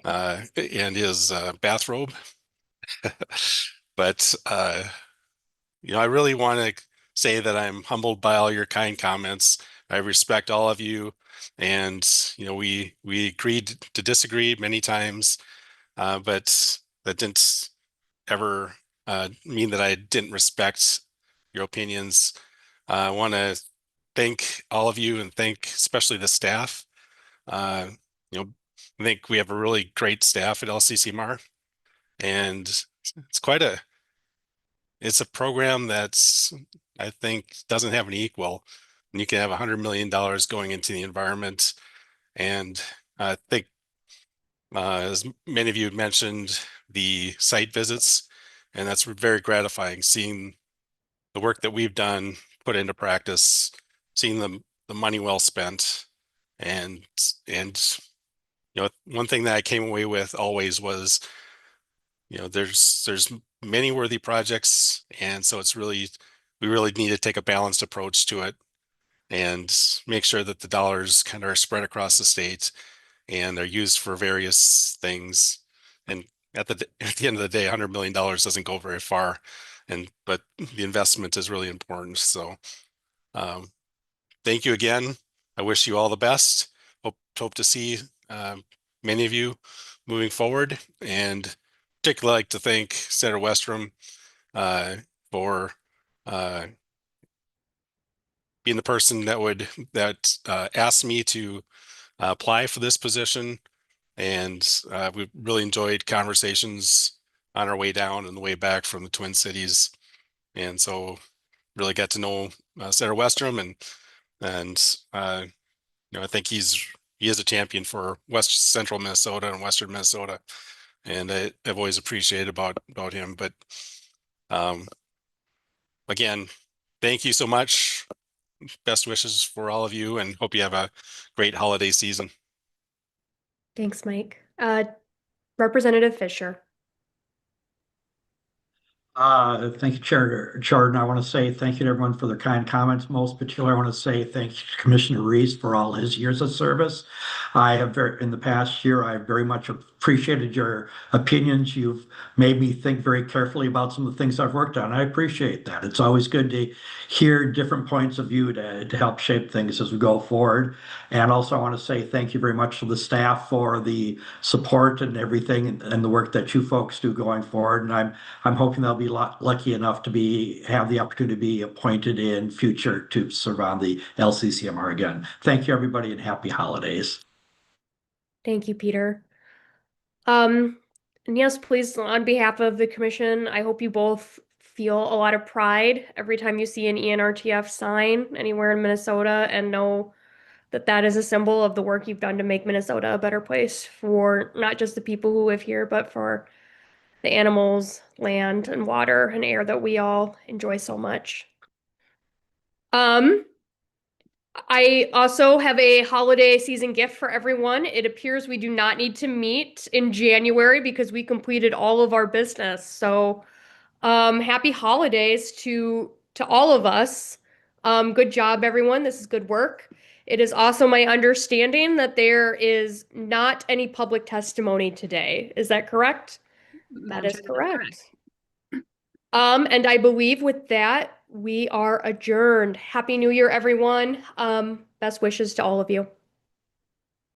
and his bathrobe, but I really want to say that I'm humbled by all your kind comments. I respect all of you, and we agreed to disagree many times, but that didn't ever mean that I didn't respect your opinions. I want to thank all of you and thank especially the staff. I think we have a really great staff at LCCMR, and it's a program that's, I think, doesn't have an equal. And you can have $100 million going into the environment. And I think, as many of you mentioned, the site visits, and that's very gratifying seeing the work that we've done put into practice, seeing the money well spent. And one thing that I came away with always was, there's many worthy projects, and so we really need to take a balanced approach to it and make sure that the dollars kind of are spread across the state and they're used for various things. And at the end of the day, $100 million doesn't go very far, but the investment is really important. So thank you again. I wish you all the best. Hope to see many of you moving forward, and particularly like to thank Senator Westrom for being the person that asked me to apply for this position. And we really enjoyed conversations on our way down and the way back from the Twin Cities. And so really got to know Senator Westrom, and I think he is a champion for West Central Minnesota and Western Minnesota. And I've always appreciated about him. But again, thank you so much. Best wishes for all of you, and hope you have a great holiday season. Thanks, Mike. Representative Fisher. Thank you, Chair Jordan. I want to say thank you to everyone for their kind comments. Most particularly, I want to say thank you to Commissioner Reese for all his years of service. In the past year, I very much appreciated your opinions. You've made me think very carefully about some of the things I've worked on. I appreciate that. It's always good to hear different points of view to help shape things as we go forward. And also, I want to say thank you very much to the staff for the support and everything and the work that you folks do going forward. And I'm hoping they'll be lucky enough to have the opportunity to be appointed in future to serve on the LCCMR again. Thank you, everybody, and happy holidays. Thank you, Peter. And yes, please, on behalf of the commission, I hope you both feel a lot of pride every time you see an ENRTF sign anywhere in Minnesota, and know that that is a symbol of the work you've done to make Minnesota a better place for not just the people who live here, but for the animals, land, and water and air that we all enjoy so much. I also have a holiday season gift for everyone. It appears we do not need to meet in January because we completed all of our business. So, happy holidays to all of us. Good job, everyone. This is good work. It is also my understanding that there is not any public testimony today. Is that correct? That is correct. And I believe with that, we are adjourned. Happy New Year, everyone. Best wishes to all of you.